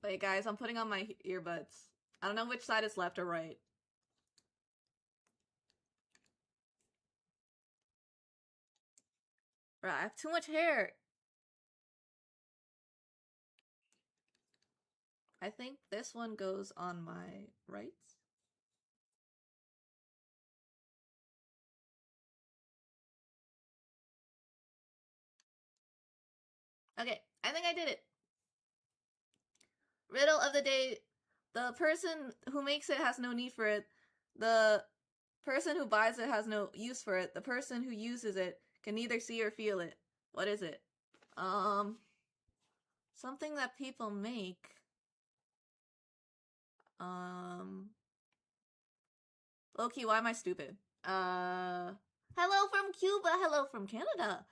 Wait, guys, I'm putting on my earbuds. I don't know which side is left or right. Right, I have too much hair. I think this one goes on my right. Okay, I think I did it. Riddle of the day. The person who makes it has no need for it. The person who buys it has no use for it. The person who uses it can neither see or feel it. What is it? Something that people make. Loki, why am I stupid? Hello from Cuba. Hello from Canada.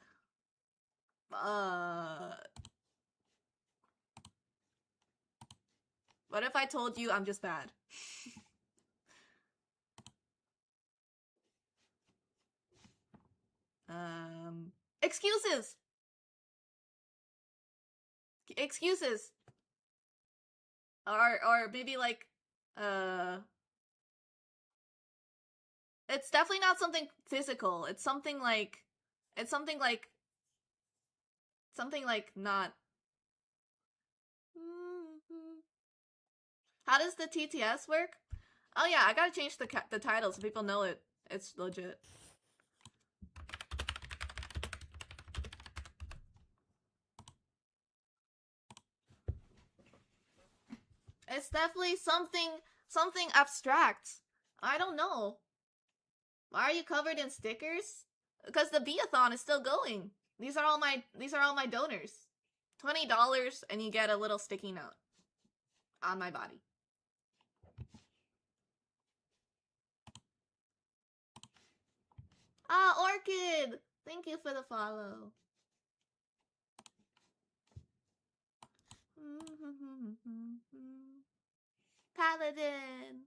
What if I told you I'm just bad? Excuses! Excuses! Or maybe like, it's definitely not something physical. It's something like not. How does the TTS work? Oh yeah, I gotta change the title so people know it's legit. It's definitely something abstract. I don't know. Why are you covered in stickers? Because the Bee-athon is still going. These are all my donors. $20 and you get a little sticky note on my body. Ah, Orchid! Thank you for the follow. Paladin.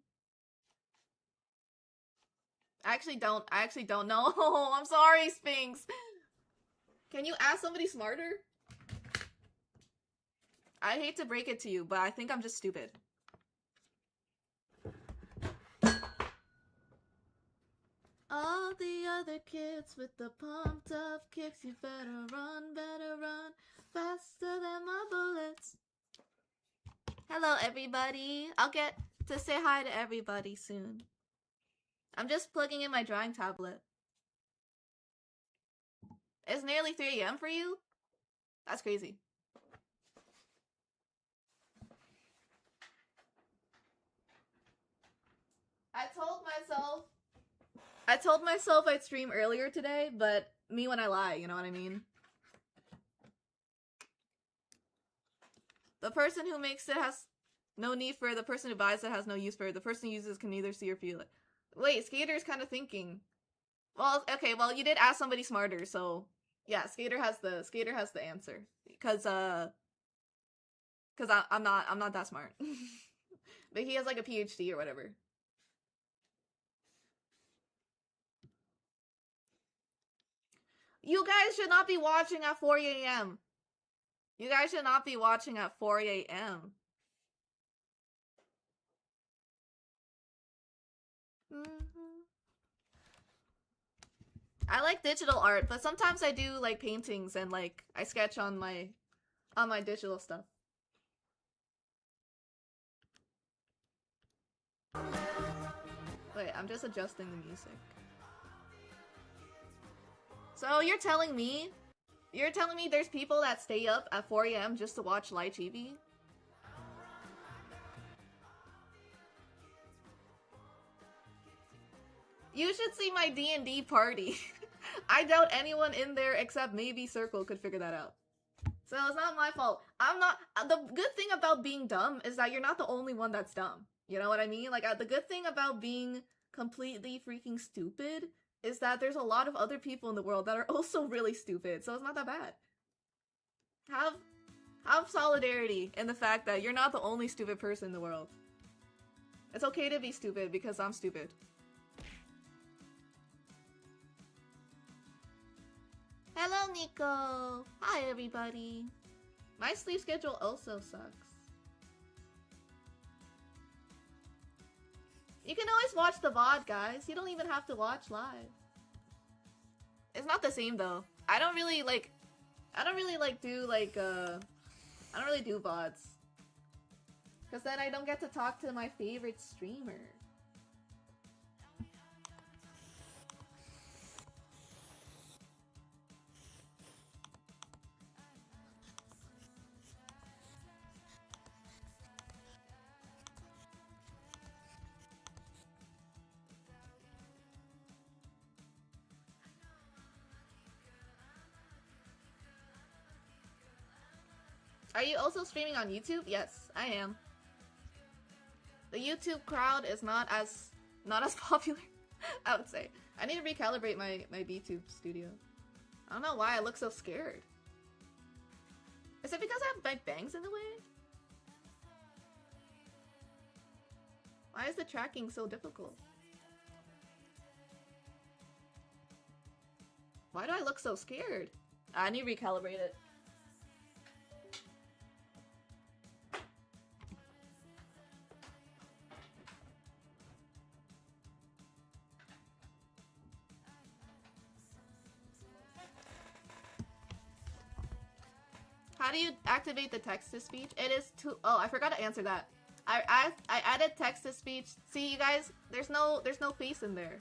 I actually don't know. I'm sorry, Sphinx. Can you ask somebody smarter? I hate to break it to you, but I think I'm just stupid. All the other kids with the pumped up kicks, you better run, faster than my bullets. Hello, everybody. I'll get to say hi to everybody soon. I'm just plugging in my drawing tablet. It's nearly 3 a.m. for you? That's crazy. I told myself I'd stream earlier today, but me when I lie, you know what I mean? The person who makes it has no need for it. The person who buys it has no use for it. The person who uses can neither see or feel it. Wait, Skater's kind of thinking. Well, okay, well you did ask somebody smarter, so yeah, Skater has the answer because I'm not that smart, but he has like a PhD or whatever. You guys should not be watching at 4 a.m. You guys should not be watching at 4 a.m. I like digital art, but sometimes I do like paintings and like I sketch on my digital stuff. Wait, I'm just adjusting the music. So you're telling me there's people that stay up at 4 a.m. just to watch live TV? You should see my D&D party. I doubt anyone in there except maybe Circle could figure that out. So it's not my fault. I'm not. The good thing about being dumb is that you're not the only one that's dumb. You know what I mean? Like, the good thing about being completely freaking stupid is that there's a lot of other people in the world that are also really stupid. So it's not that bad. Have solidarity in the fact that you're not the only stupid person in the world. It's okay to be stupid because I'm stupid. Hello, Nico. Hi, everybody. My sleep schedule also sucks. You can always watch the VOD, guys. You don't even have to watch live. It's not the same though. I don't really do VODs. Cause then I don't get to talk to my favorite streamer. Are you also streaming on YouTube? Yes, I am. The YouTube crowd is not as popular, I would say. I need to recalibrate my BTube studio. I don't know why I look so scared. Is it because I have my bangs in the way? Why is the tracking so difficult? Why do I look so scared? I need to recalibrate it. How do you activate the text-to-speech? It is too. Oh, I forgot to answer that. I added text-to-speech. See, you guys, there's no face in there.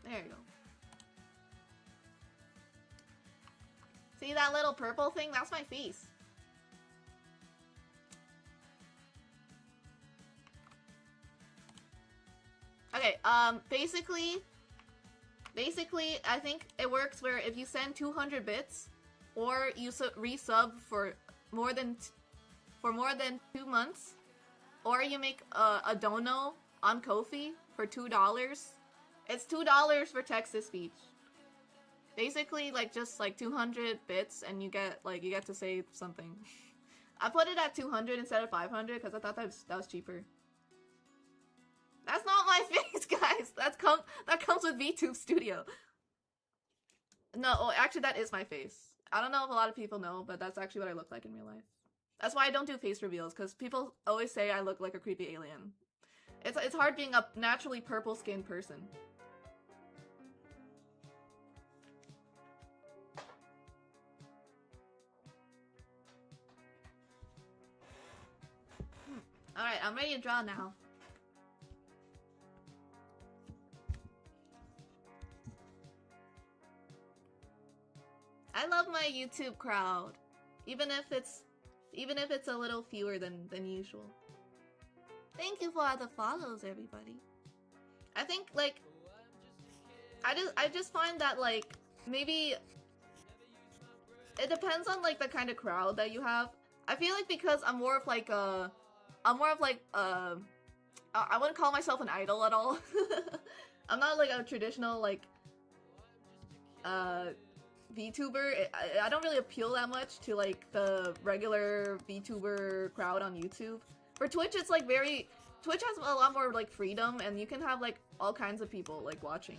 There you go. See that little purple thing? That's my face. Okay, basically, I think it works where if you send 200 bits, or you resub for more than 2 months, or you make a dono on Ko-fi for $2, it's $2 for text-to-speech. Basically, like, just like 200 bits, and you get to say something. I put it at 200 instead of 500 because I thought that was cheaper. That's not my face, guys. That comes with VTube Studio. No, actually, that is my face. I don't know if a lot of people know, but that's actually what I look like in real life. That's why I don't do face reveals, because people always say I look like a creepy alien. It's hard being a naturally purple-skinned person. Alright, I'm ready to draw now. I love my YouTube crowd, even if it's a little fewer than usual. Thank you for all the follows, everybody. I think, like, I just find that, like, maybe it depends on, like, the kind of crowd that you have. I feel like because I wouldn't call myself an idol at all. I'm not like a traditional, like, VTuber. I don't really appeal that much to, like, the regular VTuber crowd on YouTube. For Twitch, it's like Twitch has a lot more, like, freedom, and you can have, like, all kinds of people, like, watching.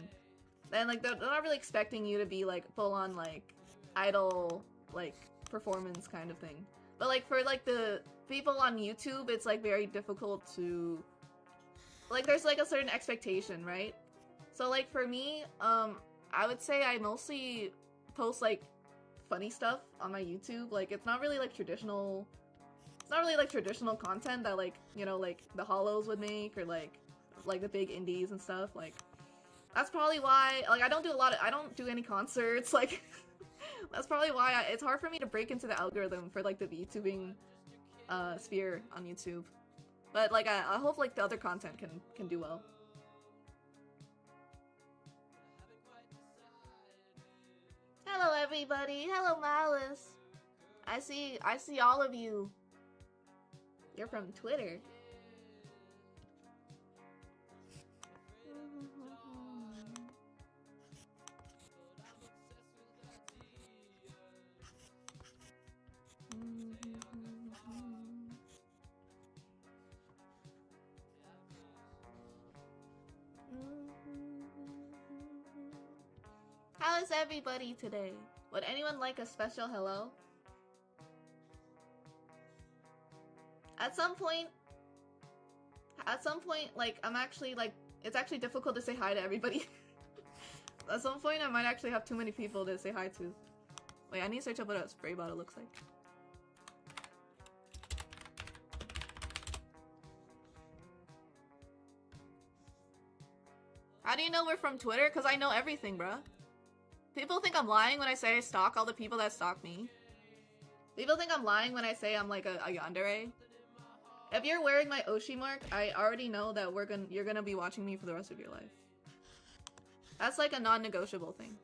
And, like, they're not really expecting you to be, like, full-on, like, idol, like, performance kind of thing. But, like, for, like, the people on YouTube, it's, like, very difficult to... Like, there's, like, a certain expectation, right? So, like, for me, I would say I mostly post, like, funny stuff on my YouTube. Like, it's not really, like, traditional... It's not really, like, traditional content that, like, you know, like, the Hollows would make, or, like the big indies and stuff. Like, that's probably why... Like, I don't do any concerts, like... That's probably why it's hard for me to break into the algorithm for, like, the VTubing sphere on YouTube. But, like, I hope, like, the other content can do well. Hello, everybody. Hello, Malice. I see all of you. You're from Twitter. How is everybody today? Would anyone like a special hello? At some point, like, I'm actually, like, it's actually difficult to say hi to everybody. At some point, I might actually have too many people to say hi to. Wait, I need to search up what a spray bottle looks like. How do you know we're from Twitter? Because I know everything, bruh. People think I'm lying when I say I stalk all the people that stalk me. People think I'm lying when I say I'm like a yandere. If you're wearing my Oshi mark, I already know that you're gonna be watching me for the rest of your life. That's like a non-negotiable thing.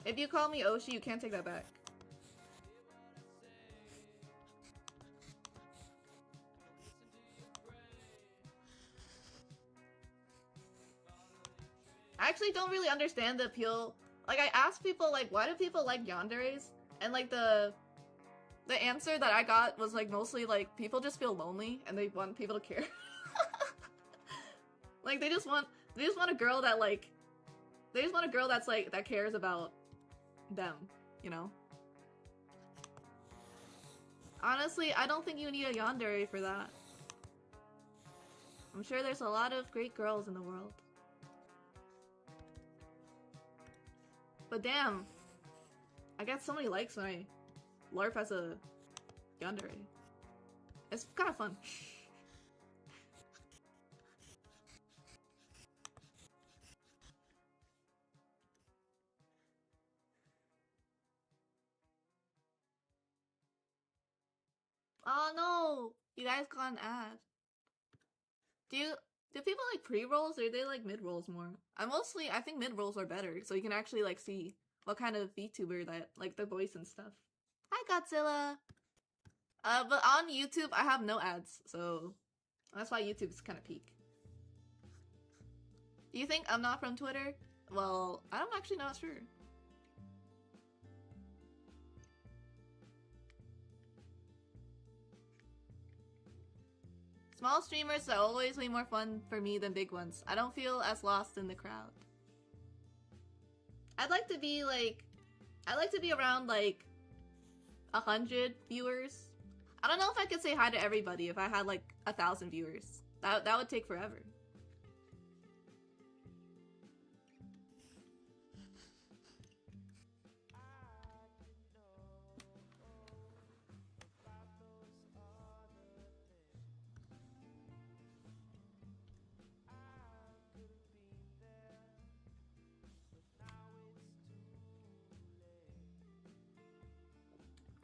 If you call me Oshi, you can't take that back. I actually don't really understand the appeal. Like, I asked people, like, why do people like yanderes? And, like, the answer that I got was, like, mostly, like, people just feel lonely and they want people to care. Like, they just want a girl that, like, they just want a girl that's, like, that cares about them, you know? Honestly, I don't think you need a yandere for that. I'm sure there's a lot of great girls in the world. But damn, I get so many likes when I LARP as a yandere. It's kind of fun. Oh no! You guys got an ad. Do people like pre-rolls or do they like mid-rolls more? I think mid-rolls are better, so you can actually like see what kind of VTuber that, like the voice and stuff. Hi Godzilla! But on YouTube I have no ads, so that's why YouTube's kind of peak. Do you think I'm not from Twitter? Well, I'm actually not sure. Small streamers are always way more fun for me than big ones. I don't feel as lost in the crowd. I'd like to be around like 100 viewers. I don't know if I could say hi to everybody if I had like 1,000 viewers. That would take forever.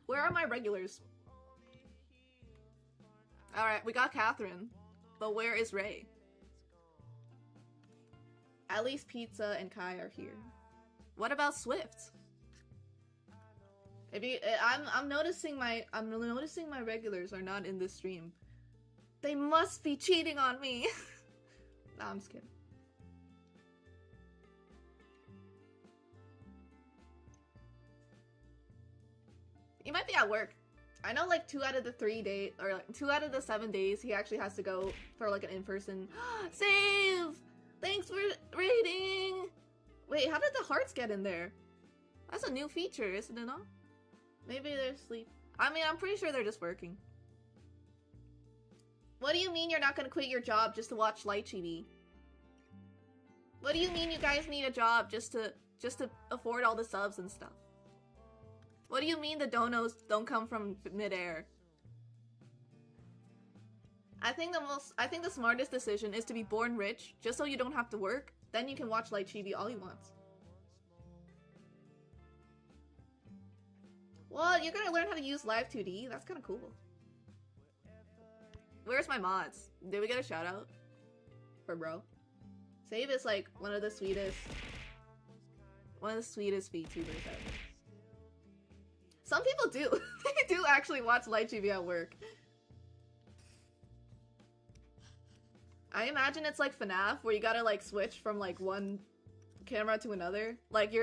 Where are my regulars? Alright, we got Catherine. But where is Ray? At least Pizza and Kai are here. What about Swift? I'm noticing my regulars are not in this stream. They must be cheating on me. Nah, I'm just kidding. He might be at work. I know like 2 out of the 3 days, or like 2 out of the 7 days, he actually has to go for like an in-person save. Thanks for raiding. Wait, how did the hearts get in there? That's a new feature, isn't it? Not? Maybe they're asleep. I mean, I'm pretty sure they're just working. What do you mean you're not gonna quit your job just to watch Light TV? What do you mean you guys need a job just to afford all the subs and stuff? What do you mean the donos don't come from midair? I think the smartest decision is to be born rich, just so you don't have to work. Then you can watch Light TV all you want. Well, you're gonna learn how to use Live 2D. That's kind of cool. Where's my mods? Did we get a shout out for bro? Save is like one of the sweetest VTubers ever. Some people do. They do actually watch Light TV at work. I imagine it's like FNAF, where you gotta like switch from like one camera to another. Like you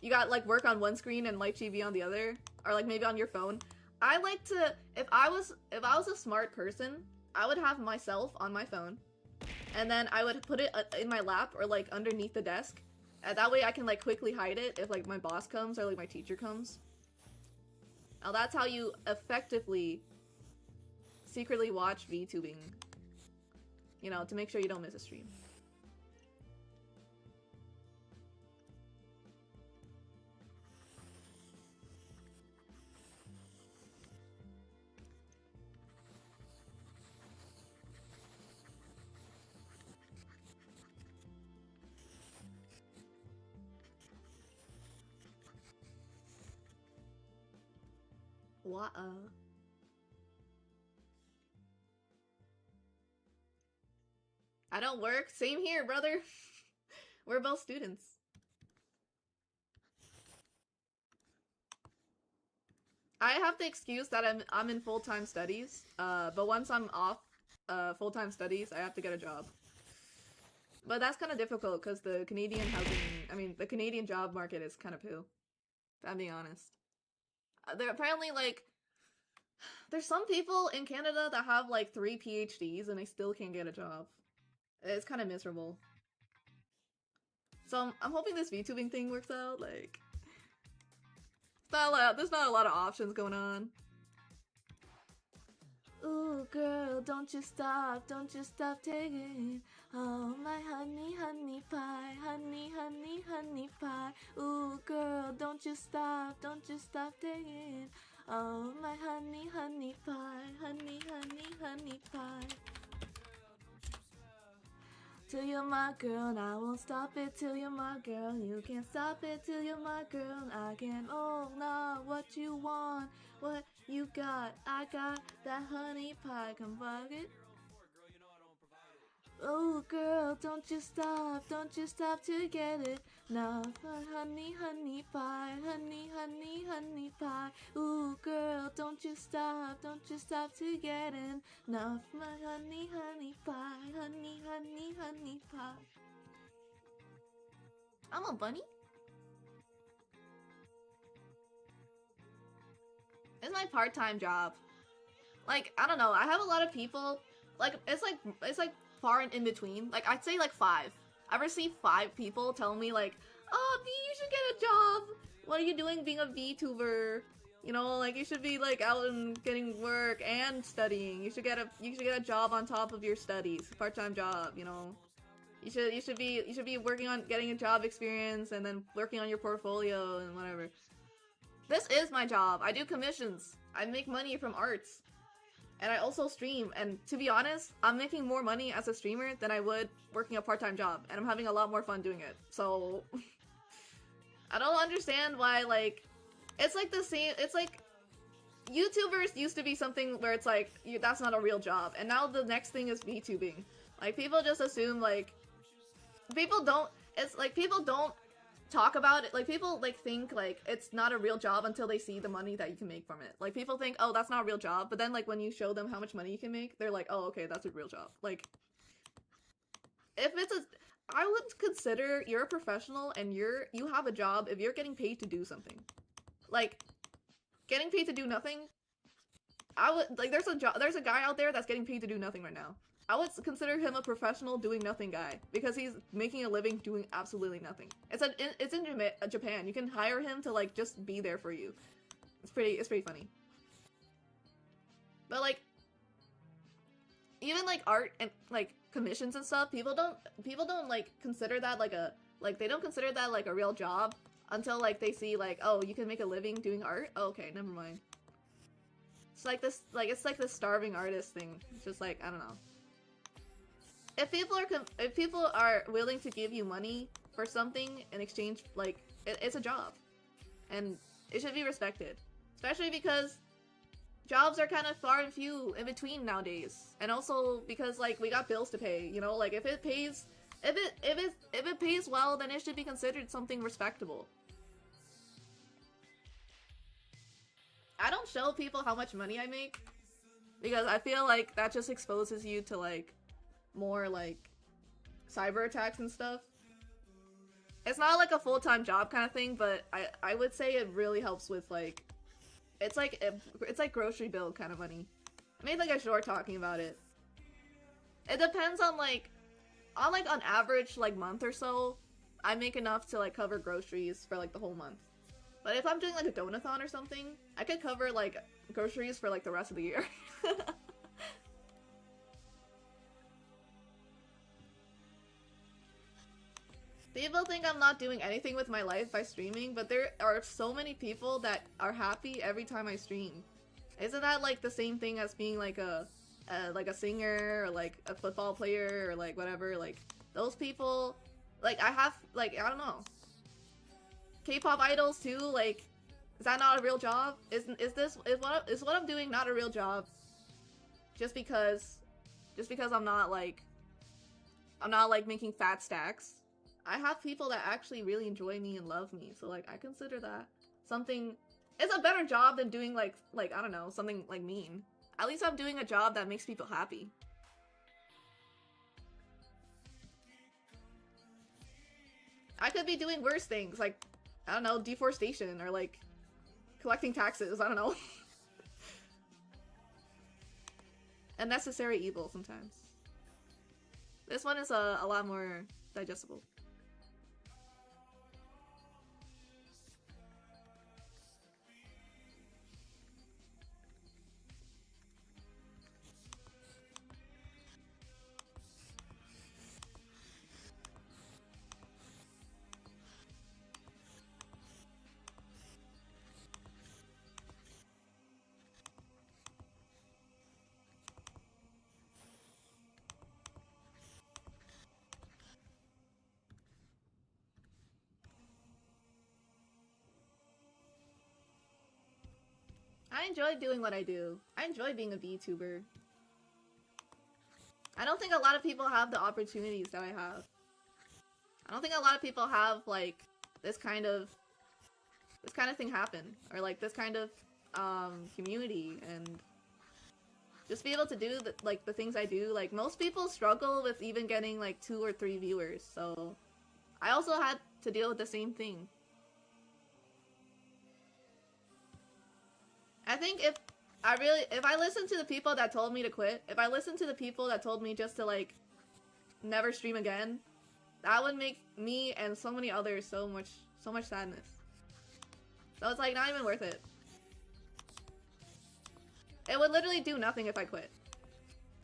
got like work on one screen and Light TV on the other, or like maybe on your phone. I like to, if I was a smart person, I would have myself on my phone, and then I would put it in my lap or like underneath the desk, and that way I can like quickly hide it if like my boss comes or like my teacher comes. Now that's how you effectively secretly watch VTubing, you know, to make sure you don't miss a stream. What? I don't work. Same here, brother. We're both students. I have the excuse that I'm in full-time studies. But once I'm off full-time studies, I have to get a job. But that's kind of difficult because the Canadian the Canadian job market is kind of poo. If I'm being honest. There apparently like there's some people in Canada that have like 3 PhDs and they still can't get a job. It's kind of miserable. So I'm hoping this VTubing thing works out. Like, there's not a lot of options going on. Ooh, girl, don't you stop taking. Oh, my honey, honey pie, honey, honey, honey pie. Ooh, girl, don't you stop taking. Oh, my honey, honey pie, honey, honey, honey pie. Till you're my girl, and I won't stop it till you're my girl. You can't stop it till you're my girl. I can, oh, nah, what you want, what you got. I got that honey pie, come fuck it. Oh, girl, don't you stop to get it. Now, honey, honey pie, honey, honey, honey pie. Ooh, girl, don't you stop to get it. Now, my honey, honey pie, honey, honey, honey pie. I'm a bunny. It's my part-time job. Like, I don't know, I have a lot of people, like, it's like far and in between. Like, I'd say like 5. I've received 5 people telling me like, oh, Bee, you should get a job. What are you doing being a VTuber? You know, like, you should be like out and getting work and studying. You should get a job on top of your studies, part-time job. You know, you should be working on getting a job experience and then working on your portfolio and whatever. This is my job. I do commissions. I make money from arts. And I also stream, and to be honest, I'm making more money as a streamer than I would working a part-time job, and I'm having a lot more fun doing it. So, I don't understand why, like, it's like the same, it's like, YouTubers used to be something where it's like, that's not a real job, and now the next thing is VTubing. Like, people just assume, like, people don't talk about it, like, people, like, think, like, it's not a real job until they see the money that you can make from it. Like, people think, oh, that's not a real job, but then, like, when you show them how much money you can make, they're like, oh, okay, that's a real job. Like, I would consider you're a professional and you have a job if you're getting paid to do something. Like, getting paid to do nothing, there's a guy out there that's getting paid to do nothing right now. I would consider him a professional doing nothing guy because he's making a living doing absolutely nothing. It's in Japan. You can hire him to like just be there for you. It's pretty funny. But like, even like art and like commissions and stuff, people don't like consider that they don't consider that like a real job until like they see like, oh, you can make a living doing art. Oh, okay, never mind. It's like this starving artist thing. It's just like, I don't know. If people are willing to give you money for something in exchange, like, it's a job. And it should be respected. Especially because jobs are kind of far and few in between nowadays. And also because, like, we got bills to pay, you know? Like, if it pays well, then it should be considered something respectable. I don't show people how much money I make because I feel like that just exposes you to, like, more like cyber attacks and stuff. It's not like a full-time job kind of thing, but I would say it really helps with like it's like grocery bill kind of money. I made like a short talking about it. It depends on on average like month or so, I make enough to like cover groceries for like the whole month. But if I'm doing like a donathon or something, I could cover like groceries for like the rest of the year. People think I'm not doing anything with my life by streaming, but there are so many people that are happy every time I stream. Isn't that like the same thing as being like a singer or like a football player or like whatever? Like those people, like I have like I don't know. K-pop idols too. Like, is that not a real job? Is what I'm doing not a real job? Just because I'm not like making fat stacks. I have people that actually really enjoy me and love me, so like I consider that something. It's a better job than doing like I don't know, something like mean. At least I'm doing a job that makes people happy. I could be doing worse things, like I don't know, deforestation or like collecting taxes. I don't know. A necessary evil sometimes. This one is a lot more digestible. I enjoy doing what I do. I enjoy being a VTuber. I don't think a lot of people have the opportunities that I have. I don't think a lot of people have like this kind of thing happen, or like this kind of community, and just be able to do the things I do. Like most people struggle with even getting like 2 or 3 viewers, so I also had to deal with the same thing. I think if I listened to the people that told me to quit, if I listened to the people that told me just to like never stream again, that would make me and so many others so much sadness. So it's like not even worth it. It would literally do nothing if I quit.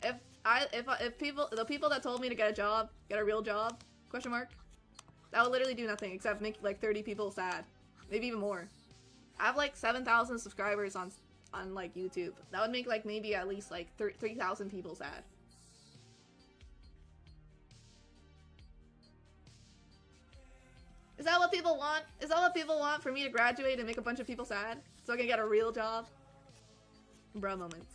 If the people that told me to get a job, get a real job, question mark, that would literally do nothing except make like 30 people sad. Maybe even more. I have like 7,000 subscribers on like YouTube. That would make like maybe at least like 3,000 people sad. Is that what people want? Is that what people want, for me to graduate and make a bunch of people sad? So I can get a real job? Bruh moments.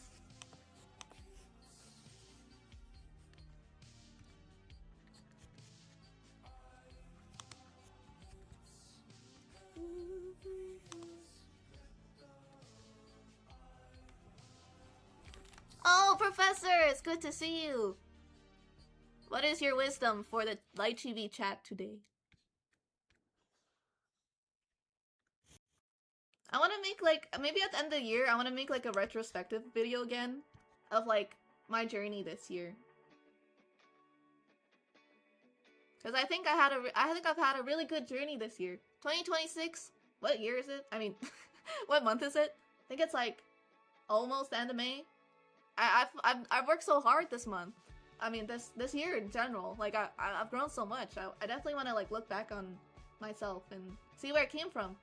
Oh, Professor! It's good to see you! What is your wisdom for the Light TV chat today? I want to make like, maybe at the end of the year, I want to make like a retrospective video again of like my journey this year. Because I think I've had a really good journey this year. 2026? What year is it? I mean, what month is it? I think it's like almost the end of May. I've worked so hard this month. I mean, this year in general. Like I've grown so much. I definitely want to like look back on myself and see where it came from.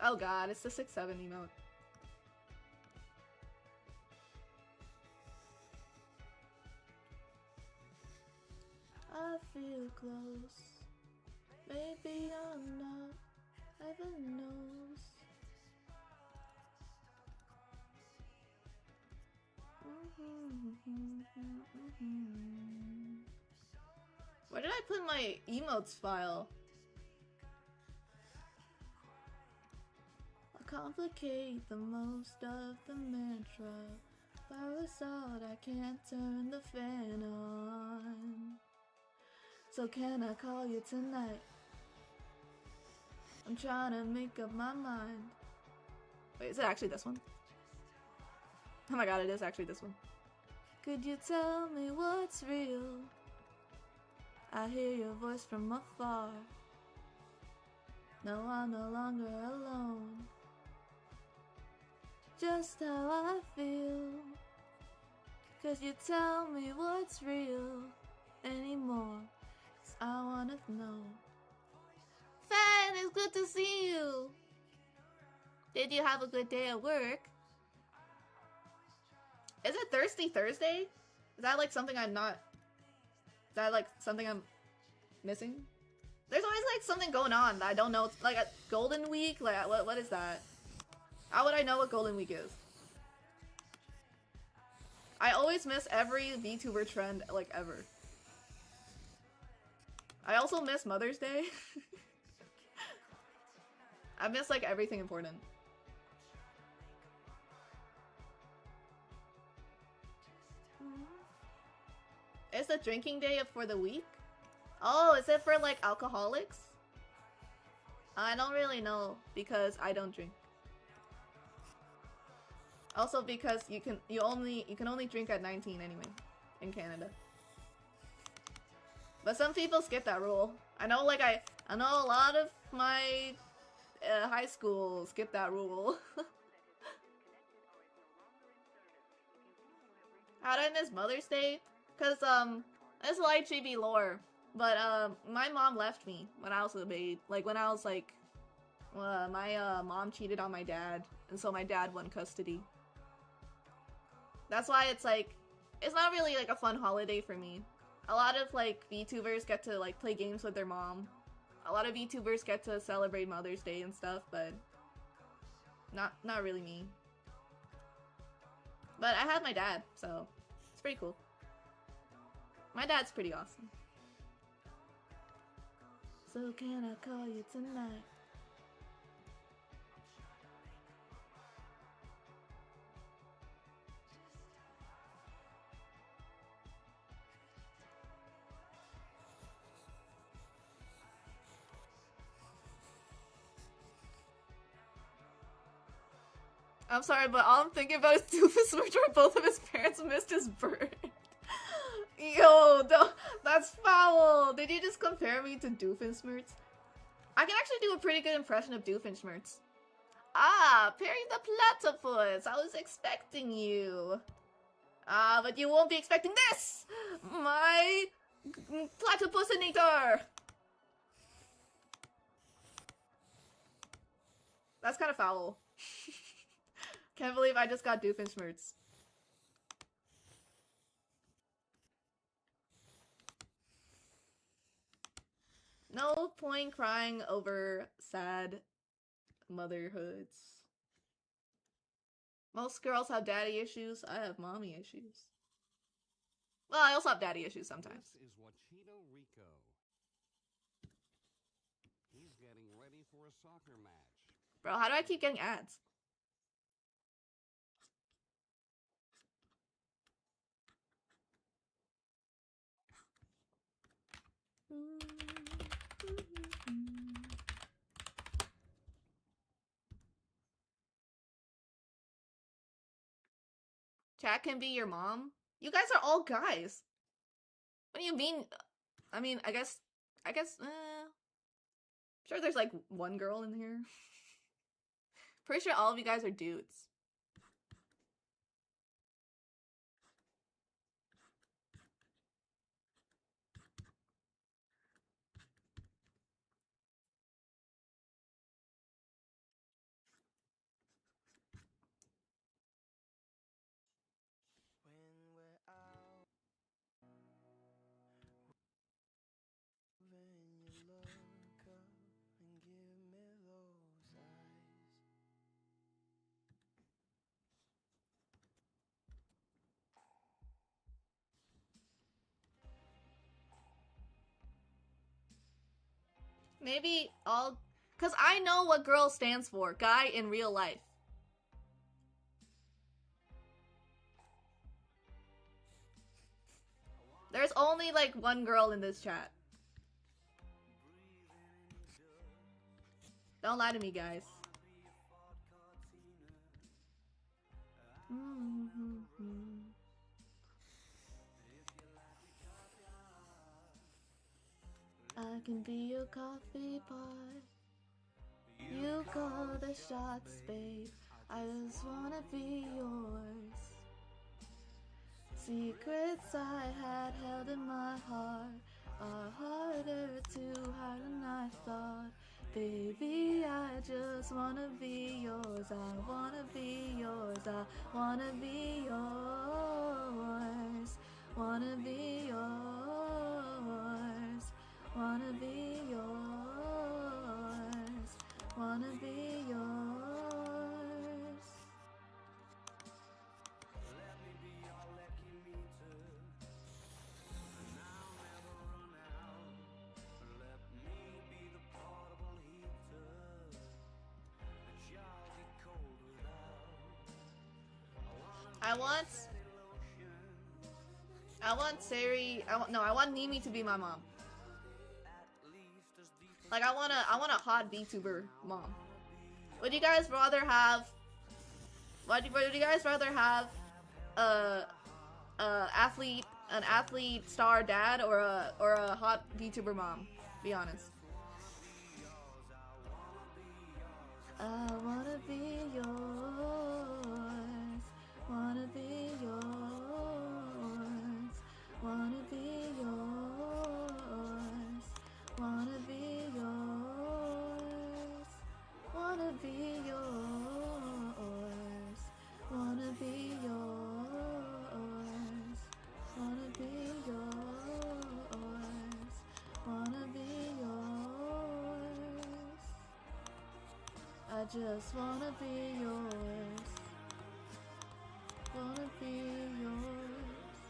Oh god, it's the 6-7 emote. I feel close. Maybe I'm not. Heaven knows. Where did I put my emotes file? I complicate the most of the mantra. Power out, I can't turn the fan on. So can I call you tonight? I'm trying to make up my mind. Wait, is it actually this one? Oh my god, it is actually this one. Could you tell me what's real? I hear your voice from afar. No, I'm no longer alone. Just how I feel. 'Cause you tell me what's real anymore. 'Cause I wanna know. Fan, it's good to see you. Did you have a good day at work? Is it Thirsty Thursday? Is that like something I'm not... Is that like something I'm missing? There's always like something going on that I don't know. It's like a Golden Week? Like what is that? How would I know what Golden Week is? I always miss every VTuber trend like ever. I also miss Mother's Day. I miss like everything important. Is the drinking day for the week? Oh, is it for like alcoholics? I don't really know because I don't drink. Also because you can only drink at 19 anyway in Canada. But some people skip that rule. I know like I know a lot of my high school skip that rule. How did I miss Mother's Day? Cause this will actually be lore, but my mom left me when I was a babe. Like when I was like, my mom cheated on my dad, and so my dad won custody. That's why it's like, it's not really like a fun holiday for me. A lot of like VTubers get to like play games with their mom. A lot of VTubers get to celebrate Mother's Day and stuff, but not really me. But I had my dad, so it's pretty cool. My dad's pretty awesome. So can I call you tonight? I'm sorry, but all I'm thinking about is Doofusmerch where both of his parents missed his birth. Yo, that's foul! Did you just compare me to Doofenshmirtz? I can actually do a pretty good impression of Doofenshmirtz. Ah, Perry the Platypus! I was expecting you. Ah, but you won't be expecting this! My Platypusinator! That's kind of foul. Can't believe I just got Doofenshmirtz. No point crying over sad motherhoods. Most girls have daddy issues. I have mommy issues. Well, I also have daddy issues sometimes. This is Wachito Rico. He's getting ready for a soccer match. Bro, how do I keep getting ads? Chat can be your mom? You guys are all guys. What do you mean? I mean, I guess, sure there's like one girl in here. Pretty sure all of you guys are dudes. Maybe all... Because I know what girl stands for. Guy in real life. There's only like one girl in this chat. Don't lie to me, guys. I can be your coffee pot. You call the shots, babe. I just wanna be yours. Secrets I had held in my heart are harder to hide than I thought. Baby, I just wanna be yours. I wanna be yours. I wanna be yours. Wanna be yours. Wanna be yours. Wanna be yours. I want Sari. I want Nimi to be my mom. Like I want a hot VTuber mom. Would you guys rather have? Would you guys rather have an athlete star dad or a hot VTuber mom? Be honest. I wanna be yours. Wanna be yours. Wanna be yours. Wanna be yours. Wanna be yours. Wanna be yours. Wanna be yours. Wanna be yours. I just wanna be yours. Wanna be yours.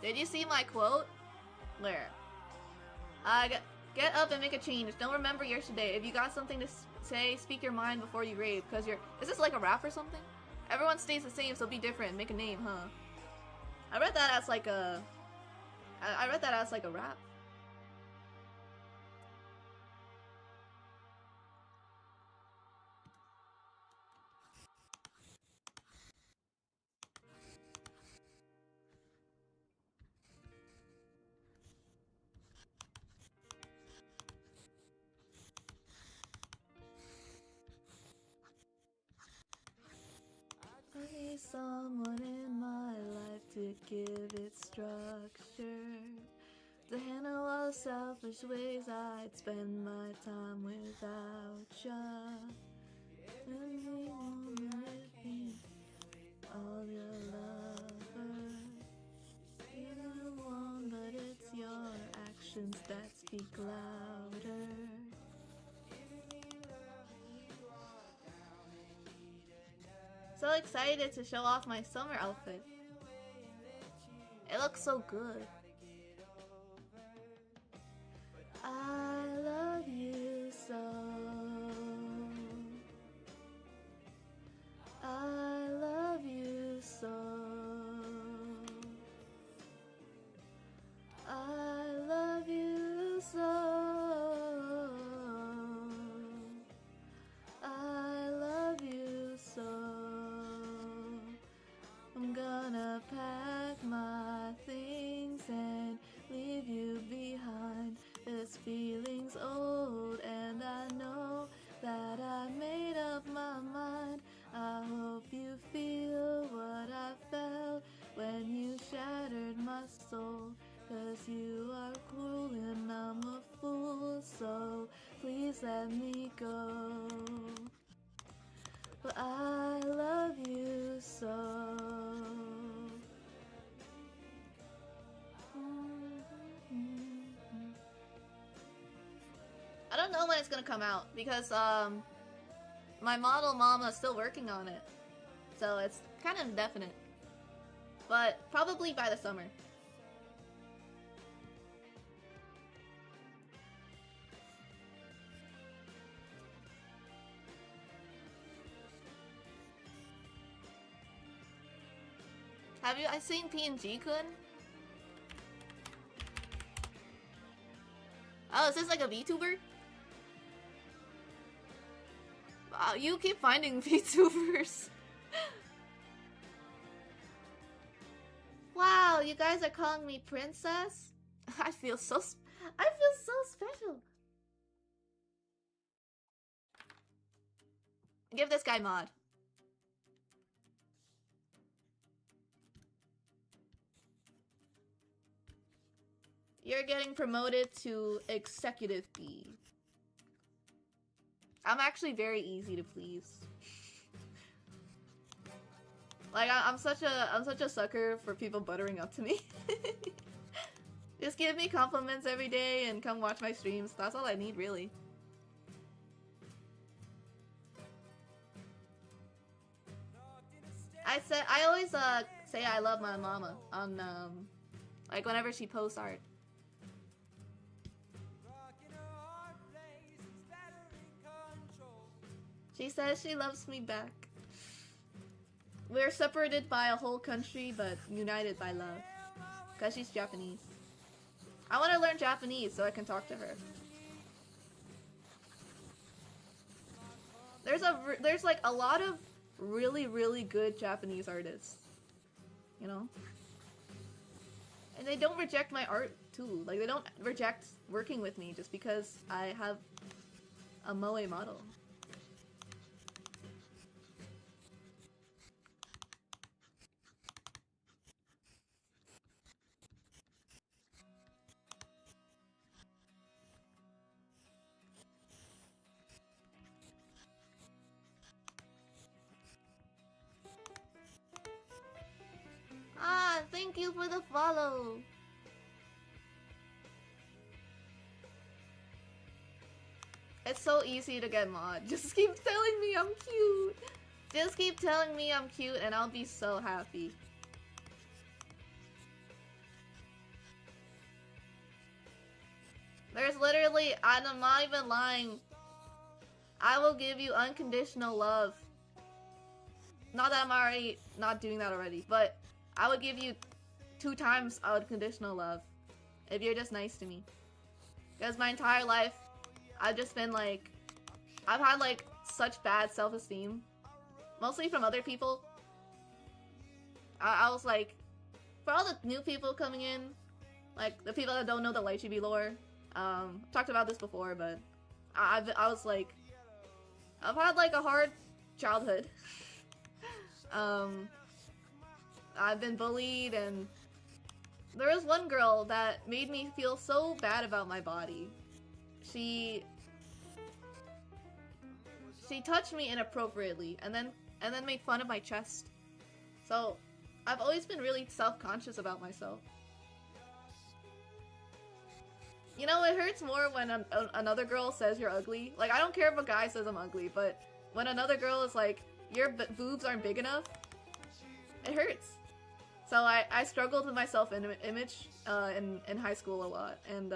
Did you see my quote? Where? Get up and make a change. Don't remember yesterday. If you got something to say, speak your mind before you rave. Cause you're. Is this like a rap or something? Everyone stays the same, so be different. Make a name, huh? I read that as like a. I read that as like a rap. I need someone in my life to give it structure, to handle all the selfish ways I'd spend my time without ya. And we won't let me all your lover. You're the one, but it's your actions that speak louder. So excited to show off my summer outfit. It looks so good. I love you so. I love you so. I love you so. I love you so. I'm gonna pack my things and leave you behind. This feeling's old and I know that I made up my mind. I hope you feel what I felt when you shattered my soul. Cause you are cruel and I'm a fool, so please let me go. But I love you so. I don't know when it's gonna come out because my model mama's still working on it, so it's kind of indefinite. But probably by the summer. Have you? I seen PNG-kun. Oh, is this like a VTuber? Wow, you keep finding VTubers. Wow, you guys are calling me princess? I feel so special. Give this guy mod. You're getting promoted to Executive Bee. I'm actually very easy to please. Like I'm such a sucker for people buttering up to me. Just give me compliments every day and come watch my streams. That's all I need, really. I always say I love my mama on like whenever she posts art. She says she loves me back. We're separated by a whole country, but united by love. Cause she's Japanese. I want to learn Japanese so I can talk to her. There's like a lot of really good Japanese artists, you know? And they don't reject my art too. Like they don't reject working with me just because I have a moe model. Ah, thank you for the follow. It's so easy to get mod. Just keep telling me I'm cute. Just keep telling me I'm cute and I'll be so happy. There's literally, I'm not even lying. I will give you unconditional love. Not that I'm already not doing that already, but I would give you 2 times unconditional love if you're just nice to me. Because my entire life, I've just been like, I've had like such bad self-esteem, mostly from other people. I was like, for all the new people coming in, like the people that don't know the Light Chibi lore, talked about this before, but I was like, I've had like a hard childhood. I've been bullied, and there was one girl that made me feel so bad about my body. She touched me inappropriately and then made fun of my chest. So I've always been really self-conscious about myself. You know, it hurts more when another girl says you're ugly. Like, I don't care if a guy says I'm ugly, but when another girl is like, your boobs aren't big enough, it hurts. So I struggled with my self-image in high school a lot. And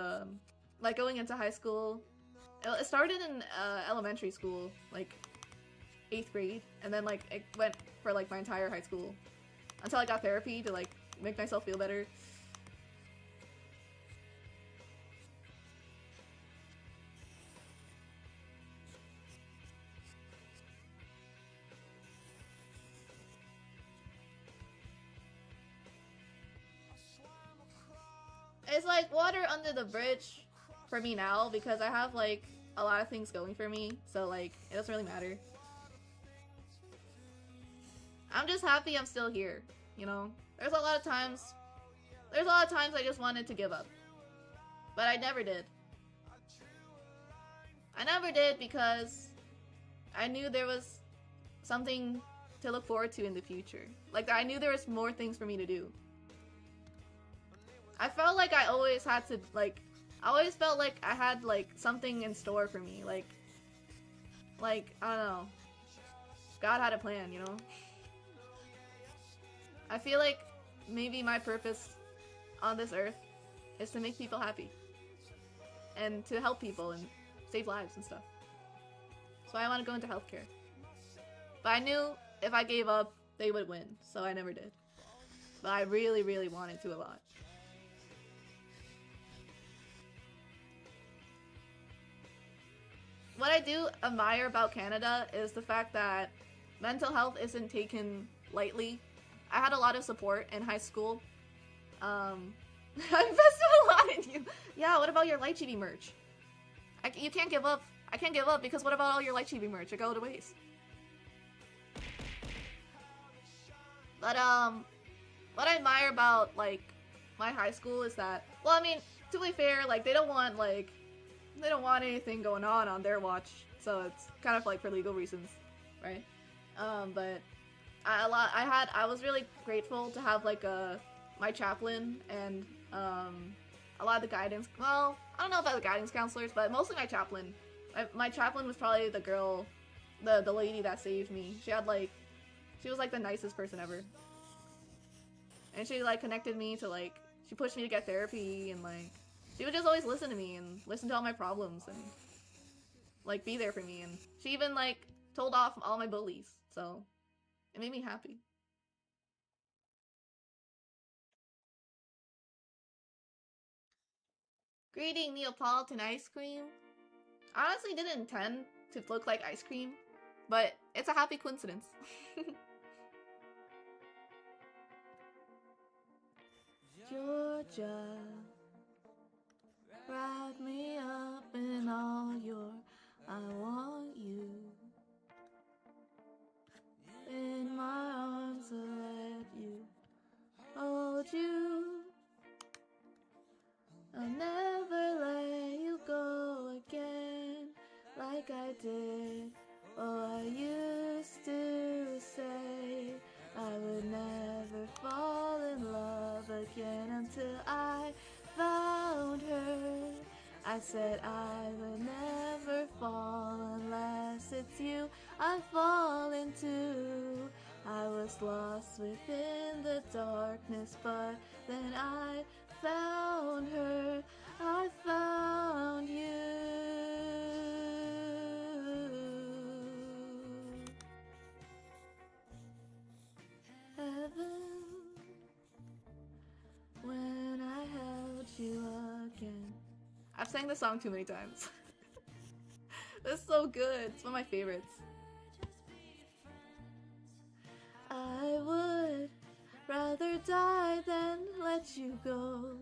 like going into high school, it started in elementary school, like 8th grade, and then like it went for like my entire high school until I got therapy to like make myself feel better. It's like water under the bridge for me now because I have like a lot of things going for me, so like it doesn't really matter. I'm just happy I'm still here, you know? There's a lot of times I just wanted to give up. But I never did. I never did because I knew there was something to look forward to in the future. Like, I knew there was more things for me to do. I felt like I always had to, like, I always felt like I had, like, something in store for me. Like, I don't know. God had a plan, you know? I feel like maybe my purpose on this earth is to make people happy. And to help people and save lives and stuff. So I want to go into healthcare. But I knew if I gave up, they would win. So I never did. But I really, really wanted to a lot. What I do admire about Canada is the fact that mental health isn't taken lightly. I had a lot of support in high school. I invested a lot in you. Yeah, what about your Light Chibi merch? You can't give up. I can't give up because what about all your Light Chibi merch? It go to waste. But what I admire about like my high school is that, well, I mean, to be fair, like they don't want anything going on their watch, so it's kind of like for legal reasons, right? But I was really grateful to have like my chaplain and a lot of the guidance. Well, I don't know about the guidance counselors, but mostly my chaplain. My chaplain was probably the girl, the lady that saved me. She was like the nicest person ever, and she like connected me to like, she pushed me to get therapy, and like she would just always listen to me and listen to all my problems and like be there for me, and she even like told off all my bullies, so it made me happy. Greeting Neapolitan ice cream. I honestly didn't intend to look like ice cream, but it's a happy coincidence. Georgia, wrap me up in all your I want you. In my arms I'll let you hold you. I'll never let you go again like I did. Oh, I used to say I would never fall in love again until I found her. I said I would never fall unless it's you I fall into. I was lost within the darkness, but then I found her. I found you. Heaven, when I held you again. I've sang this song too many times. It's so good. It's one of my favorites. I would rather die than let you go.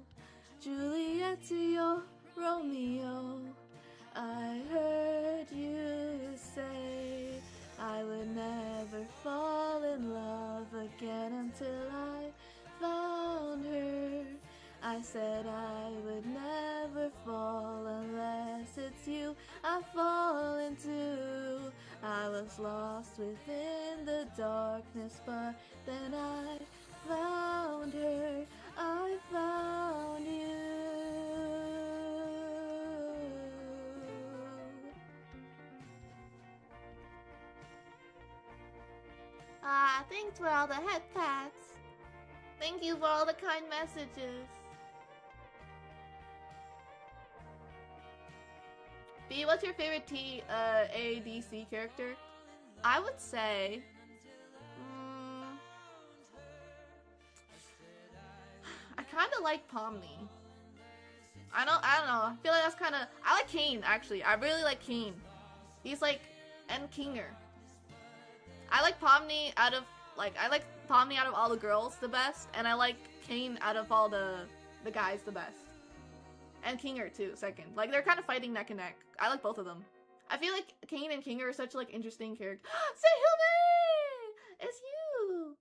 Juliet to your Romeo. I heard you say I would never fall in love again until I found her. I said I would never fall unless it's you I fall into. I was lost within the darkness, but then I found her. I found you. Thanks for all the head pats. Thank you for all the kind messages. B, what's your favorite ADC character? I would say... I kind of like Pomni. I don't know. I feel like that's kind of... I like Kane, actually. I really like Kane. He's like... And Kinger. I like Pomni out of... I like Pomni out of all the girls the best. And I like Kane out of all the guys the best. And Kinger too, second. Like, they're kind of fighting neck and neck. I like both of them. I feel like Kane and Kinger are such, like, interesting characters. Say Hilme! It's you!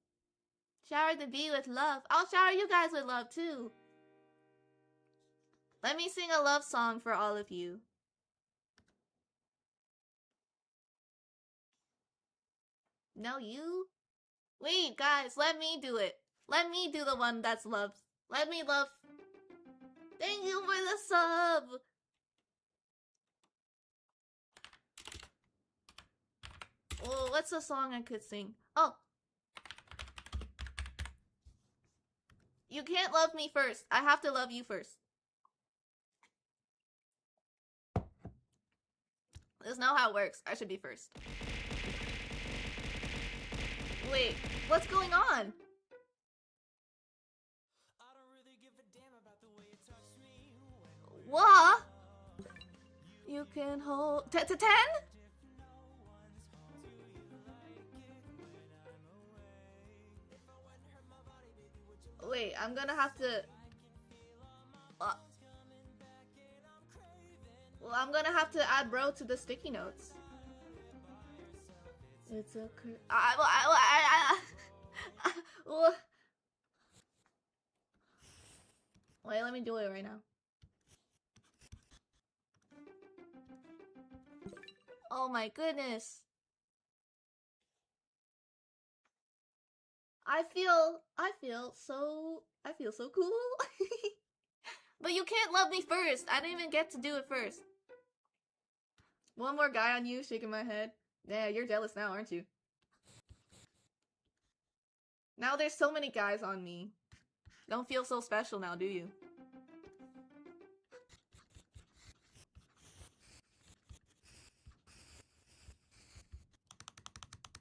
Shower the bee with love. I'll shower you guys with love, too. Let me sing a love song for all of you. No, you? Wait, guys, let me do it. Let me do the one that's love. Let me love. Thank you for the sub! Oh, what's the song I could sing? Oh! You can't love me first. I have to love you first. This is not how it works. I should be first. Wait, what's going on? What? You can hold... to 10? Wait, I'm gonna have to... well, I'm gonna have to add bro to the sticky notes. It's a Ugh. Wait, let me do it right now. Oh my goodness. I feel so cool. But you can't love me first. I didn't even get to do it first. One more guy on you, shaking my head. Yeah, you're jealous now, aren't you? Now there's so many guys on me. Don't feel so special now, do you?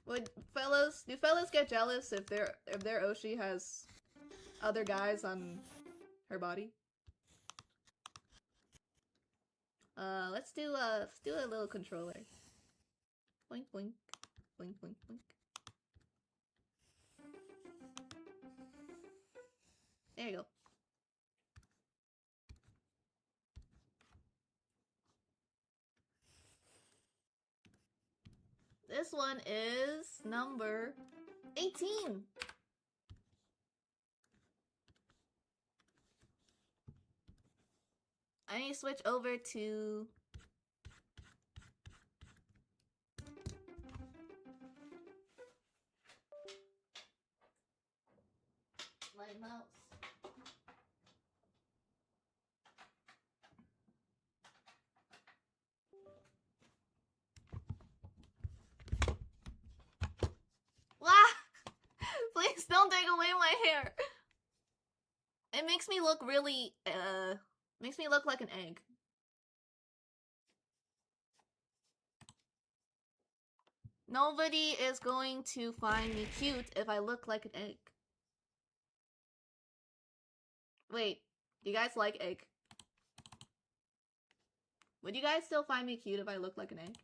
Do fellas get jealous if their Oshi has other guys on her body? Let's do a little controller. Boink boink, boink boink boink. There you go. This one is number 18. I need to switch over to my mouse. Wow! Please don't take away my hair. It makes me look really, makes me look like an egg. Nobody is going to find me cute if I look like an egg. Wait, do you guys like egg? Would you guys still find me cute if I look like an egg?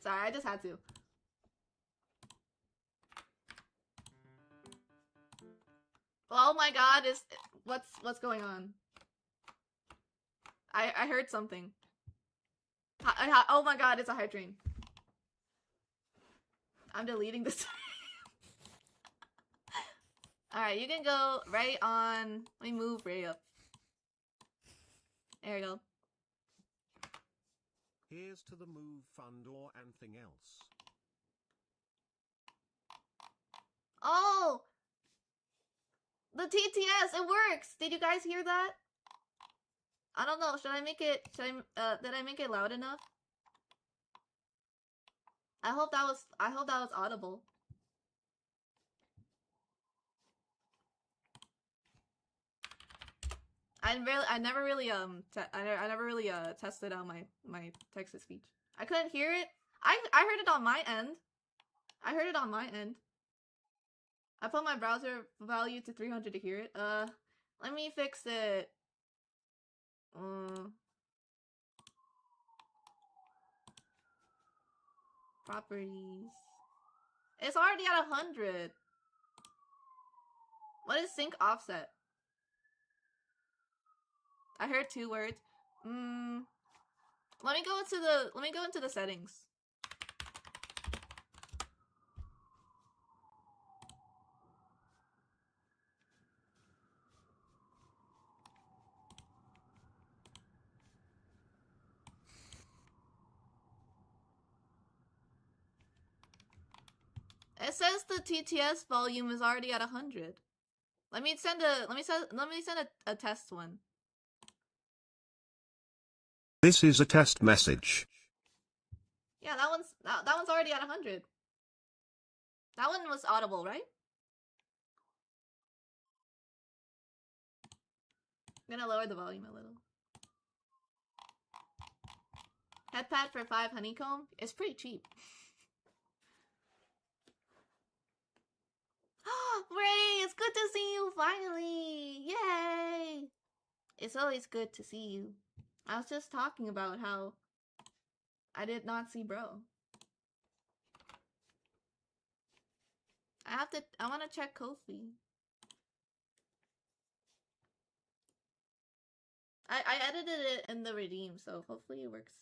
Sorry, I just had to. Oh my god, what's going on? I heard something. Oh my god, it's a hydrant. I'm deleting this. Alright, you can go right on. Let me move Ray up. There you go. Here's to the move fund or anything else. Oh! The TTS, it works! Did you guys hear that? I don't know, did I make it loud enough? I hope that was audible. I never really tested out my text to speech. I couldn't hear it. I heard it on my end. I put my browser value to 300 to hear it. Let me fix it. Properties. It's already at 100. What is sync offset? I heard 2 words. Let me go into the settings. It says the TTS volume is already at 100. Let me send a test one. This is a test message. Yeah, that one's already at 100. That one was audible, right? I'm gonna lower the volume a little. Headpad for 5 honeycomb? It's pretty cheap. Ray, it's good to see you finally! Yay! It's always good to see you. I was just talking about how I did not see bro. I wanna check Kofi. I edited it in the redeem, so hopefully it works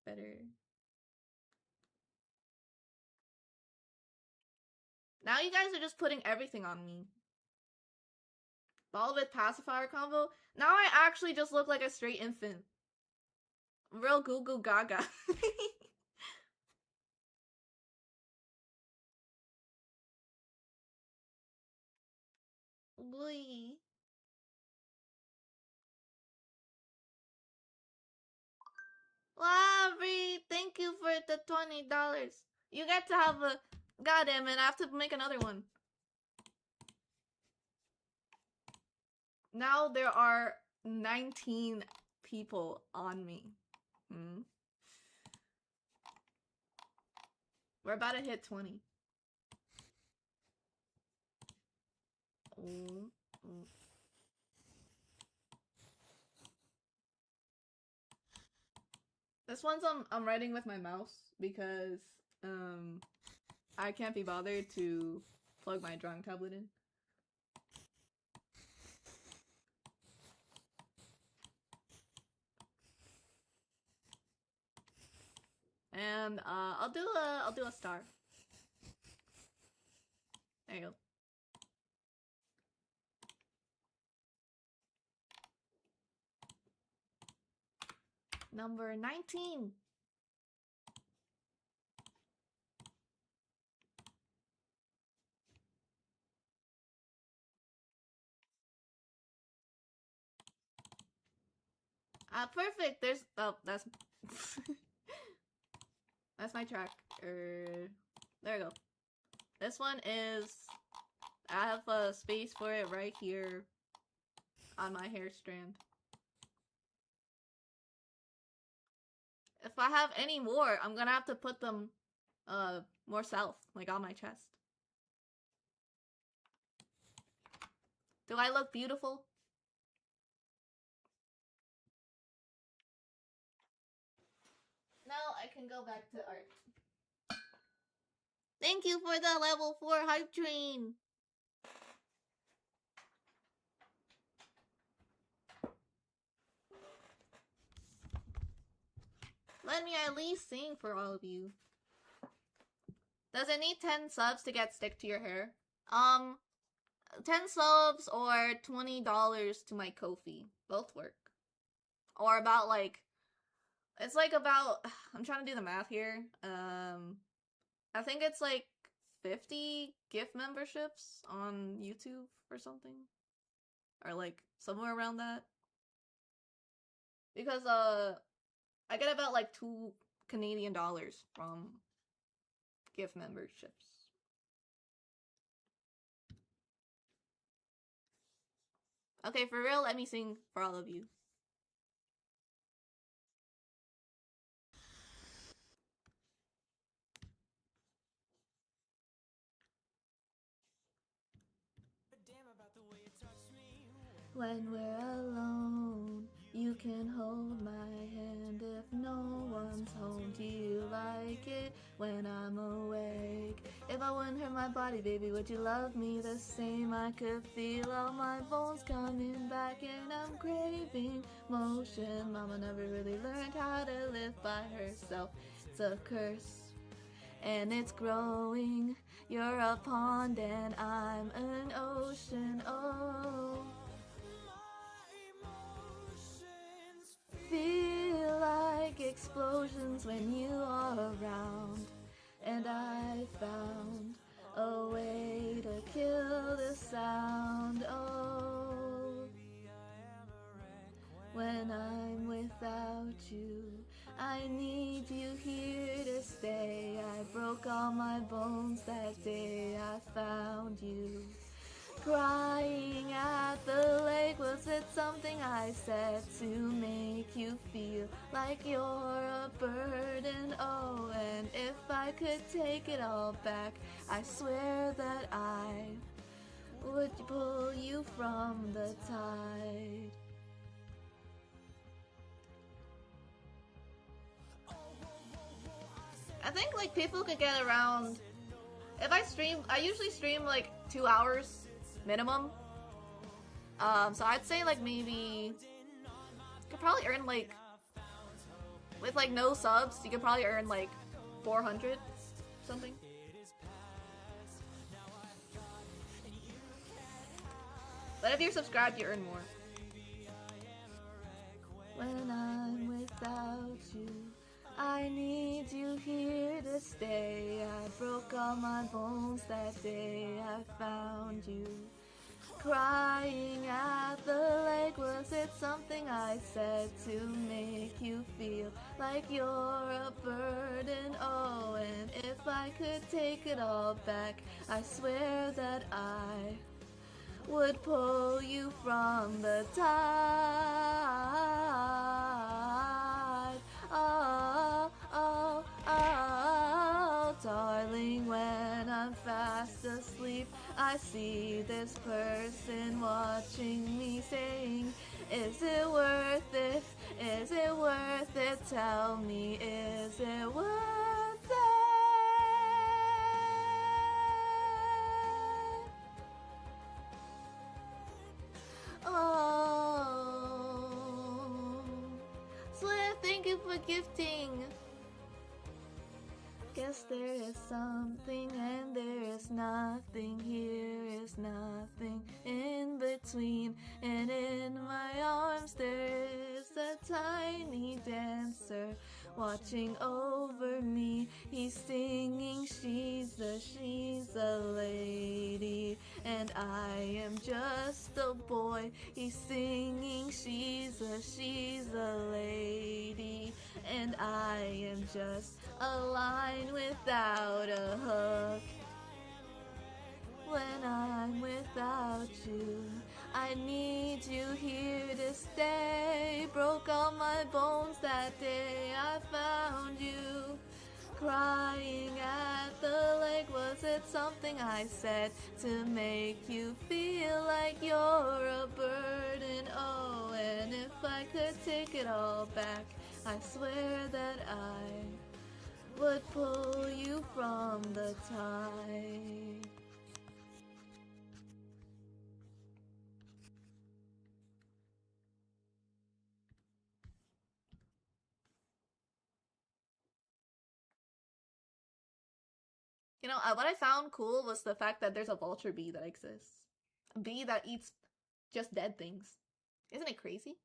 better. Now you guys are just putting everything on me. Ball with pacifier combo? Now I actually just look like a straight infant. Real goo goo gaga. Boy. Larry, thank you for the $20. You get to have a... Goddamn it, I have to make another one. Now there are 19 people on me. We're about to hit 20. This one's I'm writing with my mouse because I can't be bothered to plug my drawing tablet in. And I'll do a star. There you go. Number 19. Perfect. There's that's that's my track. There we go. This one is I have a space for it right here on my hair strand. If I have any more, I'm gonna have to put them more south, like on my chest. Do I look beautiful? Now I can go back to art. Thank you for the level 4 hype train! Let me at least sing for all of you. Does it need 10 subs to get stick to your hair? 10 subs or $20 to my Ko-fi. Both work. Or about like... It's like about... I'm trying to do the math here. I think it's like 50 gift memberships on YouTube or something. Or like somewhere around that. Because I get about like $2 Canadian from gift memberships. Okay, for real, let me sing for all of you. When we're alone, you can hold my hand if no one's home. Do you like it when I'm awake? If I wouldn't hurt my body, baby, would you love me the same? I could feel all my bones coming back and I'm craving motion. Mama never really learned how to live by herself. It's a curse and it's growing. You're a pond and I'm an ocean. Oh, feel like explosions when you are around. And I found a way to kill the sound. Oh, when I'm without you, I need you here to stay. I broke all my bones that day I found you. Crying at the lake, was it something I said to make you feel like you're a burden? Oh, and if I could take it all back, I swear that I would pull you from the tide. I think like people could get around, if I stream, I usually stream like 2 hours minimum. So I'd say like maybe could probably earn like, with like no subs, you could probably earn like 400 something. But if you're subscribed, you earn more. When I'm without you, I need you here to stay. I broke all my bones that day I found you. Crying at the lake, was it something I said to make you feel like you're a burden? Oh, and if I could take it all back, I swear that I would pull you from the tide. Oh, oh, oh, darling, when I'm fast asleep, I see this person watching me saying, is it worth it? Is it worth it? Tell me, is it worth it? Oh, Swift, thank you for gifting. Guess there is something and there is nothing. Here is nothing in between. And in my arms there is a tiny dancer watching over me. He's singing, she's a lady, and I am just a boy. He's singing, she's a lady, and I am just a line without a hook. When I'm without you, I need you here to stay. Broke all my bones that day I found you. Crying at the lake, was it something I said to make you feel like you're a burden? Oh, and if I could take it all back, I swear that I would pull you from the tide. You know, what I found cool was the fact that there's a vulture bee that exists. A bee that eats just dead things. Isn't it crazy?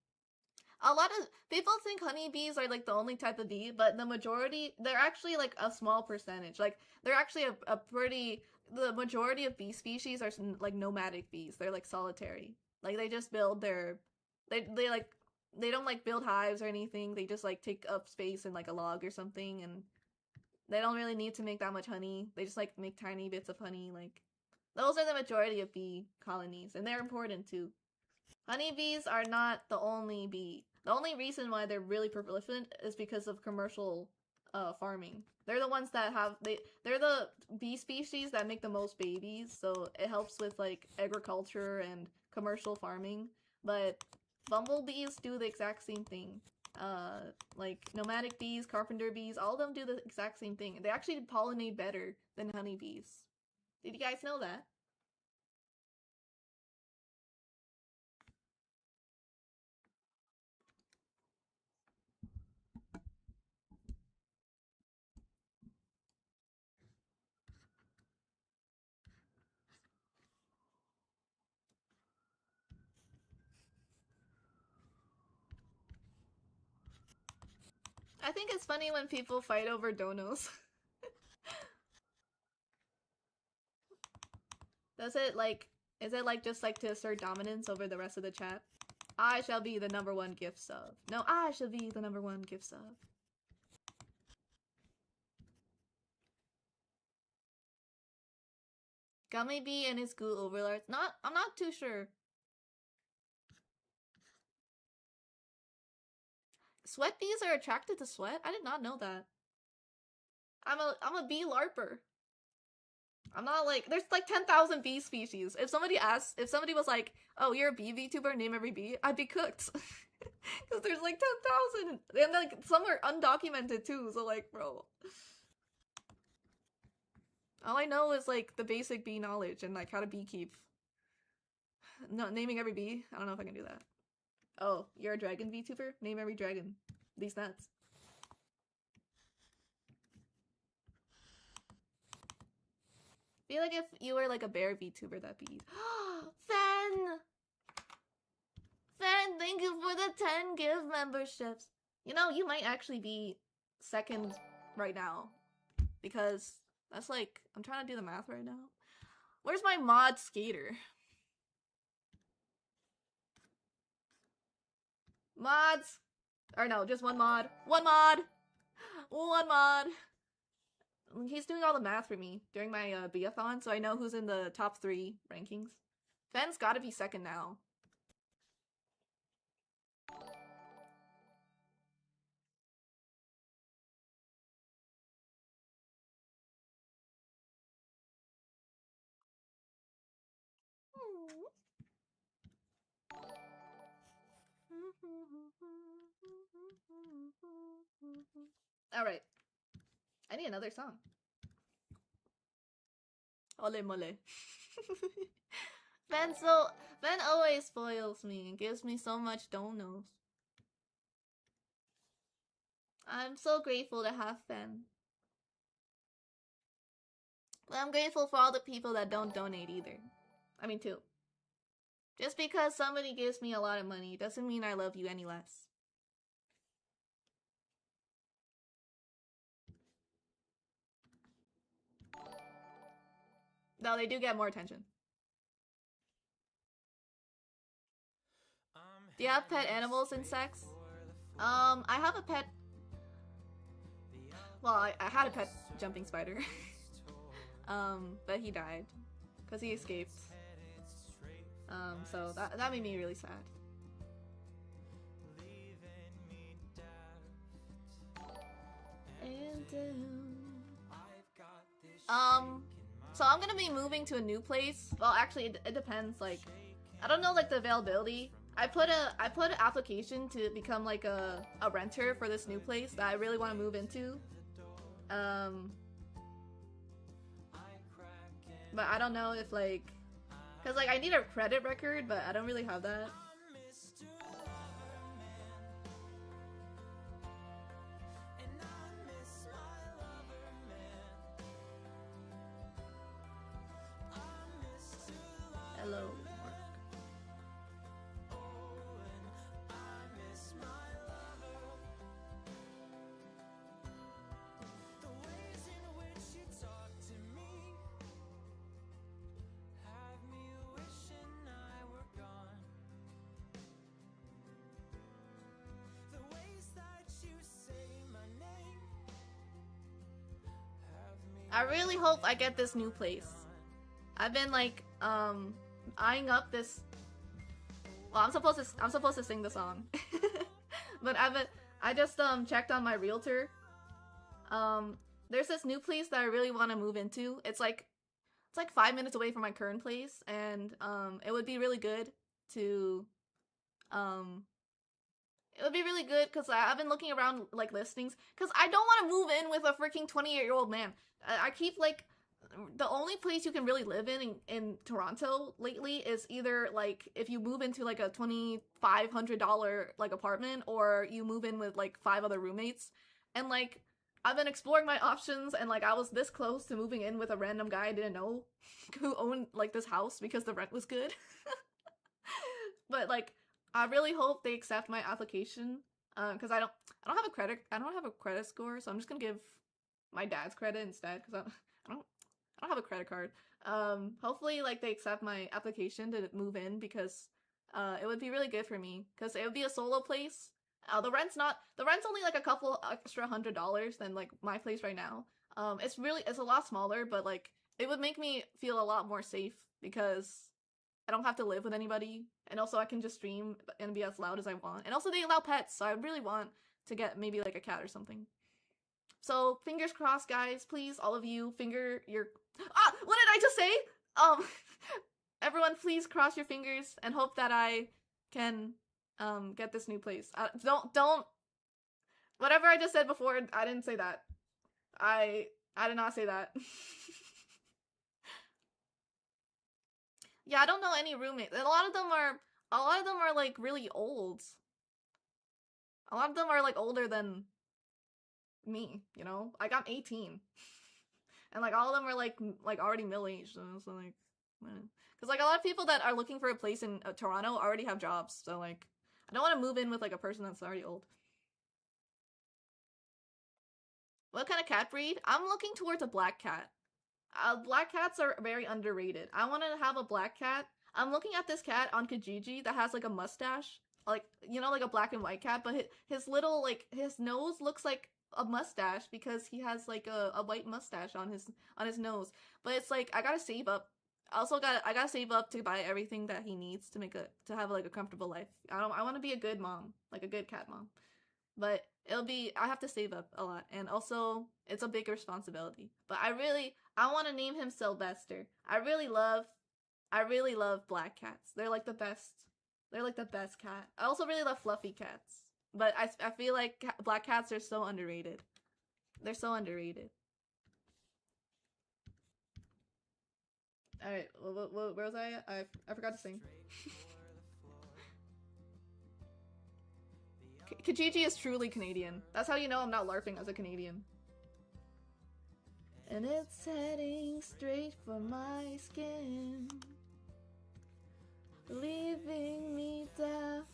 A lot of people think honeybees are like the only type of bee, but the majority, they're actually like a small percentage. Like, they're actually a pretty, the majority of bee species are like nomadic bees. They're like solitary. Like, they just build their, they like, they don't like build hives or anything. They just like take up space in like a log or something, and they don't really need to make that much honey. They just like make tiny bits of honey. Like, those are the majority of bee colonies, and they're important too. Honeybees are not the only bee. The only reason why they're really prolific is because of commercial farming. They're the ones that have they're the bee species that make the most babies, so it helps with like agriculture and commercial farming. But bumblebees do the exact same thing. Like nomadic bees, carpenter bees, all of them do the exact same thing. They actually pollinate better than honeybees. Did you guys know that? I think it's funny when people fight over donos. Does it like, is it like just like to assert dominance over the rest of the chat? I shall be the #1 gift sub. No, I shall be the #1 gift sub. Gummy Bee and his goo overlords. I'm not too sure. Sweat bees are attracted to sweat? I did not know that. I'm a bee larper. I'm not like, there's like 10,000 bee species. If somebody was like, oh, you're a bee VTuber, name every bee, I'd be cooked. Because there's like 10,000. And like, some are undocumented too, so like, bro. All I know is like the basic bee knowledge and like how to beekeep. No, naming every bee, I don't know if I can do that. Oh, you're a dragon VTuber? Name every dragon. These nuts. Feel like if you were like a bear VTuber, that'd be easy. Fen! Fen, thank you for the 10 gift memberships. You know, you might actually be second right now. Because that's like, I'm trying to do the math right now. Where's my mod skater? Mods! Or no, just one mod. One mod! One mod! He's doing all the math for me during my Bee-athon, so I know who's in the top 3 rankings. Fen's gotta be second now. Alright. I need another song. Ole mole. Ben always spoils me and gives me so much donos. I'm so grateful to have Ben. But I'm grateful for all the people that don't donate either. I mean, too. Just because somebody gives me a lot of money doesn't mean I love you any less. No, they do get more attention. Do you have pet animals and sex? I have a pet. Well, I had a pet jumping spider. But he died. Because he escaped. So that made me really sad. So I'm gonna be moving to a new place. Well, actually, it depends. Like, I don't know, like, the availability. I put an application to become like a renter for this new place that I really want to move into. But I don't know if like, cause like I need a credit record, but I don't really have that. Hello. I really hope I get this new place. I've been like eyeing up this. Well, I'm supposed to sing the song, but I just checked on my realtor. There's this new place that I really want to move into. It's like 5 minutes away from my current place, and it would be really good to it would be really good because I've been looking around like listings because I don't want to move in with a freaking 28-year-old man. I keep like the only place you can really live in Toronto lately is either like if you move into like a $2,500 like apartment or you move in with like 5 other roommates. And like I've been exploring my options and like I was this close to moving in with a random guy I didn't know who owned like this house because the rent was good. But like I really hope they accept my application because I don't have a credit score, so I'm just gonna give my dad's credit instead because I don't have a credit card. Hopefully like they accept my application to move in because it would be really good for me because it would be a solo place. The rent's only like a couple extra $100 than like my place right now. It's a lot smaller, but like it would make me feel a lot more safe because I don't have to live with anybody, and also I can just stream and be as loud as I want. And also they allow pets, so I really want to get maybe like a cat or something. So fingers crossed, guys. Please, all of you, finger your. Ah, what did I just say? Everyone, please cross your fingers and hope that I can get this new place. Don't. Whatever I just said before, I didn't say that. I did not say that. Yeah, I don't know any roommates. A lot of them are A lot of them are like really old. A lot of them are like older than me, you know? Like I'm 18. And like all of them are like already middle-aged, so like because like a lot of people that are looking for a place in Toronto already have jobs, so like I don't want to move in with like a person that's already old. What kind of cat breed? I'm looking towards a black cat. Black cats are very underrated. I want to have a black cat. I'm looking at this cat on Kijiji that has like a mustache, like you know, like a black and white cat, but his little like his nose looks like a mustache because he has like a white mustache on his nose. But it's like I gotta save up. I gotta save up to buy everything that he needs to have like a comfortable life. I want to be a good mom, like a good cat mom. But I have to save up a lot, and also it's a big responsibility. But I want to name him Sylvester. I really love black cats. They're like the best. They're like the best cat. I also really love fluffy cats, but I feel like black cats are so underrated. They're so underrated. All right, where was I at? I forgot to sing. Kijiji is truly Canadian. That's how you know I'm not LARPing as a Canadian. And it's heading straight for my skin, leaving me daft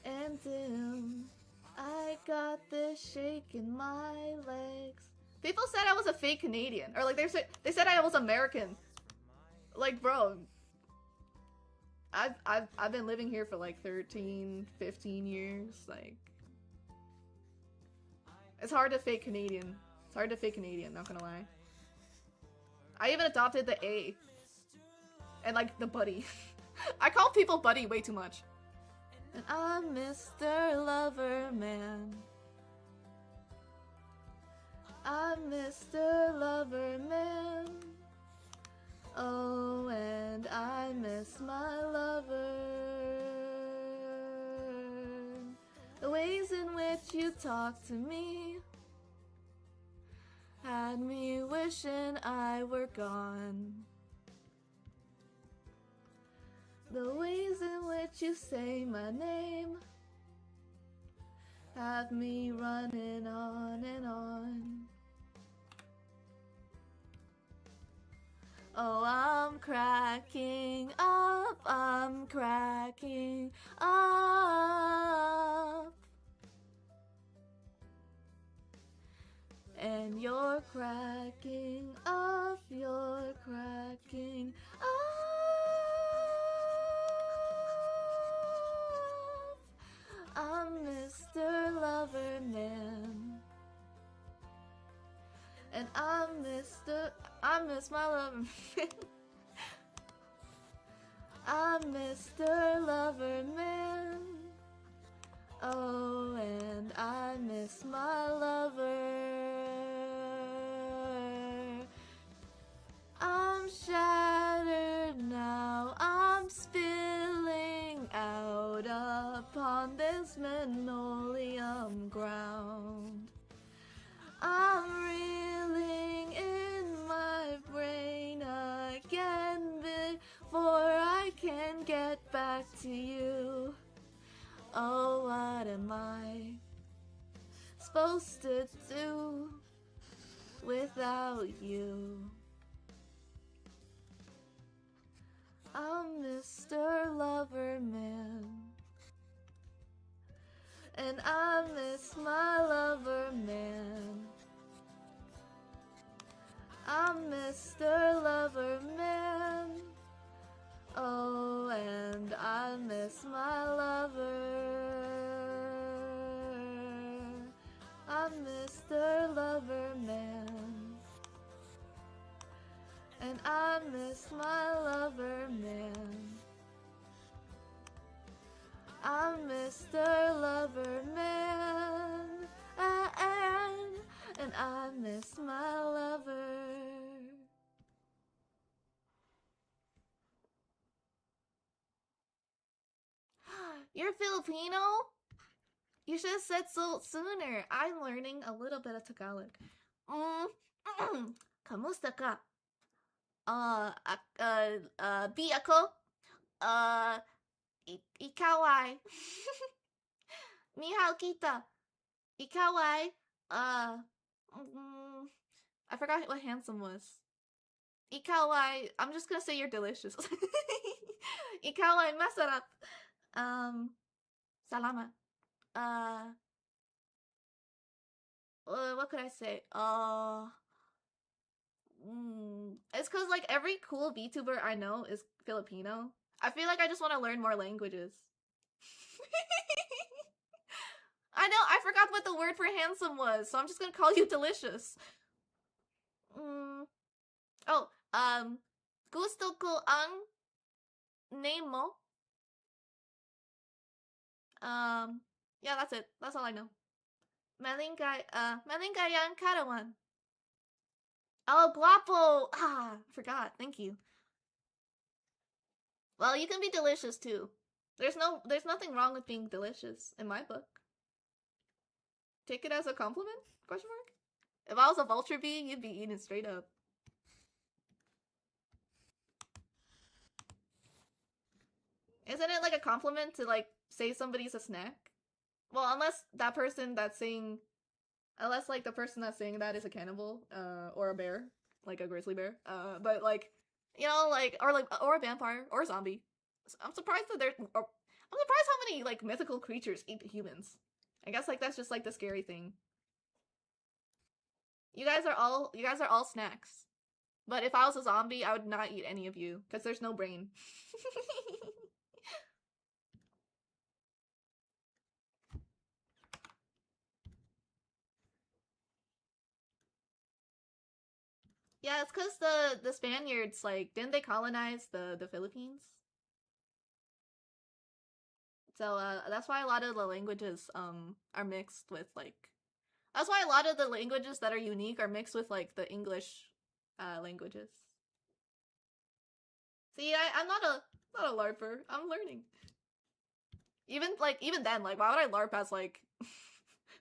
and dim. I got this shake in my legs. People said I was a fake Canadian, or like they said I was American. Like, bro, I've been living here for like 13, 15 years. Like, it's hard to fake Canadian. It's hard to fake Canadian, not gonna lie. I even adopted the A. And like the buddy. I call people buddy way too much. And I'm Mr. Loverman. I'm Mr. Loverman. Oh, and I miss my lover. The ways in which you talk to me had me wishing I were gone. The ways in which you say my name have me running on and on. Oh, I'm cracking up, I'm cracking up. And you're cracking up, you're cracking up. I'm Mr. Loverman. And I miss my Loverman. I'm Mr. Loverman. Oh, and I miss my lover. I'm shattered now, I'm spilling out upon this linoleum ground. I'm reeling in my brain again before I can get back to you. Oh, what am I supposed to do without you? I'm Mr. Loverman, and I miss my Loverman. I'm Mr. Loverman. Oh, and I miss my lover. I'm Mr. Loverman. And I miss my Loverman. I'm Mr. Loverman. And I miss my lover. You're Filipino? You should have said so sooner. I'm learning a little bit of Tagalog. Kamusta ka? Bee ako? ikaw ay. Mihao kita. Ikaw ay, mm, I forgot what handsome was. Ikaw ay, I'm just gonna say you're delicious. Ikaw ay masarap. Salamat. Uh, what could I say? It's cause like every cool VTuber I know is Filipino. I feel like I just want to learn more languages. I know, I forgot what the word for handsome was, so I'm just gonna call you delicious. Oh, gusto ko ang name mo. Yeah, that's it. That's all I know. Malingayang karawan. Oh, guapo! Ah, forgot. Thank you. Well, you can be delicious too. There's nothing wrong with being delicious in my book. Take it as a compliment? Question mark? If I was a vulture bee, you'd be eating straight up. Isn't it like a compliment to like say somebody's a snack? Well, unless that person that's saying, unless like the person that's saying that is a cannibal, or a bear, like a grizzly bear. But like, you know, like or a vampire or a zombie. I'm surprised that I'm surprised how many like mythical creatures eat humans. I guess like that's just like the scary thing. You guys are all snacks. But if I was a zombie, I would not eat any of you because there's no brain. Yeah, it's because the Spaniards like didn't they colonize the Philippines? So that's why a lot of the languages are mixed with like that's why a lot of the languages that are unique are mixed with like the English languages. See, I'm not a LARPer. I'm learning. Even then, like why would I LARP as like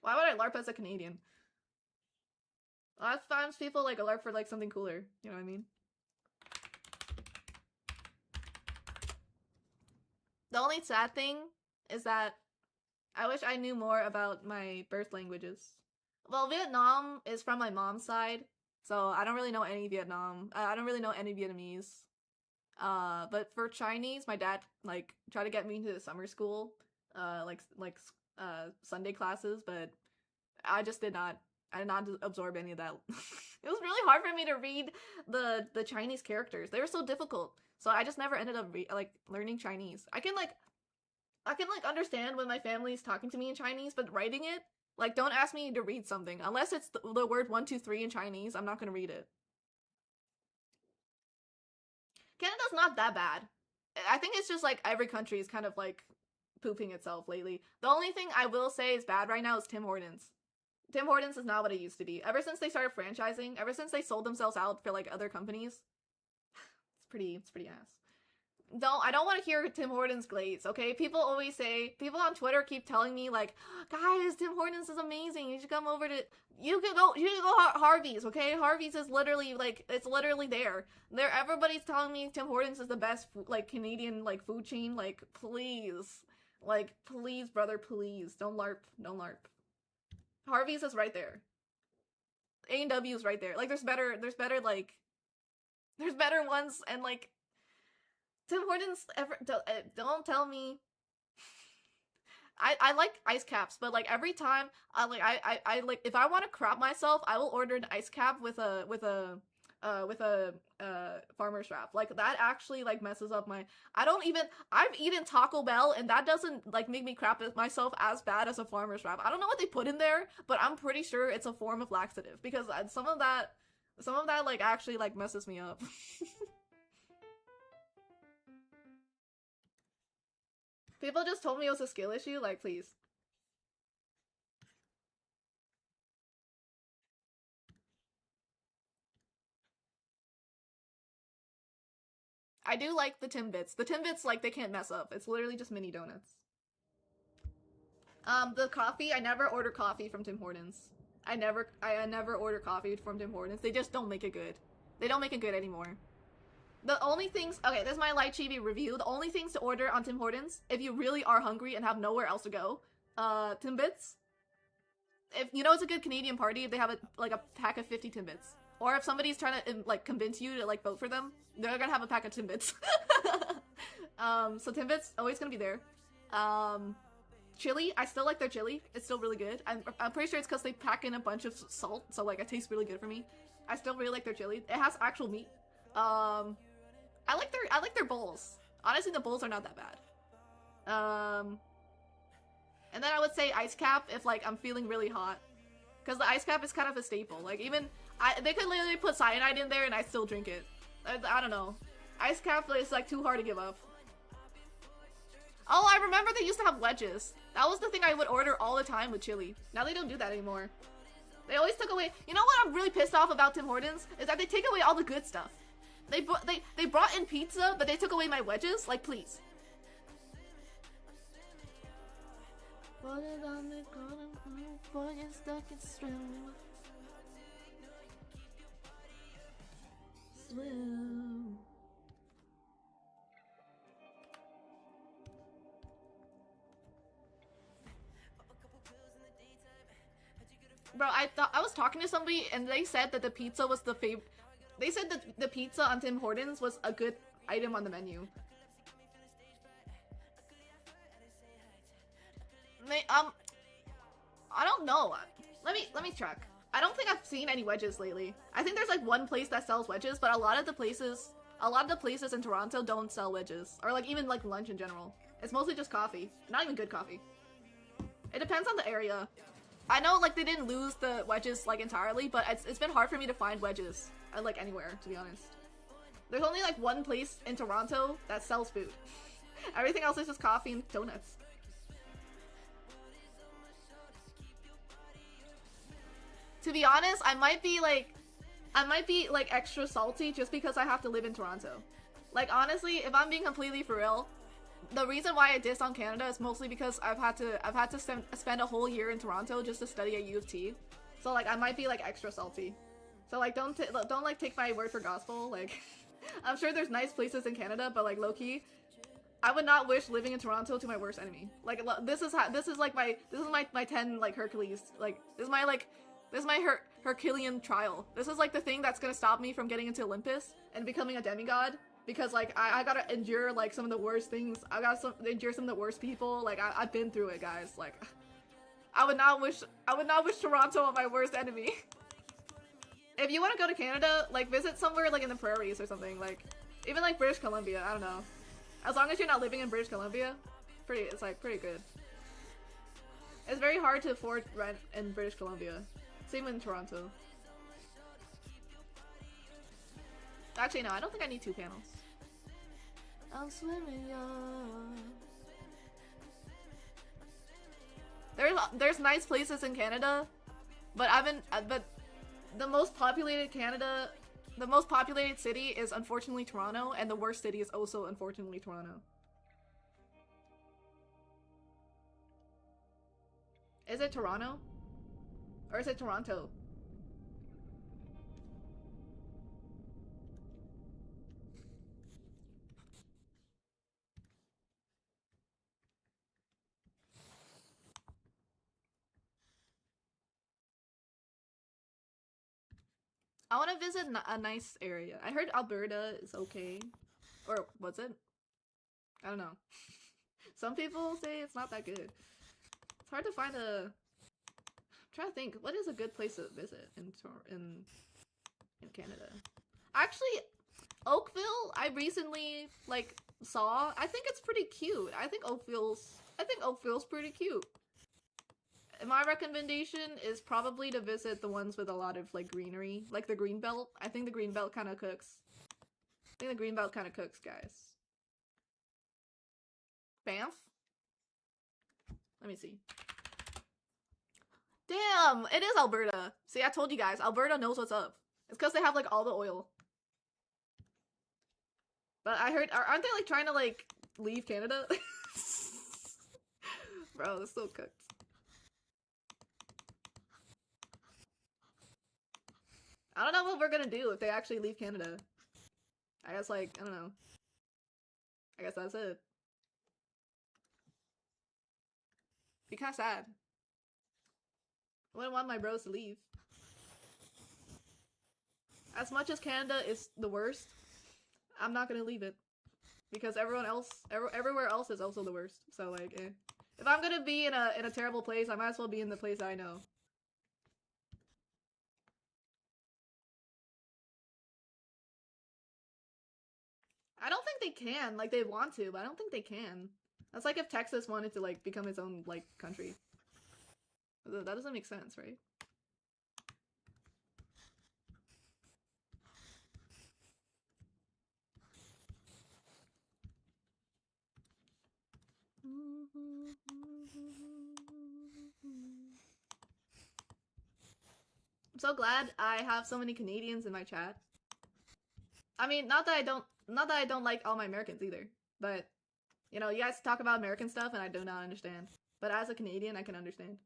why would I LARP as a Canadian? A lot of times people like LARP for like something cooler. You know what I mean? The only sad thing is that I wish I knew more about my birth languages. Well, Vietnam is from my mom's side, so I don't really know any I don't really know any Vietnamese. But for Chinese, my dad like tried to get me into the summer school, Sunday classes, but I just did not. I did not absorb any of that. It was really hard for me to read the Chinese characters. They were so difficult, so I just never ended up learning Chinese. I can understand when my family's talking to me in Chinese, but writing it, like, don't ask me to read something unless it's the word 1, 2, 3 in Chinese. I'm not gonna read it. Canada's not that bad. I think it's just like every country is kind of like pooping itself lately. The only thing I will say is bad right now is Tim Hortons. Tim Hortons is not what it used to be. Ever since they started franchising, ever since they sold themselves out for like other companies, it's pretty ass. I don't want to hear Tim Hortons glaze, okay? People on Twitter keep telling me like, guys, Tim Hortons is amazing. You should come over to, you can go Harvey's, okay? Harvey's is literally like, it's literally there. Everybody's telling me Tim Hortons is the best like Canadian like food chain. Like, please, brother, please, don't LARP. Harvey's is right there. A&W is right there. Like, there's better ones, and like, Tim Hortons don't tell me. I like ice caps, but like every time I like if I want to crop myself, I will order an ice cap with a farmer's wrap. Like that actually like messes up my. I've eaten Taco Bell and that doesn't like make me crap myself as bad as a farmer's wrap. I don't know what they put in there, but I'm pretty sure it's a form of laxative because some of that like actually like messes me up. People just told me it was a skill issue, like, please. I do like the Timbits. The Timbits, like, they can't mess up. It's literally just mini donuts. The coffee, I never order coffee from Tim Hortons. I never order coffee from Tim Hortons. They just don't make it good. They don't make it good anymore. The only things, okay, this is my light chibi review. The only things to order on Tim Hortons, if you really are hungry and have nowhere else to go, Timbits. If you know it's a good Canadian party, if they have like a pack of 50 Timbits. Or if somebody's trying to like convince you to like vote for them, they're gonna have a pack of Timbits. So Timbits always gonna be there. Chili, I still like their chili. It's still really good. I'm pretty sure it's because they pack in a bunch of salt, so like it tastes really good for me. I still really like their chili. It has actual meat. I like their bowls. Honestly, the bowls are not that bad. And then I would say ice cap if like I'm feeling really hot, because the ice cap is kind of a staple. Like even they could literally put cyanide in there and I still drink it. I don't know. Ice cap is like too hard to give up. Oh, I remember they used to have wedges. That was the thing I would order all the time with chili. Now they don't do that anymore. They always took away. You know what I'm really pissed off about Tim Hortons is that they take away all the good stuff. They brought in pizza, but they took away my wedges. Like, please. Bro, I was talking to somebody and they said that the pizza was the favorite. They said that the pizza on Tim Hortons was a good item on the menu. I don't know. Let me check. I don't think I've seen any wedges lately. I think there's like one place that sells wedges, but a lot of the places in Toronto don't sell wedges, or like even like lunch in general. It's mostly just coffee. Not even good coffee. It depends on the area. I know like they didn't lose the wedges like entirely, but it's been hard for me to find wedges like anywhere, to be honest. There's only like one place in Toronto that sells food. Everything else is just coffee and donuts. To be honest, I might be like extra salty just because I have to live in Toronto. Like honestly, if I'm being completely for real, the reason why I dissed on Canada is mostly because I've had to spend a whole year in Toronto just to study at U of T. So like I might be like extra salty. So like don't like take my word for gospel. Like I'm sure there's nice places in Canada, but like low key, I would not wish living in Toronto to my worst enemy. Like this is my 10 like Hercules. Like this is my Herculean trial. This is like the thing that's gonna stop me from getting into Olympus and becoming a demigod. Because like I gotta endure like some of the worst things. I gotta endure some of the worst people. Like I've been through it, guys. Like I would not wish Toronto on my worst enemy. If you want to go to Canada, like visit somewhere like in the prairies or something. Like even like British Columbia. I don't know. As long as you're not living in British Columbia, it's like pretty good. It's very hard to afford rent in British Columbia. Same in Toronto. Actually, no, I don't think I need 2 panels. I'm swimming, There's nice places in Canada, but but the most populated city is unfortunately Toronto, and the worst city is also unfortunately Toronto. Is it Toronto? Or is it Toronto? I want to visit a nice area. I heard Alberta is okay. Or was it? I don't know. Some people say it's not that good. It's hard to find a... I'm trying to think. What is a good place to visit in Canada? Actually, Oakville, I recently like saw. I think it's pretty cute. I think Oakville's pretty cute. My recommendation is probably to visit the ones with a lot of like greenery, like the Greenbelt. I think the Greenbelt kind of cooks. Guys. Banff? Let me see. Damn, it is Alberta. See, I told you guys, Alberta knows what's up. It's because they have like all the oil. But I heard, aren't they like trying to like leave Canada? Bro, this still cooked. I don't know what we're gonna do if they actually leave Canada. I guess, like, I don't know. I guess that's it. Be kinda sad. I wouldn't want my bros to leave. As much as Canada is the worst, I'm not gonna leave it. Because everyone else, everywhere else is also the worst. So, like, eh. If I'm gonna be in a terrible place, I might as well be in the place I know. I don't think they can. Like, they want to, but I don't think they can. That's like if Texas wanted to, like, become its own, like, country. That doesn't make sense, right? I'm so glad I have so many Canadians in my chat. I mean, not that I don't like all my Americans either, but you know, you guys talk about American stuff and I do not understand. But as a Canadian, I can understand.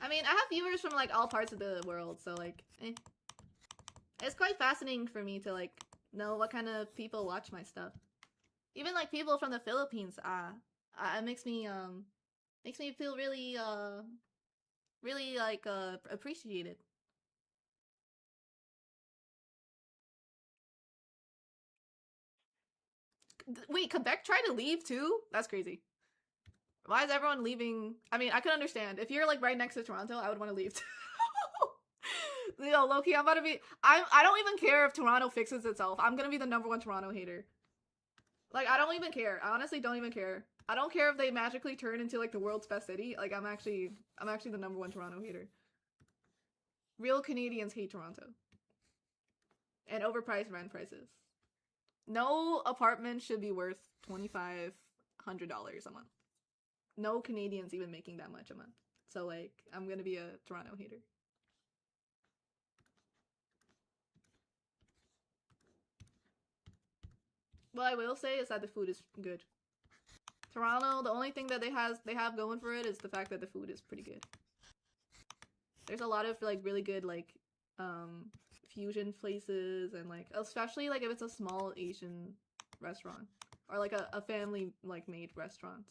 I mean, I have viewers from like all parts of the world, so like, eh. It's quite fascinating for me to like know what kind of people watch my stuff. Even like people from the Philippines, it makes me feel really really like appreciated. Wait, Quebec tried to leave too? That's crazy. Why is everyone leaving? I mean, I could understand. If you're like right next to Toronto, I would want to leave too. Yo, Loki, I'm about to be. I don't even care if Toronto fixes itself. I'm gonna be the #1 Toronto hater. Like, I don't even care. I honestly don't even care. I don't care if they magically turn into like the world's best city. Like, I'm actually the #1 Toronto hater. Real Canadians hate Toronto. And overpriced rent prices. No apartment should be worth $2,500 a month. No Canadians even making that much a month. So like, I'm gonna be a Toronto hater. What I will say is that the food is good. Toronto, the only thing that they have going for it is the fact that the food is pretty good. There's a lot of like really good like fusion places and like especially like if it's a small Asian restaurant or like a family like made restaurant.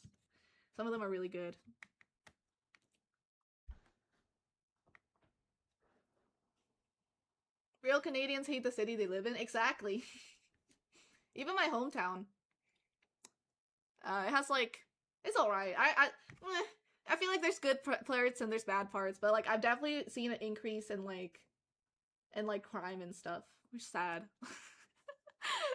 Some of them are really good. Real Canadians hate the city they live in. Exactly. Even my hometown. It has like it's alright. I feel like there's good parts and there's bad parts, but like I've definitely seen an increase in like crime and stuff, which is sad.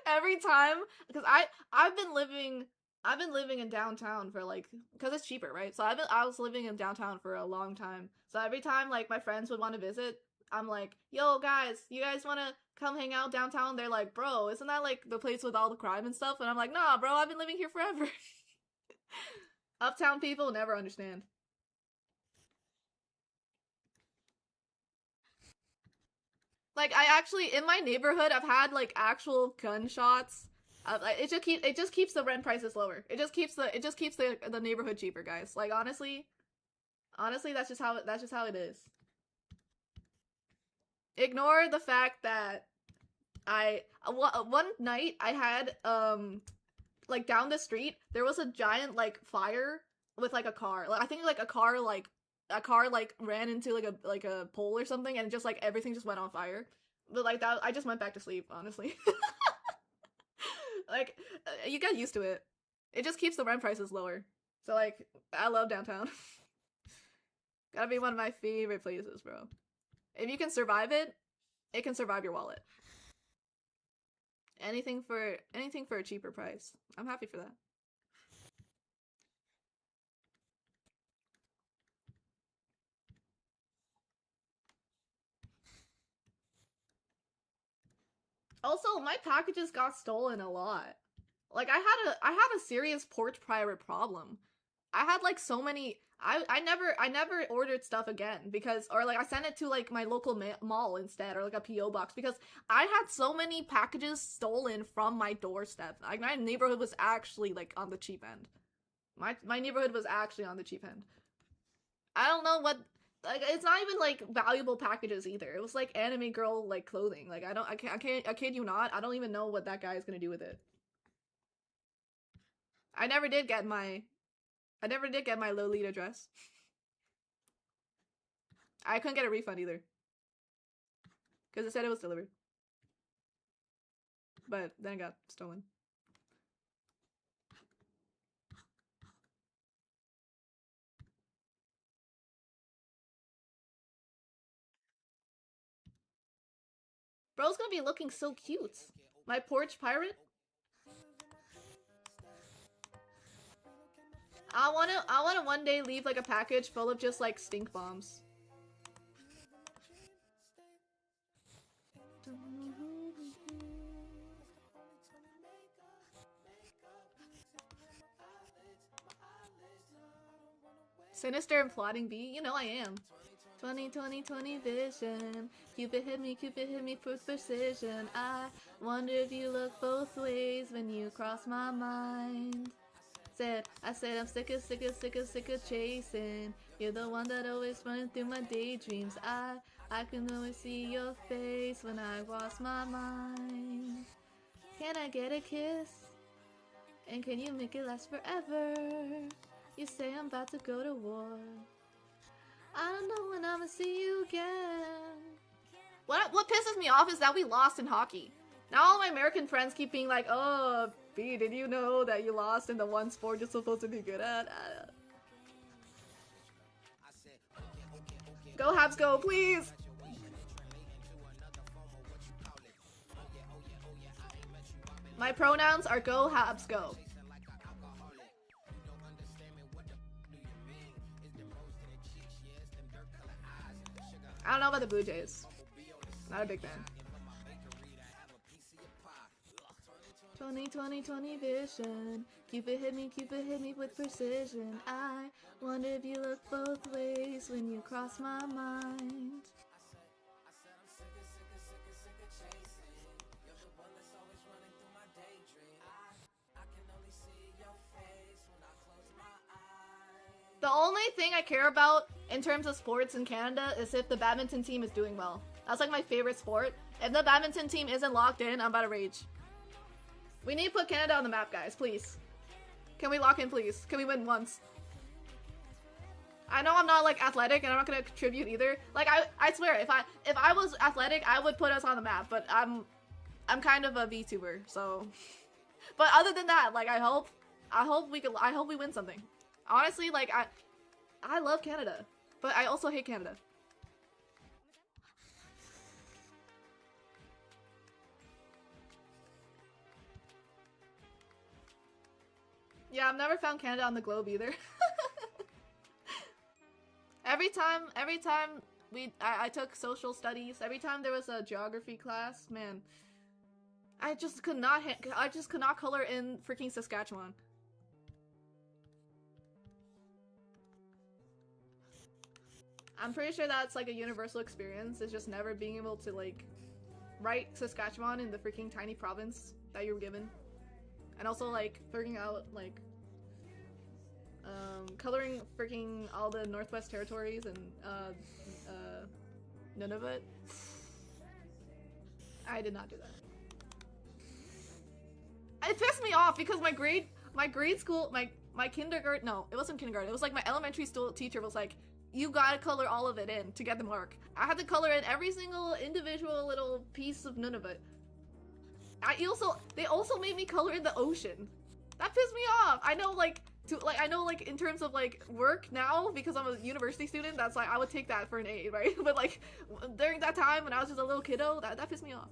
Every time, because I've been living in downtown for like because it's cheaper, right? So I was living in downtown for a long time. So every time like my friends would want to visit, I'm like, yo guys, you guys want to come hang out downtown? They're like, bro, isn't that like the place with all the crime and stuff? And I'm like, nah, bro, I've been living here forever. Uptown people never understand. Like I actually in my neighborhood, I've had like actual gunshots. It just keeps the rent prices lower. It just keeps the neighborhood cheaper, guys. Like honestly, that's just how it is. Ignore the fact that one night I had like down the street there was a giant like fire with like a car. Like I think like a car like ran into like a pole or something and just like everything just went on fire. But like that I just went back to sleep, honestly. Like you get used to it. It just keeps the rent prices lower. So like I love downtown. Gotta be one of my favorite places, bro. If you can survive it, it can survive your wallet. Anything for a cheaper price. I'm happy for that. Also, my packages got stolen a lot. Like I had a serious porch pirate problem. I had like so many I never ordered stuff again because or like I sent it to like my local mall instead or like a PO box because I had so many packages stolen from my doorstep. Like my neighborhood was actually like on the cheap end. My neighborhood was actually on the cheap end. I don't know what, like, it's not even like valuable packages either. It was like anime girl like clothing. Like I kid you not. I don't even know what that guy is gonna do with it. I never did get my Lolita dress. I couldn't get a refund either. Because it said it was delivered. But then it got stolen. Bro's gonna be looking so cute. My porch pirate? I wanna one day leave like a package full of just like stink bombs. Sinister and plotting Bee? You know I am. 20 vision. Cupid hit me with precision. I wonder if you look both ways when you cross my mind. I said I'm sick of chasing. You're the one that always running through my daydreams. I can always see your face when I cross my mind. Can I get a kiss? And can you make it last forever? You say I'm about to go to war. I don't know when I'ma see you again. What pisses me off is that we lost in hockey. Now all my American friends keep being like, oh, B, did you know that you lost in the one sport you're supposed to be good at? Go Habs go, please! My pronouns are go Habs go. I don't know about the Blue Jays. Not a big fan. 20 vision. Cupid hit me with precision. I wonder if you look both ways when you cross my mind. The only thing I care about in terms of sports in Canada is if the badminton team is doing well. That's like my favorite sport. If the badminton team isn't locked in, I'm about to rage. We need to put Canada on the map, guys, please. Can we lock in, please? Can we win once? I know I'm not like athletic and I'm not gonna contribute either. Like I swear, if I was athletic, I would put us on the map, but I'm kind of a VTuber, so. But other than that, like I hope we win something. Honestly, like I love Canada, but I also hate Canada. Yeah, I've never found Canada on the globe either. Every time I took social studies, every time there was a geography class, man, I just could not color in freaking Saskatchewan. I'm pretty sure that's like a universal experience, is just never being able to like write Saskatchewan in the freaking tiny province that you were given. And also like figuring out like coloring freaking all the Northwest Territories and Nunavut. I did not do that. It pissed me off because my grade school, my kindergarten, no, it wasn't kindergarten, it was like my elementary school teacher was like, you gotta color all of it in to get the mark. I had to color in every single individual little piece of Nunavut. They also made me color in the ocean. That pissed me off. I know like in terms of like work now, because I'm a university student, that's like I would take that for an A, right? But like during that time when I was just a little kiddo, that pissed me off.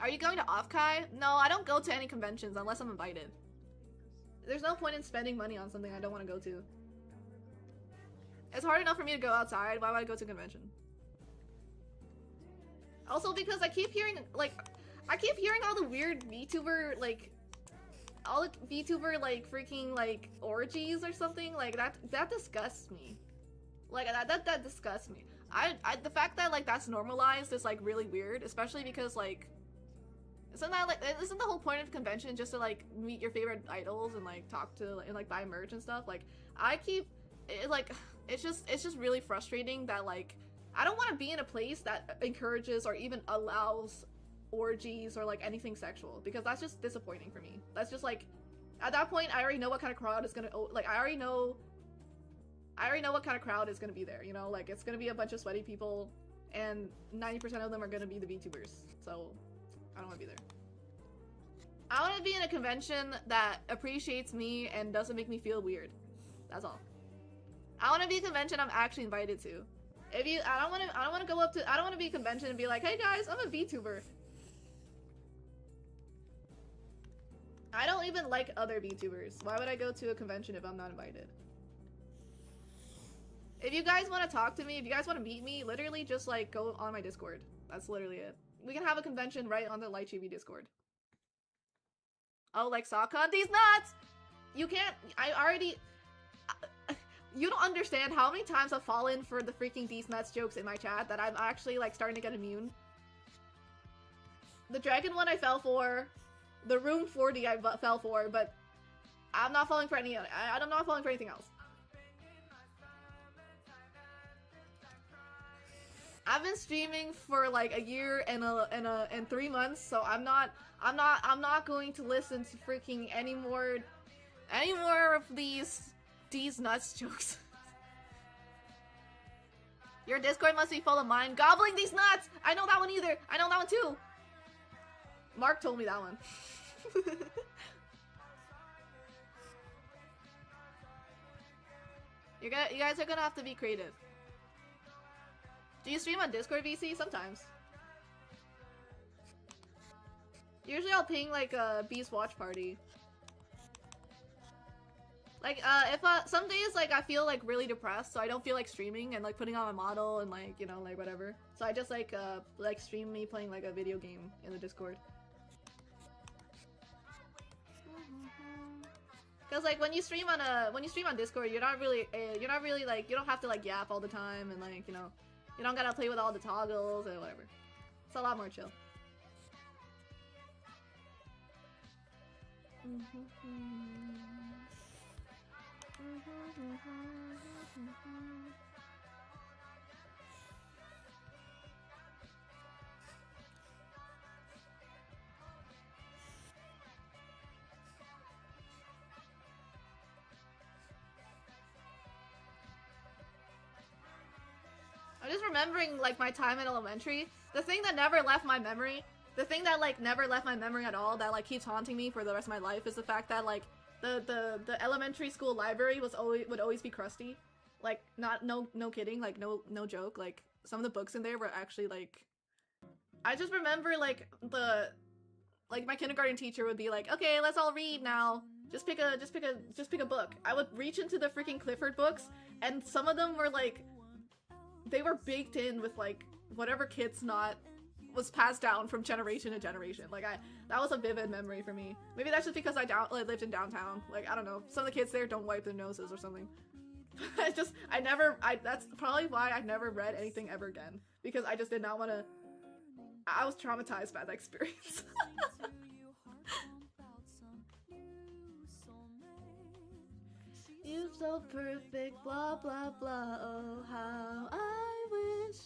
Are you going to Off-Kai? No, I don't go to any conventions unless I'm invited. There's no point in spending money on something I don't want to go to. It's hard enough for me to go outside. Why would I go to a convention? Also because I keep hearing all the weird VTuber like freaking like orgies or something like that disgusts me. Like that disgusts me. The fact that like that's normalized is like really weird, especially because like isn't the whole point of convention just to like meet your favorite idols and like talk to and like buy merch and stuff? Like it's just really frustrating that like I don't want to be in a place that encourages or even allows orgies or like anything sexual, because that's just disappointing for me. That's just like, at that point I already know what kind of crowd is gonna, like I already know what kind of crowd is gonna be there, you know? Like it's gonna be a bunch of sweaty people and 90% of them are gonna be the VTubers, so I don't want to be there. I want to be in a convention that appreciates me and doesn't make me feel weird. That's all. I want to be a convention I'm actually invited to. I don't want to be a convention and be like, hey guys, I'm a VTuber. I don't even like other VTubers. Why would I go to a convention if I'm not invited? If you guys want to talk to me, if you guys want to meet me, literally just like go on my Discord. That's literally it. We can have a convention right on the Light TV Discord. Oh, like SawCon? These nuts! You can't, you don't understand how many times I've fallen for the freaking these nuts jokes in my chat that I'm actually like starting to get immune. The dragon one I fell for, the room 40 I fell for, but I'm not falling for any other. I'm not falling for anything else. I've been streaming for like a year and 3 months, so I'm not going to listen to freaking any more of these nuts jokes. Your Discord must be full of mine gobbling these nuts. I know that one either. I know that one too. Mark told me that one. You guys are gonna have to be creative. Do you stream on Discord, VC? Sometimes. Usually I'll ping like a Bee's watch party. Like, if some days like I feel like really depressed, so I don't feel like streaming and like putting on my model and like, you know, like whatever. So I just like stream me playing like a video game in the Discord. Cause like when you stream on Discord, you're not really like, you don't have to like yap all the time and like, you know, you don't gotta play with all the toggles and whatever. It's a lot more chill. I'm just remembering like my time in elementary. The thing that never left my memory, the thing that like never left my memory at all, that like keeps haunting me for the rest of my life, is the fact that like the elementary school library would always be crusty. Like no kidding, like no joke. Like some of the books in there were actually like, I just remember like my kindergarten teacher would be like, okay, let's all read now. Just pick a book. I would reach into the freaking Clifford books, and some of them were like, they were baked in with like whatever kids not was passed down from generation to generation. Like that was a vivid memory for me. Maybe that's just because I lived in downtown. Like I don't know, some of the kids there don't wipe their noses or something. That's probably why I never read anything ever again, because I just did not want to. I was traumatized by that experience. You so perfect, blah blah blah. Oh how I wish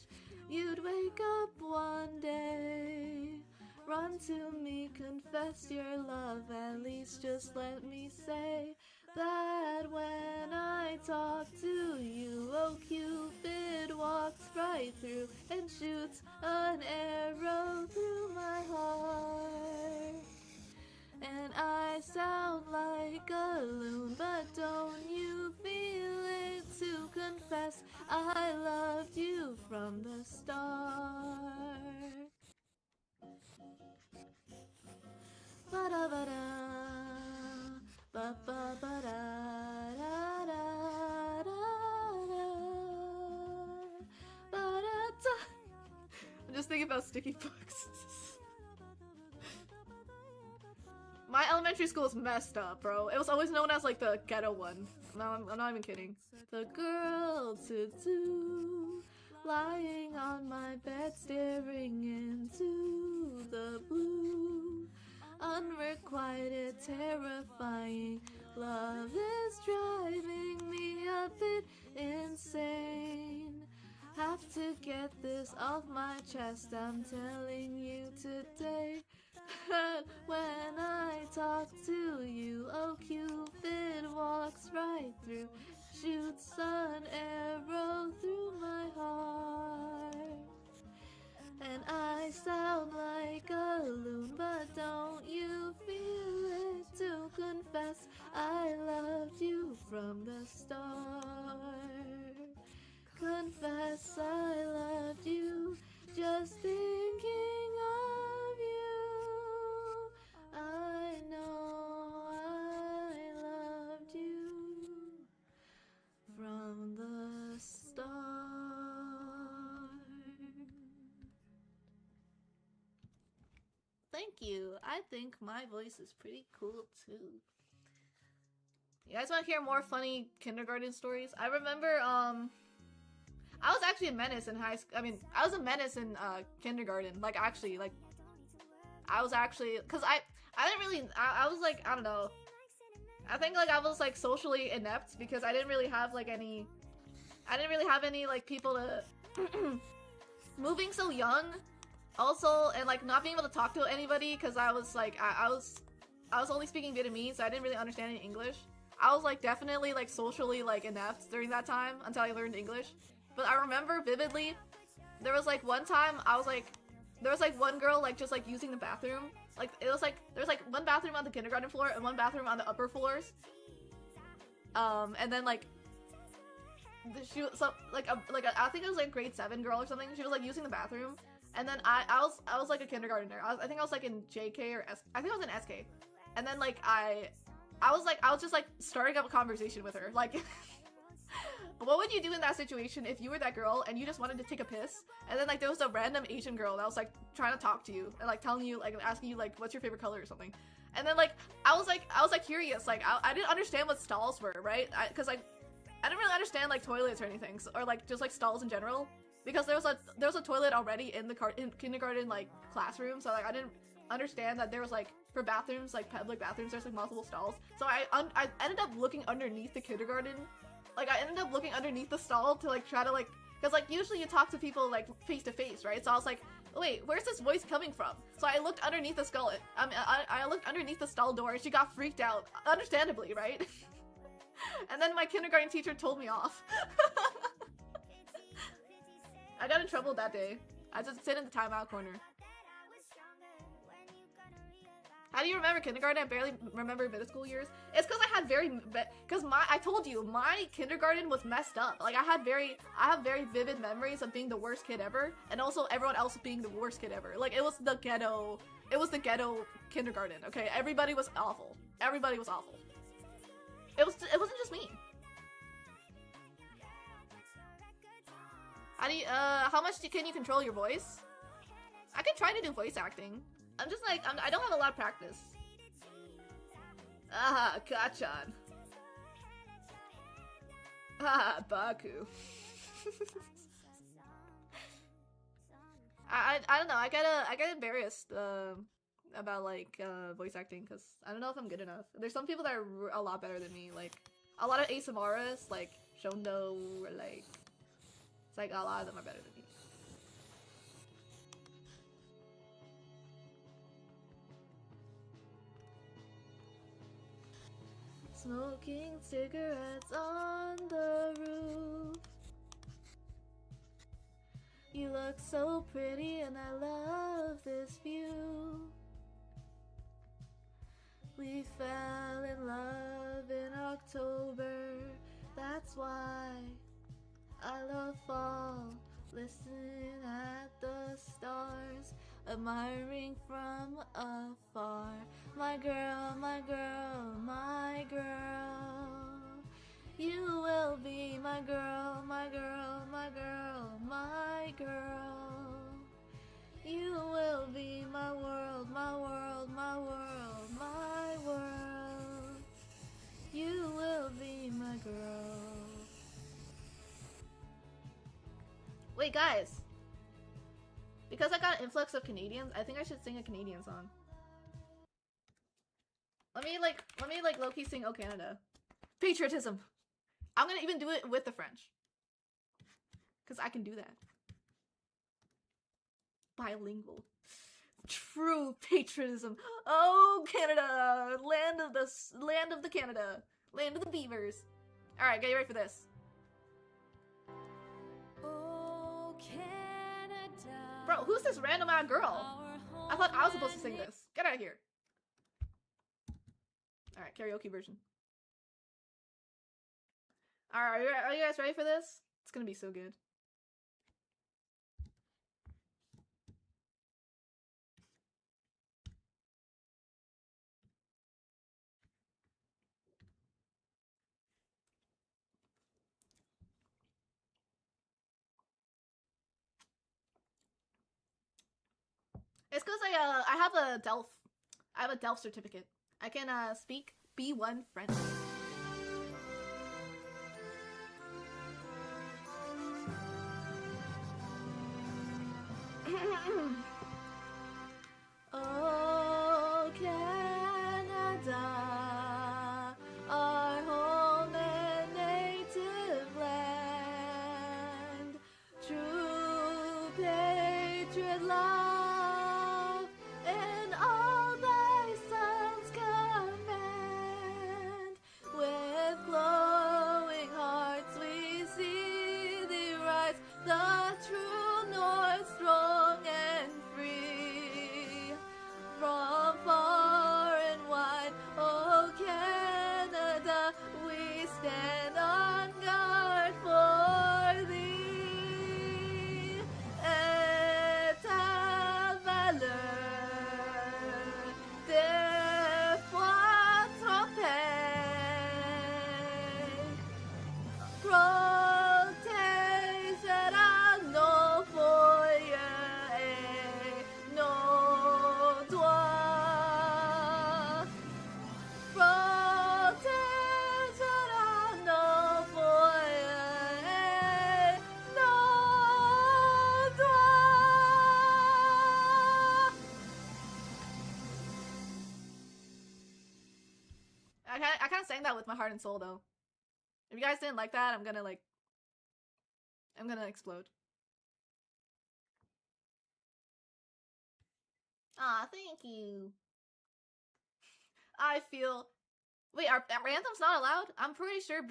you'd wake up one day, run to me, confess your love, at least just let me say that when I talk to you, oh Cupid walks right through and shoots an arrow through my heart. And I sound like a loon, but don't you feel it to confess I loved you from the start. Ba-da-ba-da, ba-ba-ba-da-da-da-da-da, ba-da-da. I'm just thinking about sticky books. My elementary school is messed up, bro. It was always known as like the ghetto one. No, I'm not even kidding. The girl to do, lying on my bed, staring into the blue. Love is driving me a bit insane. Have to get this off my chest, I'm telling you today. When I talk to you, oh Cupid walks right through, shoots an arrow through my heart. And I sound like a loon, but don't you feel it to confess I loved you from the start. Confess I loved you, just thinking of you. I know I loved you from the start. Thank you. I think my voice is pretty cool too. You guys want to hear more funny kindergarten stories? I remember, I was actually a menace in high school. I mean, I was a menace in kindergarten. Like, actually, like, I was actually, cause I didn't really, I was like, I don't know. I think like I was like socially inept because I didn't really have like any, like people to, moving so young, also, and like not being able to talk to anybody because I was like, I was only speaking Vietnamese, so I didn't really understand any English. I was like definitely like socially like inept during that time until I learned English. But I remember vividly, there was like one time there was like one girl like just like using the bathroom. Like it was like there was like one bathroom on the kindergarten floor and one bathroom on the upper floors. And then like she was I think it was like grade 7 girl or something. She was like using the bathroom, and then I was like a kindergartner. I think I was like in JK or I think I was in SK, and then like I was just like starting up a conversation with her like. What would you do in that situation if you were that girl and you just wanted to take a piss, and then like there was a random Asian girl that was like trying to talk to you and like telling you like asking you like what's your favorite color or something, and then like I was like curious, like I didn't understand what stalls were, right? Because like I didn't really understand like toilets or anything, so, or like just like stalls in general, because there was a toilet already in the kindergarten like classroom, so like I didn't understand that there was like for bathrooms, like public bathrooms, there's like multiple stalls. So I ended up looking underneath the kindergarten. Like, I ended up looking underneath the stall to, like, try to, like... Because, like, usually you talk to people, like, face-to-face, right? So I was like, wait, where's this voice coming from? So I looked underneath the skull. I looked underneath the stall door, and she got freaked out. Understandably, right? And then my kindergarten teacher told me off. I got in trouble that day. I just sit in the timeout corner. How do you remember kindergarten? I barely remember middle school years. It's because I had I told you, my kindergarten was messed up. Like I have very vivid memories of being the worst kid ever, and also everyone else being the worst kid ever. Like it was the ghetto kindergarten, okay? Everybody was awful. Everybody was awful. It wasn't just me. How much can you control your voice? I could try to do voice acting. I'm just like, I don't have a lot of practice. Ah, Kachan. Ah, Baku. I don't know, I get embarrassed about like voice acting because I don't know if I'm good enough. There's some people that are a lot better than me, like a lot of ASMRists, like Shondo, or like it's like a lot of them are better than me. Smoking cigarettes on the roof. You look so pretty and I love this view. We fell in love in October. That's why I love fall. Listening at the stars, admiring from afar. My girl, my girl, my girl. You will be my girl, my girl, my girl, my girl. You will be my world, my world, my world, my world. You will be my girl. Wait, guys. Because I got an influx of Canadians, I think I should sing a Canadian song. Let me like low-key sing "Oh Canada." Patriotism. I'm gonna even do it with the French. Cause I can do that. Bilingual. True patriotism. Oh Canada, land of the Canada, land of the beavers. All right, get you ready for this. Oh, Canada. Bro, who's this random ass girl? I thought I was supposed to sing this. Get out of here. All right, karaoke version. All right, are you guys ready for this? It's gonna be so good. It's because I have a DELF. I have a DELF certificate. I can speak B1 French. Oh Canada, our home and native land, true patriot love, and all thy sons command. With glowing hearts we see thee rise, the true north, strong and free. From far and wide, oh Canada, we stand on guard for thee. Et ta valeur, des fois trompée, protégera nos foyers et nos droits. Protégera nos foyers et nos droits. I kind of sang that with my heart and soul though. If you guys didn't like that, I'm gonna explode. Ah, thank you. I feel. Wait, are anthems not allowed? I'm pretty sure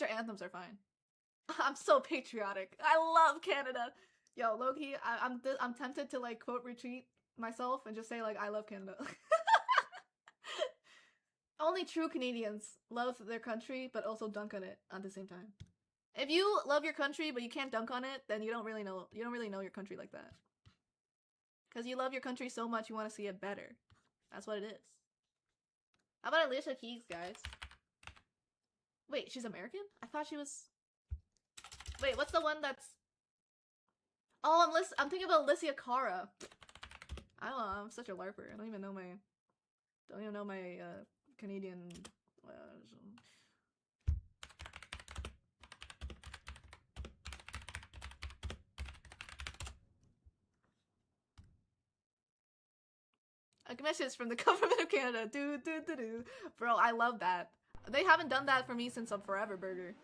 anthems are fine. I'm so patriotic. I love Canada. Yo, Loki, I'm tempted to like quote retweet myself and just say like I love Canada. Only true Canadians love their country, but also dunk on it at the same time. If you love your country but you can't dunk on it, then you don't really know your country like that. Because you love your country so much, you want to see it better. That's what it is. How about Alicia Keys, guys? Wait, she's American? I thought she was. Wait, what's the one that's? Oh, I'm thinking about Alicia Cara. I don't know. I'm such a larper. I don't even know my Canadian. A message from the government of Canada. Do. Bro, I love that. They haven't done that for me since a Forever Burger.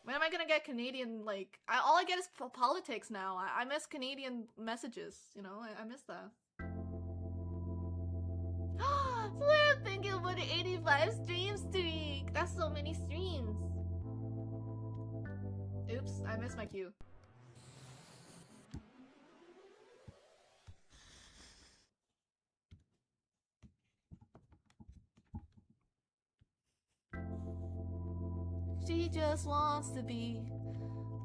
When am I gonna get Canadian, like... all I get is politics now. I miss Canadian messages, you know? I miss that. So I'm thinking about an 85 stream streak. That's so many streams. Oops, I missed my cue. She just wants to be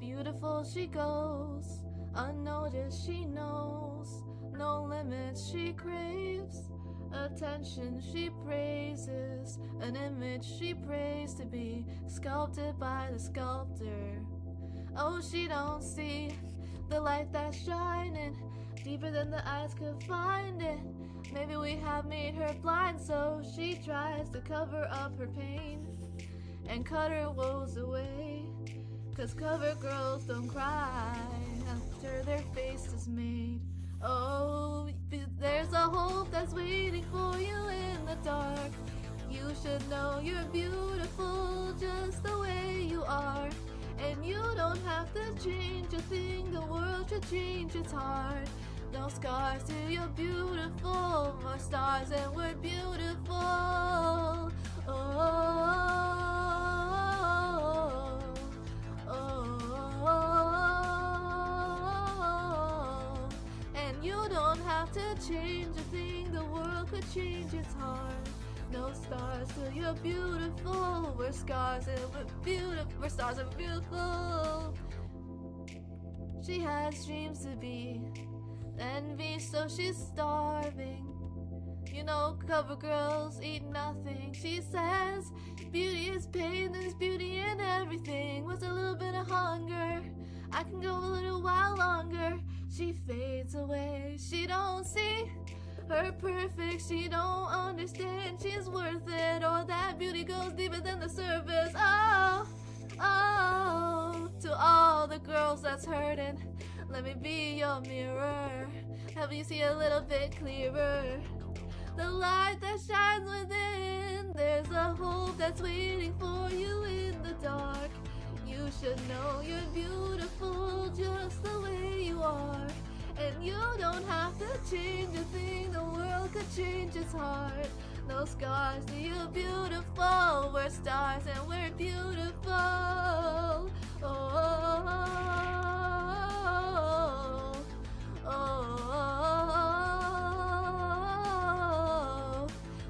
beautiful, she goes unnoticed, she knows no limits, she craves attention, she praises an image she prays to be sculpted by the sculptor. Oh, she don't see the light that's shining deeper than the eyes could find it. Maybe we have made her blind, so she tries to cover up her pain and cut her woes away. Cause cover girls don't cry after their face is made. Oh, there's a hope that's waiting for you in the dark. should know you're beautiful just the way you are. And you don't have to change a thing, the world should change its heart. No scars till you're beautiful, more stars and we're beautiful. Oh, and you don't have to change a thing, the world could change its heart. No stars till you're beautiful. We're scars and we're beautiful. We're stars and we're beautiful. She has dreams to be envy, so she's starving. You know, cover girls eat nothing. She says beauty is pain, there's beauty in everything. What's a little bit of hunger? I can go a little while longer. She fades away. She don't see her perfect, she don't understand she's worth it, or that beauty goes deeper than the surface. Oh, oh, to all the girls that's hurting, let me be your mirror, help you see a little bit clearer. The light that shines within, there's a hope that's waiting for you in the dark. You should know you're beautiful just the way you are. And you don't have to change a thing, the world could change its heart. No scars, you're beautiful. We're stars and we're beautiful. Oh, oh, oh, oh.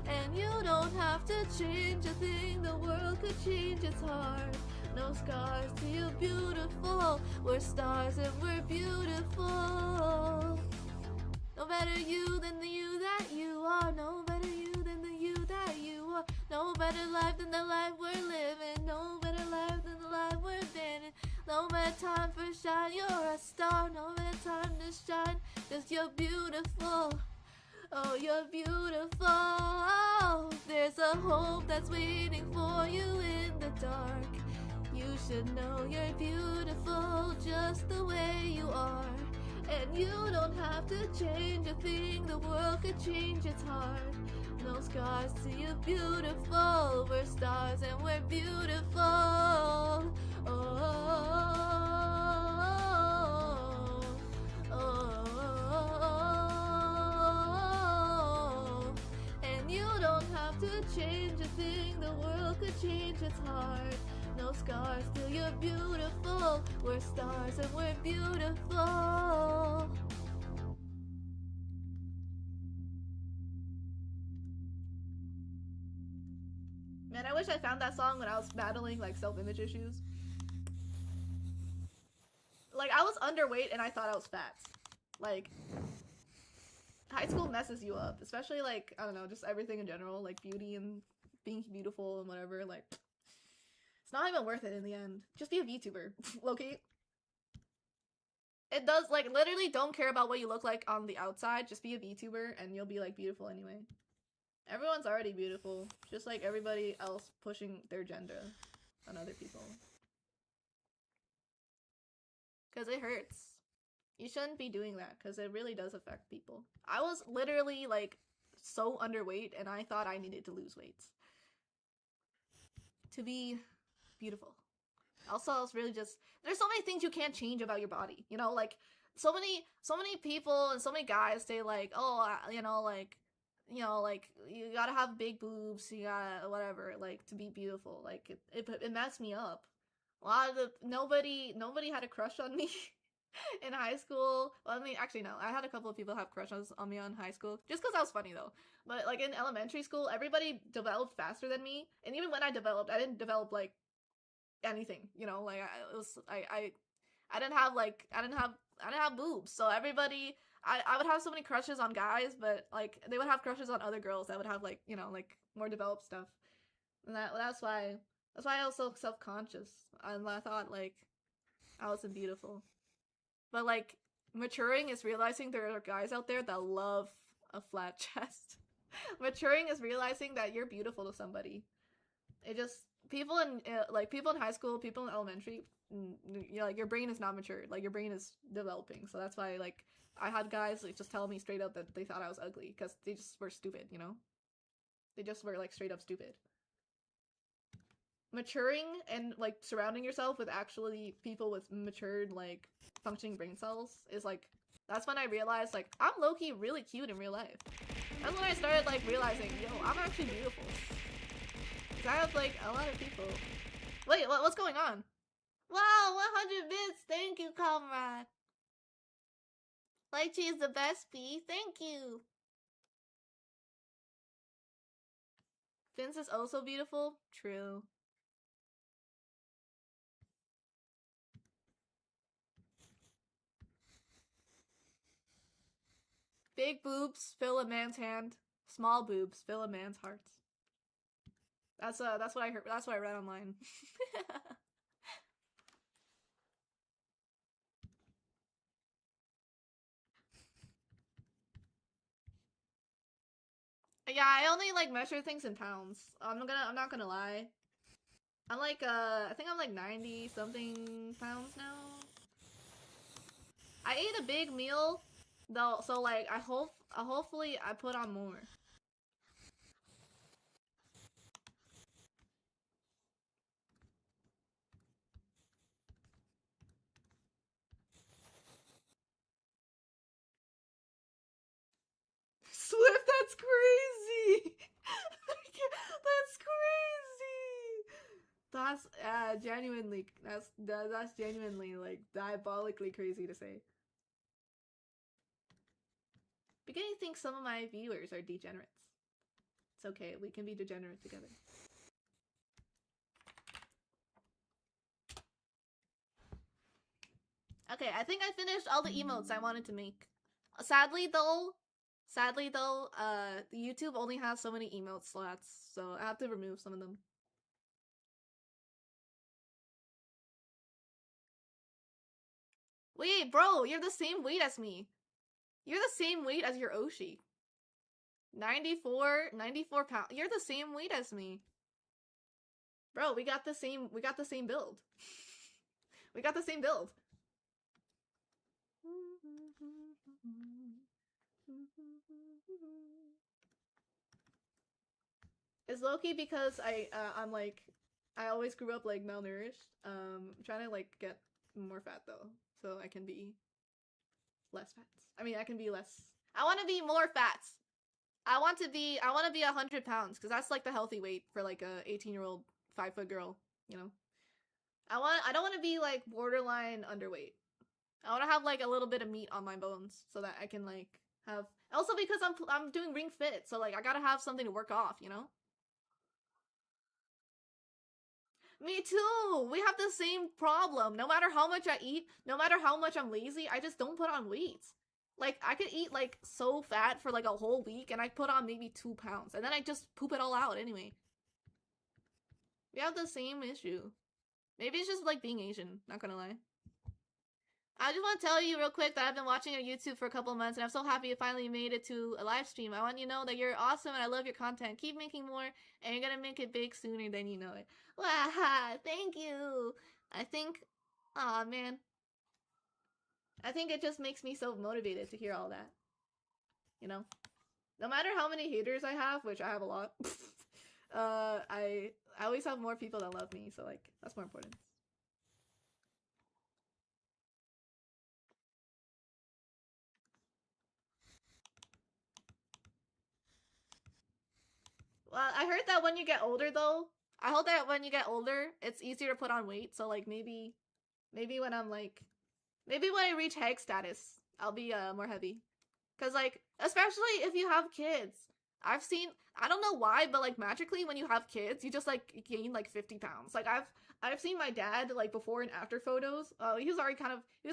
And you don't have to change a thing, the world could change its heart. No scars till you're beautiful. We're stars and we're beautiful. No better you than the you that you are. No better you than the you that you are. No better life than the life we're living. No better life than the life we're living. No better time for shine, you're a star. No better time to shine, 'cause you're beautiful. Oh, you're beautiful. There's a hope that's waiting for you in the dark. You should know you're beautiful just the way you are. And you don't have to change a thing, the world could change its heart. No scars till you're beautiful. We're stars and we're beautiful. Oh, oh, oh. And you don't have to change a thing, the world could change its heart. No scars till you're beautiful. We're stars and we're beautiful. Man, I wish I found that song when I was battling like self-image issues. Like, I was underweight and I thought I was fat. Like, high school messes you up, especially like, I don't know, just everything in general, like beauty and being beautiful and whatever. Like, it's not even worth it in the end. Just be a VTuber, low-key. It does, like, literally don't care about what you look like on the outside. Just be a VTuber and you'll be like beautiful anyway. Everyone's already beautiful, just like everybody else pushing their agenda on other people. Because it hurts. You shouldn't be doing that, because it really does affect people. I was literally, like, so underweight, and I thought I needed to lose weight to be beautiful. Also, I was really just... There's so many things you can't change about your body, you know? Like, so many people and so many guys say, like, oh, you know, like, you gotta have big boobs, you gotta, whatever, like, to be beautiful. Like, it messed me up. A lot of nobody had a crush on me in high school. Well, I mean, actually, no. I had a couple of people have crushes on me in high school. Just because I was funny, though. But, like, in elementary school, everybody developed faster than me. And even when I developed, I didn't develop, like, anything, you know? Like, I didn't have, like, I didn't have boobs. So everybody... I would have so many crushes on guys, but, like, they would have crushes on other girls that would have, like, you know, like, more developed stuff. And that's why I was so self-conscious. And I thought, like, I wasn't beautiful. But, like, maturing is realizing there are guys out there that love a flat chest. Maturing is realizing that you're beautiful to somebody. It just... People in high school, people in elementary, you know, like, your brain is not matured. Like, your brain is developing. So that's why, like... I had guys like just tell me straight up that they thought I was ugly because they just were stupid, you know? They just were like straight up stupid. maturing and like surrounding yourself with actually people with matured like functioning brain cells is like that's when I realized like I'm low-key really cute in real life. That's when I started like realizing, yo, I'm actually beautiful. Cause I have like a lot of people. Wait, what's going on? Wow, 100 bits! Thank you, comrade. Lychee is the best bee. Thank you. Vince is also beautiful. True. Big boobs fill a man's hand. Small boobs fill a man's heart. That's what I heard. That's what I read online. Yeah, I only like measure things in pounds. I'm not gonna lie. I'm like I think I'm like 90 something pounds now. I ate a big meal though, so like hopefully I put on more. Swift, that's crazy. That's crazy. That's genuinely that's genuinely like diabolically crazy to say. Beginning to think some of my viewers are degenerates. It's okay, we can be degenerate together. Okay, I think I finished all the emotes I wanted to make. Sadly though, YouTube only has so many emote slots, so I have to remove some of them. Wait, bro, you're the same weight as me. You're the same weight as your Oshi. 94 pounds. You're the same weight as me. Bro, we got the same build. We got the same build. It's low-key because I'm like I always grew up like malnourished. I'm trying to like get more fat though, so I can be less fats. I mean, I can be less. I want to be more fats. I want to be 100 pounds because that's like the healthy weight for like a 18-year-old 5-foot girl. You know, I don't want to be like borderline underweight. I want to have like a little bit of meat on my bones so that I can like have. Also because I'm doing Ring Fit, so like I gotta have something to work off. You know. Me too. We have the same problem. No matter how much I eat, no matter how much I'm lazy, I just don't put on weight. Like I could eat like so fat for like a whole week and I put on maybe 2 pounds and then I just poop it all out anyway. We have the same issue. Maybe it's just like being Asian, not gonna lie. I just want to tell you real quick that I've been watching your YouTube for a couple months and I'm so happy you finally made it to a live stream. I want you to know that you're awesome and I love your content. Keep making more and you're gonna make it big sooner than you know it. Wow, thank you. I think, aw man. I think it just makes me so motivated to hear all that. You know? No matter how many haters I have, which I have a lot, I always have more people that love me, so like, that's more important. Well, I heard that when you get older, though, I hope that when you get older, it's easier to put on weight. So like maybe when I'm like, maybe when I reach hag status, I'll be more heavy. Cause like, especially if you have kids, I've seen. I don't know why, but like magically, when you have kids, you just like gain like 50 pounds. Like I've seen my dad like before and after photos. He was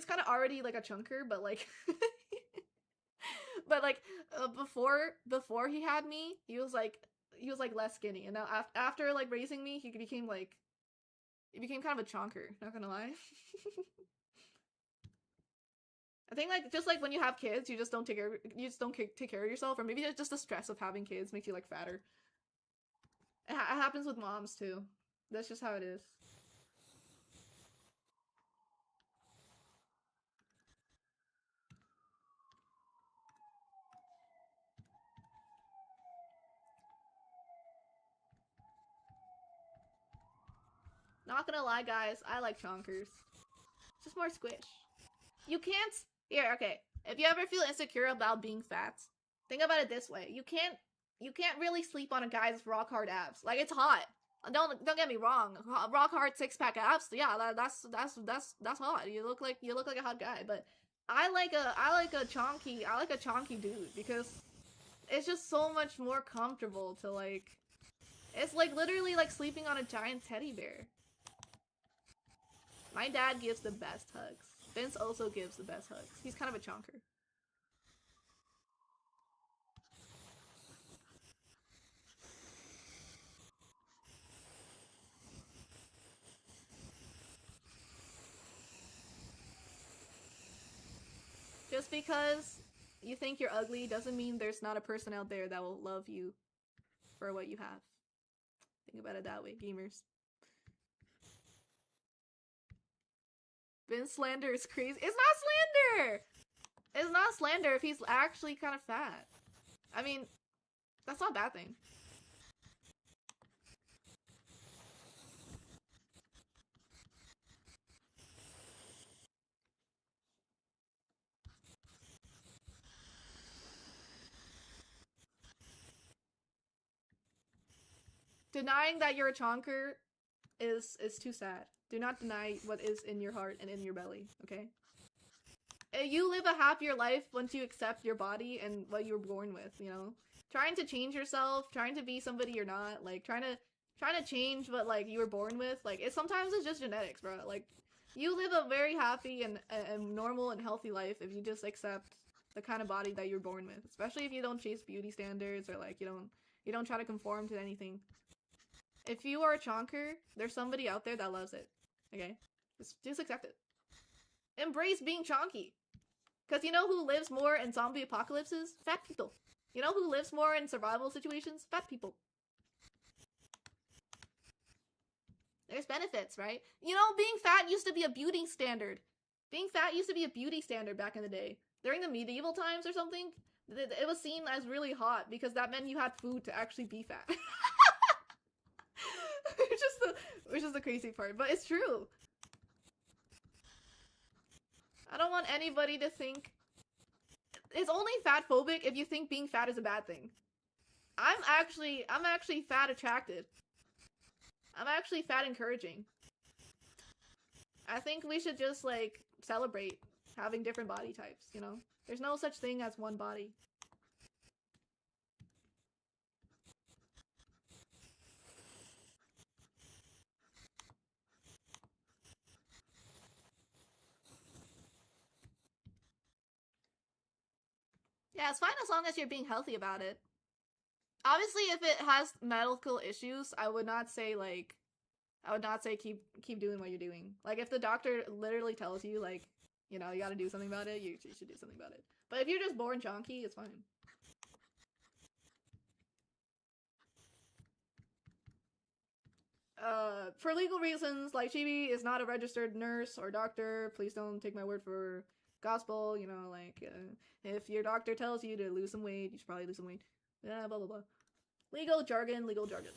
kind of already like a chunker, but like. But like before he had me, he was like less skinny, and now after like raising me, he became kind of a chonker. Not gonna lie. I think like just like when you have kids, you just don't take care of yourself, or maybe it's just the stress of having kids makes you like fatter. It happens with moms too. That's just how it is. Not gonna lie, guys, I like chonkers. Just more squish. You can't... Here, okay. If you ever feel insecure about being fat, think about it this way. You can't really sleep on a guy's rock hard abs. Like, it's hot. Don't get me wrong. Rock hard 6-pack abs, yeah, that's hot. You look like a hot guy, but I like a chonky dude because it's just so much more comfortable to like. It's like literally like sleeping on a giant teddy bear. My dad gives the best hugs. Vince also gives the best hugs. He's kind of a chonker. Just because you think you're ugly doesn't mean there's not a person out there that will love you for what you have. Think about it that way, gamers. Vince slander is crazy. It's not slander! It's not slander if he's actually kind of fat. I mean, that's not a bad thing. Denying that you're a chonker is too sad. Do not deny what is in your heart and in your belly, okay? You live a happier life once you accept your body and what you were born with, you know? Trying to change yourself, trying to be somebody you're not, like, trying to change what, like, you were born with, like, sometimes it's just genetics, bro. Like, you live a very happy and normal and healthy life if you just accept the kind of body that you're born with. Especially if you don't chase beauty standards or, like, you don't try to conform to anything. If you are a chonker, there's somebody out there that loves it. Okay? Just accept it. Embrace being chonky. Because you know who lives more in zombie apocalypses? Fat people. You know who lives more in survival situations? Fat people. There's benefits, right? You know, being fat used to be a beauty standard. Being fat used to be a beauty standard back in the day. During the medieval times or something, it was seen as really hot because that meant you had food to actually be fat. Which is the crazy part, but it's true. I don't want anybody to think it's only fat phobic if you think being fat is a bad thing. I'm actually fat attracted. I'm actually fat encouraging. I think we should just like celebrate having different body types, you know? There's no such thing as one body. Yeah, it's fine as long as you're being healthy about it. Obviously, if it has medical issues, I would not say keep doing what you're doing. Like, if the doctor literally tells you, like, you know, you gotta do something about it, you should do something about it. But if you're just born chonky, it's fine. For legal reasons, like, Chibi is not a registered nurse or doctor. Please don't take my word for gospel, you know, like, if your doctor tells you to lose some weight, you should probably lose some weight. Yeah, blah, blah, blah. Legal jargon, legal jargon.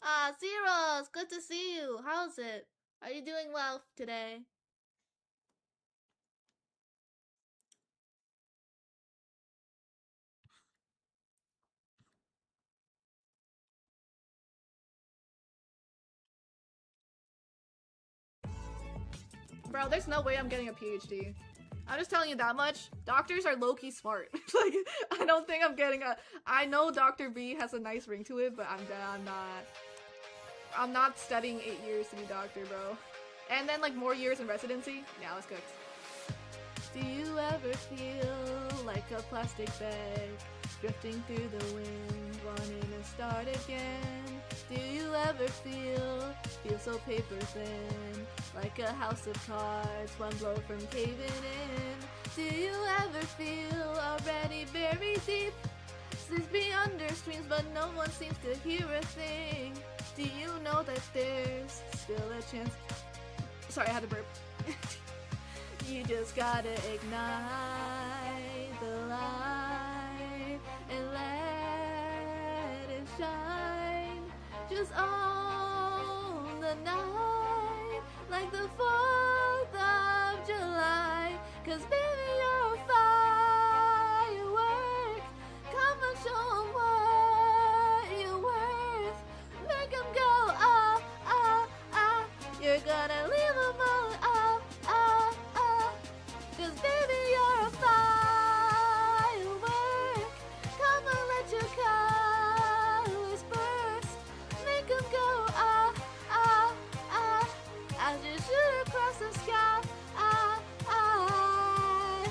Ah, Zeros! Good to see you! How's it? Are you doing well today? Bro, there's no way I'm getting a PhD. I'm just telling you that much. Doctors are low-key smart. Like, I don't think I'm getting a... I know Dr. B has a nice ring to it, but I'm not studying 8 years to be doctor, bro. And then, like, more years in residency? Yeah, let's cook. Do you ever feel like a plastic bag drifting through the wind, wanting to start again? Do you ever feel so paper thin, like a house of cards, one blow from caving in? Do you ever feel already very deep, since beyond under streams, but no one seems to hear a thing? Do you know that there's still a chance? Sorry, I had to burp. You just gotta ignite the light. shine. Just own the night like the 4th of July. Cause baby, you're a firework. Come and show 'em what you're worth. Make 'em go, ah, ah, ah. You're gonna leave 'em all, ah, ah, ah. Cause baby, you're a firework. Come and let your colors burst. Make 'em go, ah, ah, ah. As you shoot across the sky, ah, ah.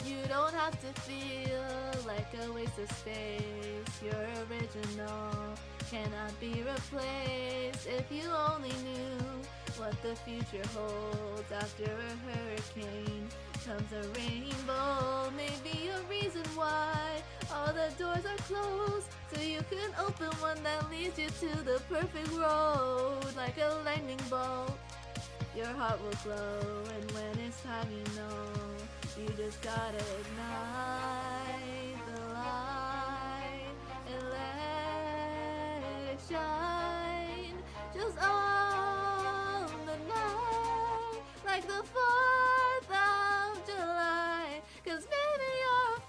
You don't have to feel like a waste of space. You're original, cannot be replaced. If you only knew what the future holds. After a hurricane comes a rainbow. Maybe a reason why all the doors are closed, so you can open one that leads you to the perfect road. Like a lightning bolt, your heart will glow, and when it's time, you know you just gotta ignite the light and let it shine. Just on the night like the 4th of July. Cause baby, you're a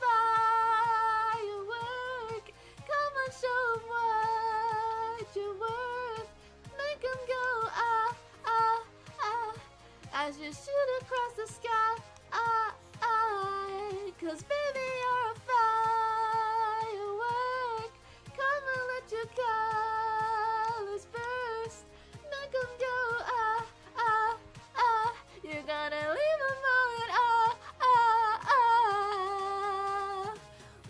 firework. Come on, show 'em what you're worth. Make 'em go, ah, ah, ah. As you shoot across the sky, ah, ah. Cause baby, you're a firework. Come and let your colors burst. Make 'em go, ah, ah, ah. You're gonna leave 'em all in, ah, ah, ah.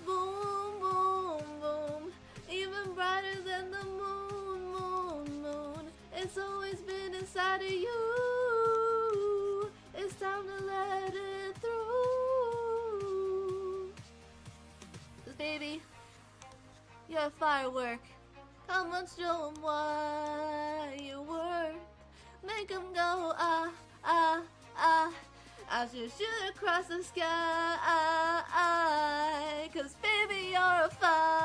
Boom, boom, boom. Even brighter than the moon, moon, moon. It's always been inside of you. It's time to let it through. 'Cause baby, you're a firework. Come on, show 'em what you're worth. Make 'em go, ah, ah, ah. As you shoot across the sky. 'Cause baby, you're a firework.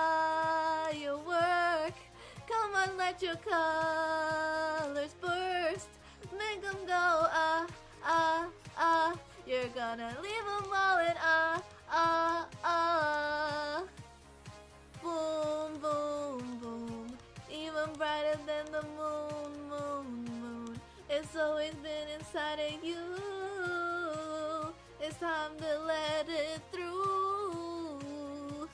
Come on, let your colors burst. Make 'em go, ah, ah, ah. You're gonna leave 'em all in, ah, ah, ah. Boom, boom, boom. Even brighter than the moon, moon, moon. It's always been inside of you. It's time to let it through.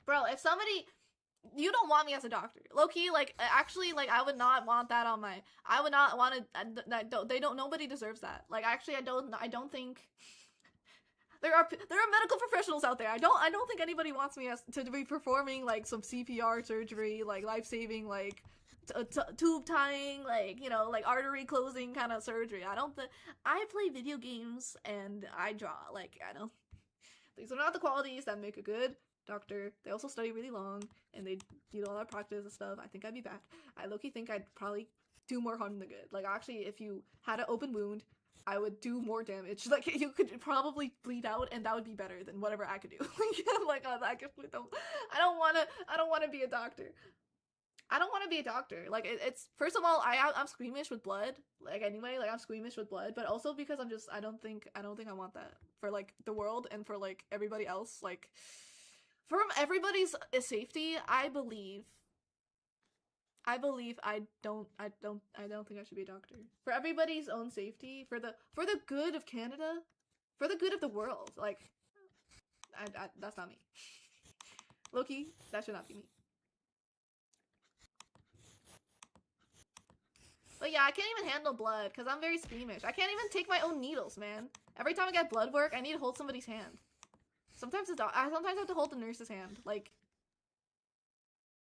Bro, if somebody, you don't want me as a doctor, low-key, like, actually, like, I would not want that on my, I would not want to, they don't, nobody deserves that. Like, actually, I don't think, there are medical professionals out there. I don't think anybody wants me to be performing, like, some CPR surgery, like, life-saving, like, tube tying, like, you know, like, artery closing kind of surgery. I play video games, and I draw, like, I don't, these are not the qualities that make a good doctor. They also study really long, and they do all that practice and stuff. I think I'd be bad. I low-key think I'd probably do more harm than good. Like, actually, if you had an open wound, I would do more damage. Like, you could probably bleed out, and that would be better than whatever I could do. Like, I don't want to be a doctor. I don't want to be a doctor. Like, it's first of all, I'm squeamish with blood. Like, anyway, like, I'm squeamish with blood, but also because I don't think I want that for, like, the world and for, like, everybody else. Like, from everybody's safety, I believe I don't think I should be a doctor. For everybody's own safety, for the good of Canada, for the good of the world. Like, that's not me. Loki, that should not be me. But yeah, I can't even handle blood because I'm very squeamish. I can't even take my own needles, man. Every time I get blood work, I need to hold somebody's hand. Sometimes I have to hold the nurse's hand. Like,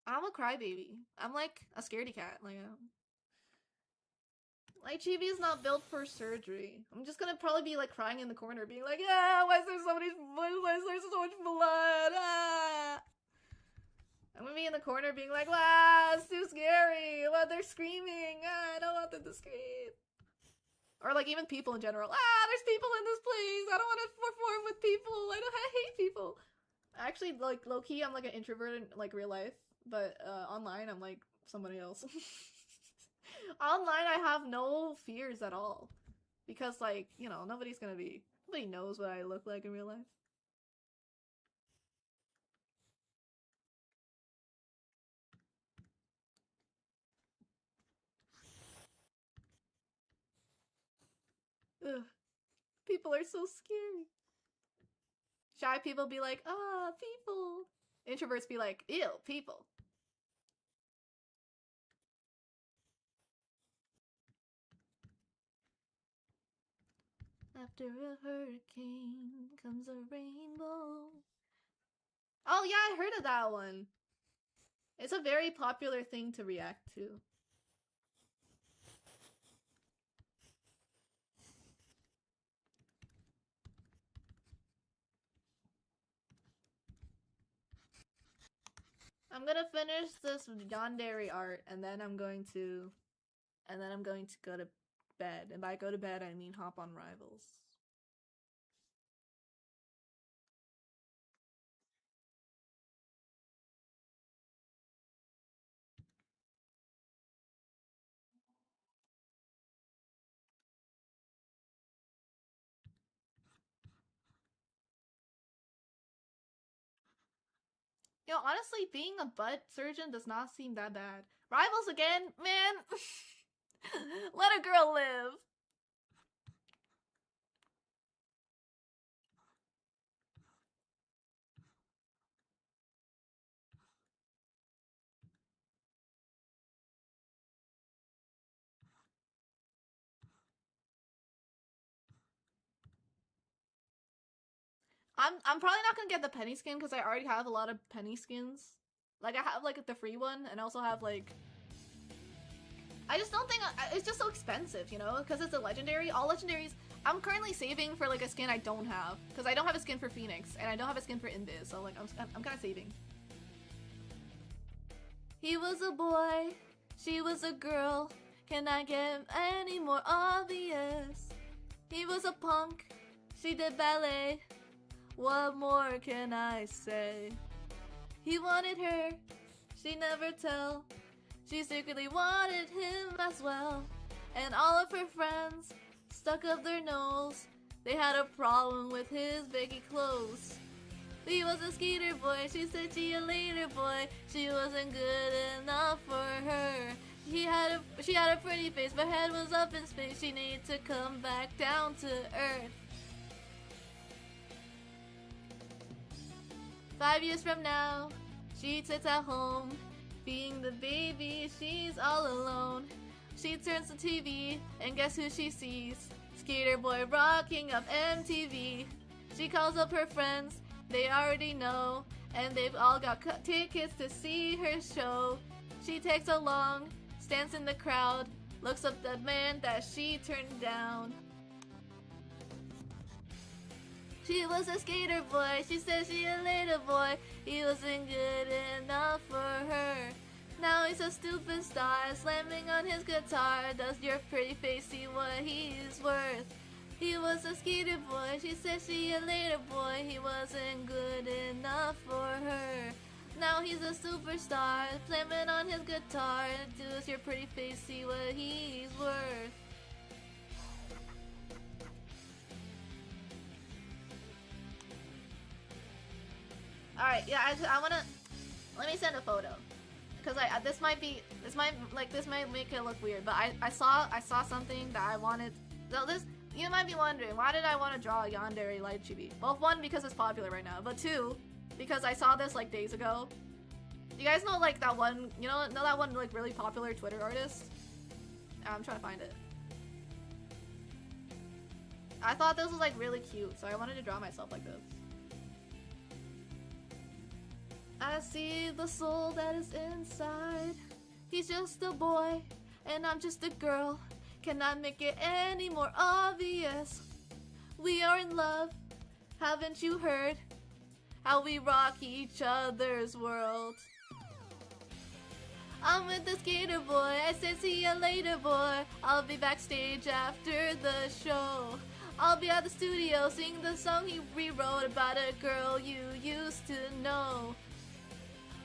I'm a crybaby. I'm like a scaredy cat. Like Chibi is not built for surgery. I'm just gonna probably be like crying in the corner, being like, "Yeah, why is there so much blood? Ah!" I'm gonna be in the corner, being like, "Wow, it's too scary. Wow, they're screaming. Ah, I don't want them to scream." Or like even people in general. There's people in this place. I don't want to perform with people. I hate people. Actually, like low-key, I'm like an introvert in like real life, but online I'm like somebody else. Online I have no fears at all. Because like, you know, nobody knows what I look like in real life. Ugh. People are so scary. Shy people be like, people. Introverts be like, ew, people. After a hurricane comes a rainbow. Oh yeah, I heard of that one. It's a very popular thing to react to. I'm gonna finish this yandere art and then I'm going to go to bed. And by go to bed I mean hop on Rivals. You know, honestly, being a butt surgeon does not seem that bad. Rivals again? Man! Let a girl live! I'm probably not gonna get the penny skin because I already have a lot of penny skins. Like, I have, like, the free one, and I also have, like... I just don't think... it's just so expensive, you know? Because it's a legendary. All legendaries... I'm currently saving for, like, a skin I don't have. Because I don't have a skin for Phoenix, and I don't have a skin for Invis, so, like, I'm kind of saving. He was a boy, she was a girl. Can I get any more obvious? He was a punk, she did ballet. What more can I say? He wanted her, she never tell. She secretly wanted him as well. And all of her friends stuck up their nose. They had a problem with his baggy clothes. He was a skater boy, she said see you later boy. She wasn't good enough for her. She had a pretty face, but head was up in space. She needed to come back down to earth. 5 years from now, she sits at home, being the baby, she's all alone. She turns to TV, and guess who she sees? Skater boy rocking up MTV. She calls up her friends, they already know, and they've all got tickets to see her show. She takes along, stands in the crowd, looks up the man that she turned down. She was a skater boy, she said she a later boy. He wasn't good enough for her. Now he's a stupid star, slamming on his guitar. Does your pretty face see what he's worth? He was a skater boy, she said she a later boy. He wasn't good enough for her. Now he's a superstar, slamming on his guitar. Does your pretty face see what he's worth? Alright, yeah, I wanna... Let me send a photo. Because this might make it look weird, but I saw something that I wanted... So this... You might be wondering, why did I want to draw a yandere light chibi? Well, one, because it's popular right now, but two, because I saw this like days ago. You guys know like that one, you know that one like really popular Twitter artist? I'm trying to find it. I thought this was like really cute, so I wanted to draw myself like this. I see the soul that is inside. He's just a boy, and I'm just a girl. Cannot make it any more obvious. We are in love, haven't you heard? How we rock each other's world. I'm with the skater boy. I said see ya later, boy. I'll be backstage after the show. I'll be at the studio singing the song he rewrote about a girl you used to know.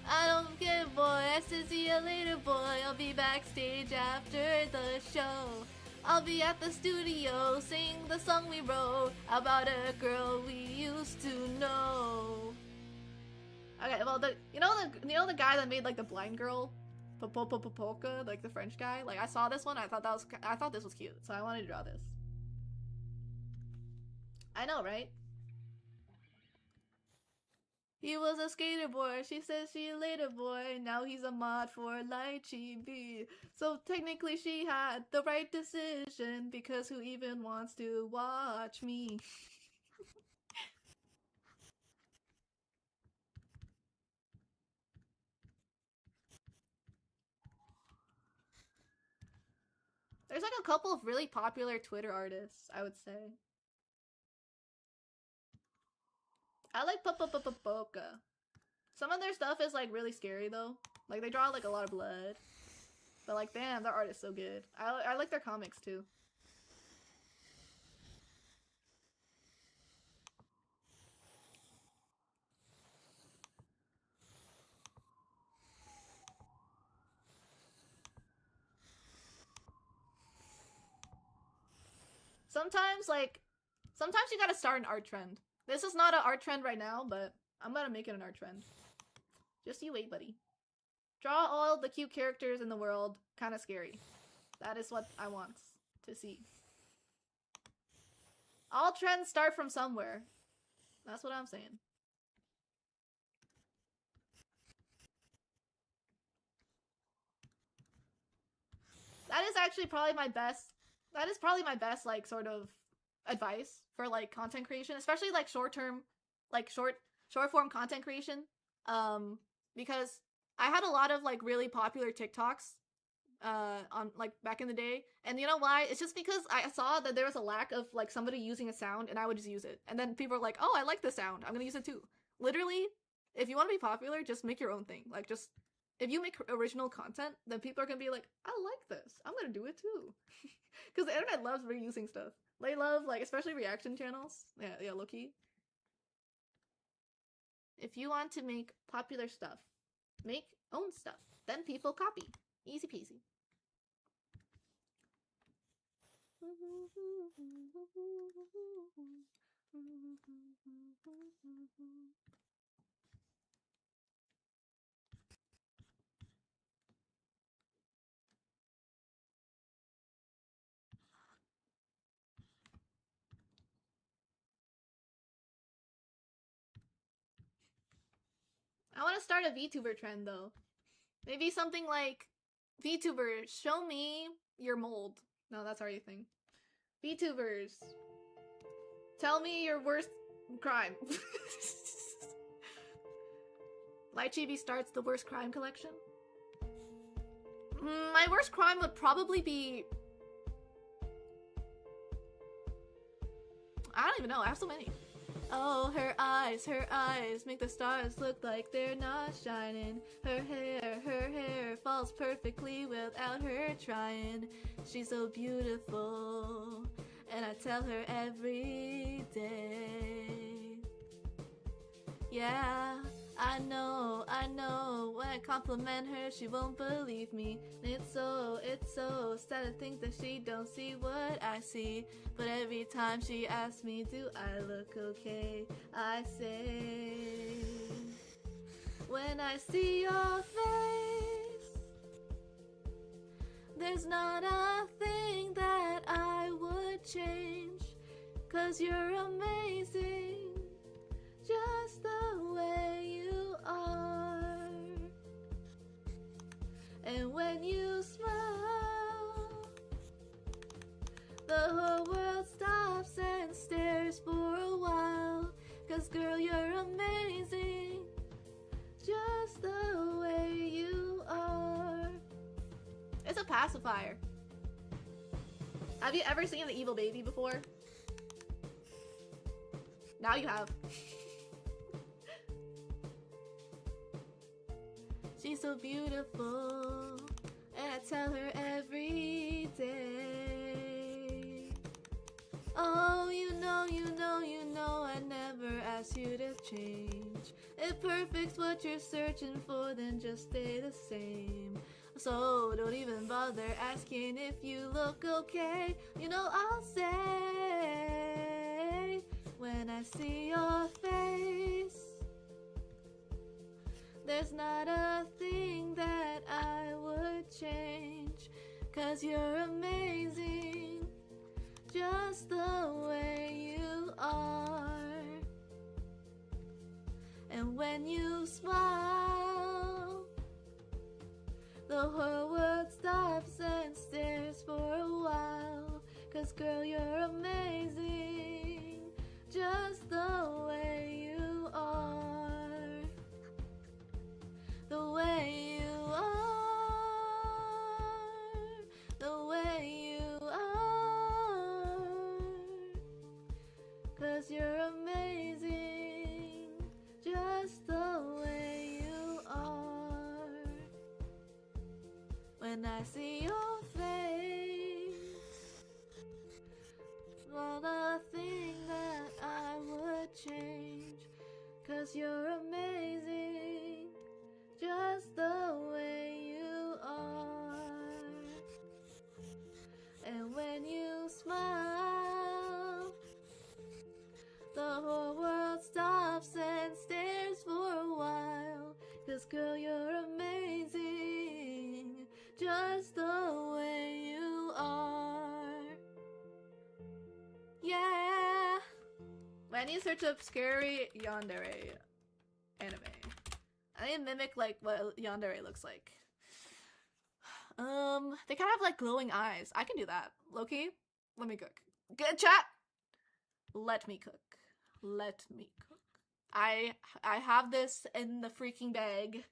I don't care, boy. I said see ya later, boy. I'll be backstage after the show. I'll be at the studio singing the song we wrote about a girl we used to know. Okay, well, you know the guy that made like the blind girl, Polka, like the French guy. Like I saw this one, I thought this was cute, so I wanted to draw this. I know, right? He was a skater boy, she said she later boy. Now he's a mod for Lychee Bee. So technically she had the right decision, because who even wants to watch me? There's like a couple of really popular Twitter artists, I would say. I like Polka. Some of their stuff is like really scary though. Like they draw like a lot of blood. But like damn, their art is so good. I like their comics too. Sometimes you gotta start an art trend. This is not an art trend right now, but I'm gonna make it an art trend. Just you wait, buddy. Draw all the cute characters in the world, kinda scary. That is what I want to see. All trends start from somewhere. That's what I'm saying. That is actually probably my best. That is probably my best, like, sort of advice for like content creation, especially like short form content creation. Because I had a lot of like really popular TikToks on like back in the day, and you know why? It's just because I saw that there was a lack of like somebody using a sound, and I would just use it, and then people were like, oh, I like this sound, I'm gonna use it too. Literally, if you want to be popular, just make your own thing. Like, just if you make original content, then people are gonna be like, I like this, I'm gonna do it too. Because the internet loves reusing stuff. They love, like, especially reaction channels. Yeah, low-key. If you want to make popular stuff, make own stuff. Then people copy. Easy peasy. I want to start a VTuber trend though. Maybe something like, VTubers, show me your mold. No, that's already a thing. VTubers, tell me your worst crime. Lychee Bee starts the worst crime collection. My worst crime would probably be... I don't even know, I have so many. Oh, her eyes make the stars look like they're not shining. Her hair falls perfectly without her trying. She's so beautiful, and I tell her every day. Yeah, I know, when I compliment her, she won't believe me. And it's so sad to think that she don't see what I see. But every time she asks me, do I look okay, I say, when I see your face, there's not a thing that I would change. 'Cause you're amazing, just the way you are. And when you smile, the whole world stops and stares for a while. 'Cause girl, you're amazing, just the way you are. It's a pacifier. Have you ever seen the evil baby before? Now you have. She's so beautiful, I tell her every day. Oh, you know, I never asked you to change. If perfect's what you're searching for, then just stay the same. So don't even bother asking if you look okay. You know I'll say when I see your face, there's not a thing that I would change. 'Cause you're amazing, just the way you are. And when you smile, the whole world stops and stares for a while. 'Cause girl, you're amazing, just the way you are. The way you are. The way you are. 'Cause you're amazing, just the way you are. When I see your face, not a thing that I would change. 'Cause you're amazing, just the way you are. And when you smile, the whole world stops and stares for a while. 'Cause girl, you're amazing, just the way you are. Yeah. I need to search up scary yandere anime. I need to mimic like what yandere looks like. They kind of have like glowing eyes. I can do that. Loki, let me cook. Good chat. Let me cook. Let me cook. I have this in the freaking bag.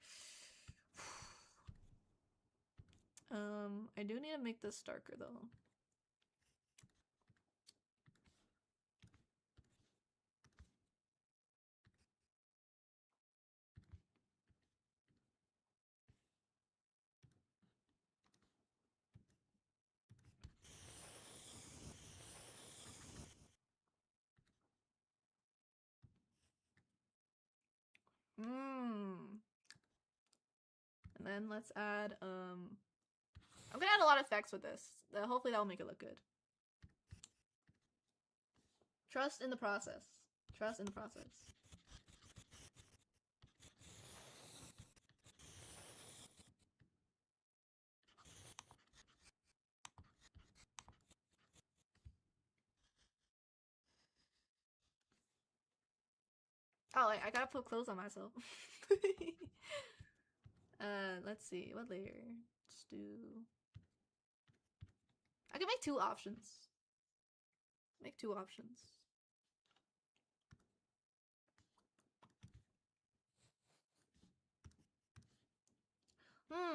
I do need to make this darker though. And then let's add, I'm gonna add a lot of effects with this. Hopefully that'll make it look good. Trust in the process. Trust in the process. Oh, I gotta put clothes on myself. Let's see. What layer? Let's do... I can make two options. Make two options.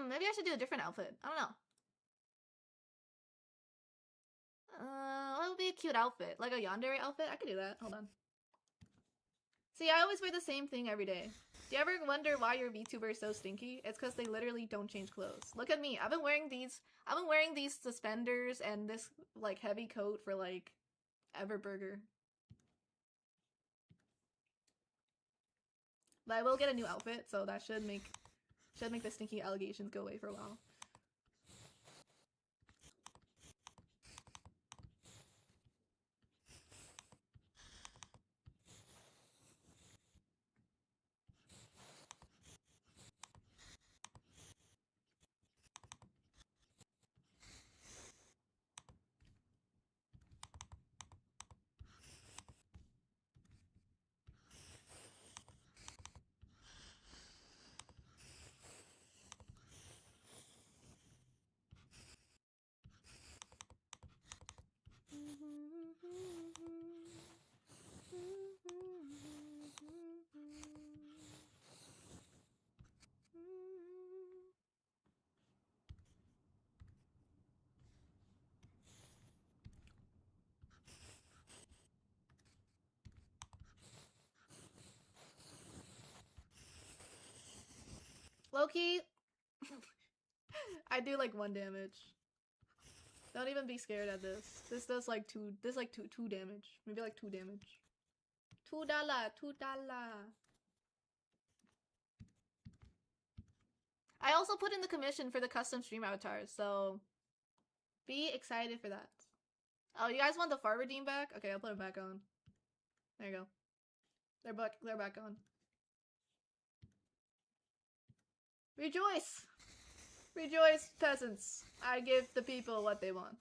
Maybe I should do a different outfit. I don't know. What would be a cute outfit? Like a yandere outfit? I could do that. Hold on. See, I always wear the same thing every day. Do you ever wonder why your VTuber is so stinky? It's because they literally don't change clothes. Look at me. I've been wearing these suspenders and this like heavy coat for like Everburger. But I will get a new outfit, so that should make the stinky allegations go away for a while. Loki, I do like 1 damage. Don't even be scared at this. This does like 2 damage. Maybe like 2 damage. $2, $2. I also put in the commission for the custom stream avatars, so be excited for that. Oh, you guys want the fart redeem back? Okay, I'll put it back on. There you go. They're back on. Rejoice! Rejoice, peasants! I give the people what they want.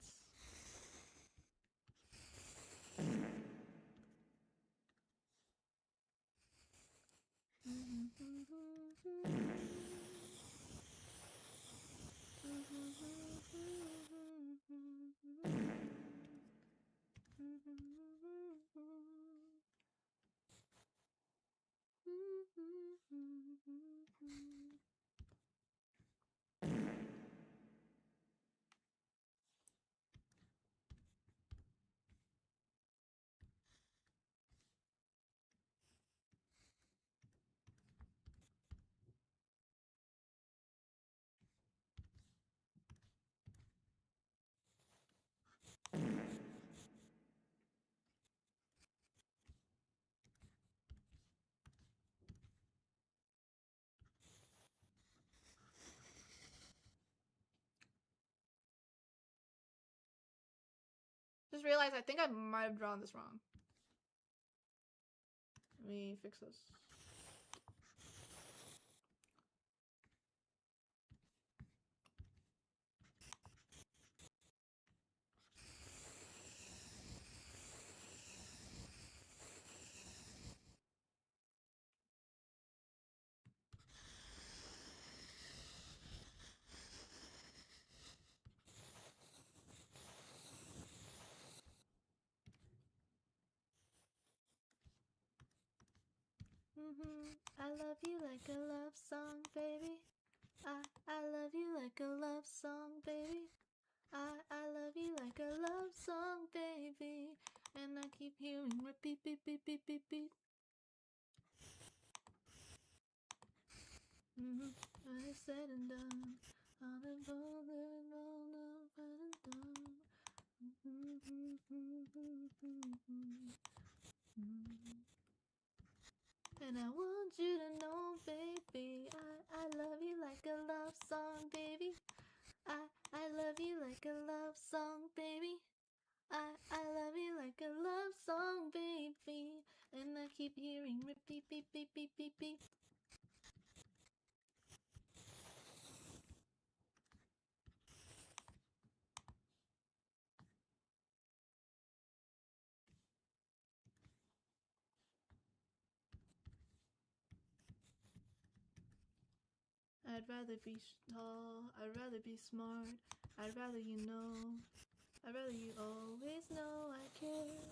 Just realized I think I might have drawn this wrong. Let me fix this. I love you like a love song, baby. I love you like a love song, baby. I love you like a love song, baby. And I keep hearing repeat, beep, beep, beep, beep, beep. When it's said and done, all the bother and all the fun and done. And I want you to know, baby, I love you like a love song, baby. I love you like a love song, baby. I love you like a love song, baby. And I keep hearing repeat, beep, beep, beep, beep, beep. I'd rather be tall, I'd rather be smart, I'd rather you know, I'd rather you always know I care.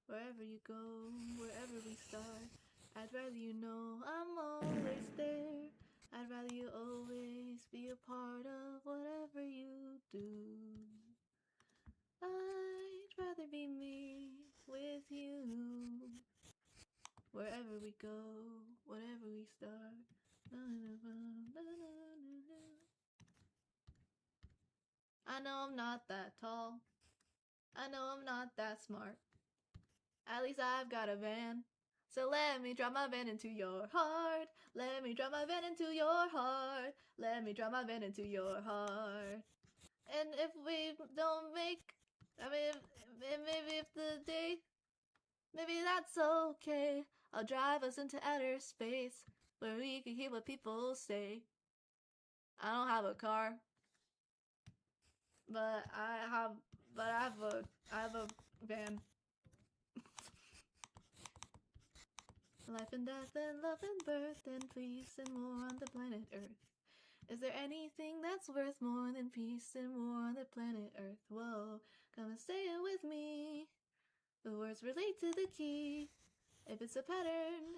Wherever you go, wherever we start, I'd rather you know I'm always there. I'd rather you always be a part of whatever you do. I'd rather be me with you. Wherever we go, whatever we start. I know I'm not that tall. I know I'm not that smart. At least I've got a van. So let me drop my van into your heart. Let me drop my van into your heart. Let me drop my van into your heart. And if we don't make, maybe if the day, maybe that's okay. I'll drive us into outer space where we can hear what people say. I don't have a car, but I have a van. Life and death and love and birth and peace and war on the planet Earth. Is there anything that's worth more than peace and war on the planet Earth? Whoa, come and say it with me. The words relate to the key. If it's a pattern,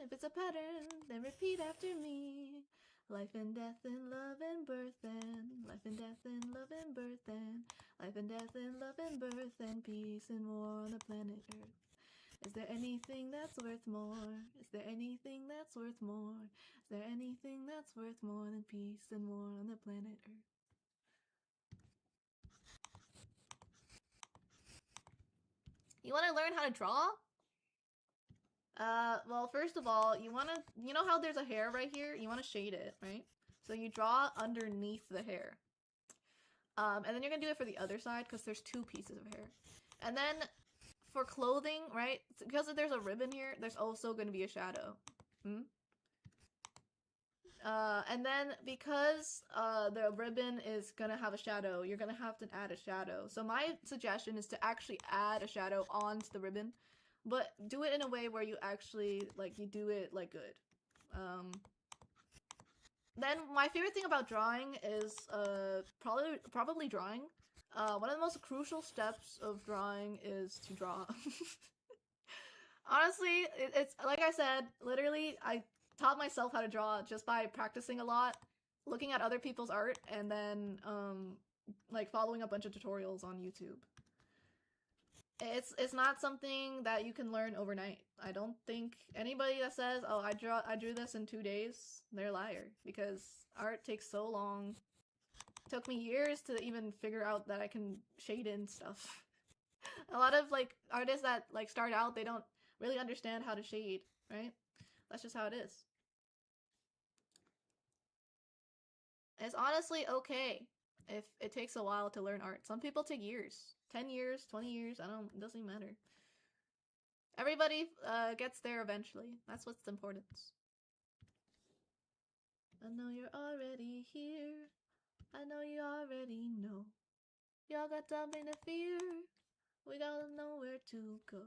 then repeat after me. Life and death and love and birth and life and death and love and birth and life and death and love and birth and peace and war on the planet Earth. Is there anything that's worth more? Is there anything that's worth more? Is there anything that's worth more than peace and war on the planet Earth? You want to learn how to draw? Well, first of all, you know how there's a hair right here? You want to shade it, right? So you draw underneath the hair. And then you're gonna do it for the other side because there's two pieces of hair. And then for clothing, right? Because there's a ribbon here, there's also gonna be a shadow. And then because the ribbon is gonna have a shadow, you're gonna have to add a shadow. So my suggestion is to actually add a shadow onto the ribbon, but do it in a way where you actually, like, you do it, like, good. Then my favorite thing about drawing is probably drawing. One of the most crucial steps of drawing is to draw. Honestly, it's like I said, literally, I taught myself how to draw just by practicing a lot, looking at other people's art, and then like following a bunch of tutorials on YouTube. It's not something that you can learn overnight. I don't think anybody that says, "Oh, I drew this in 2 days," they're a liar, because art takes so long. It took me years to even figure out that I can shade in stuff. A lot of like artists that like start out, they don't really understand how to shade, right? That's just how it is. It's honestly okay if it takes a while to learn art. Some people take years. 10 years, 20 years, it doesn't even matter. Everybody gets there eventually. That's what's important. I know you're already here. I know you already know. Y'all got something to fear. We got nowhere to go.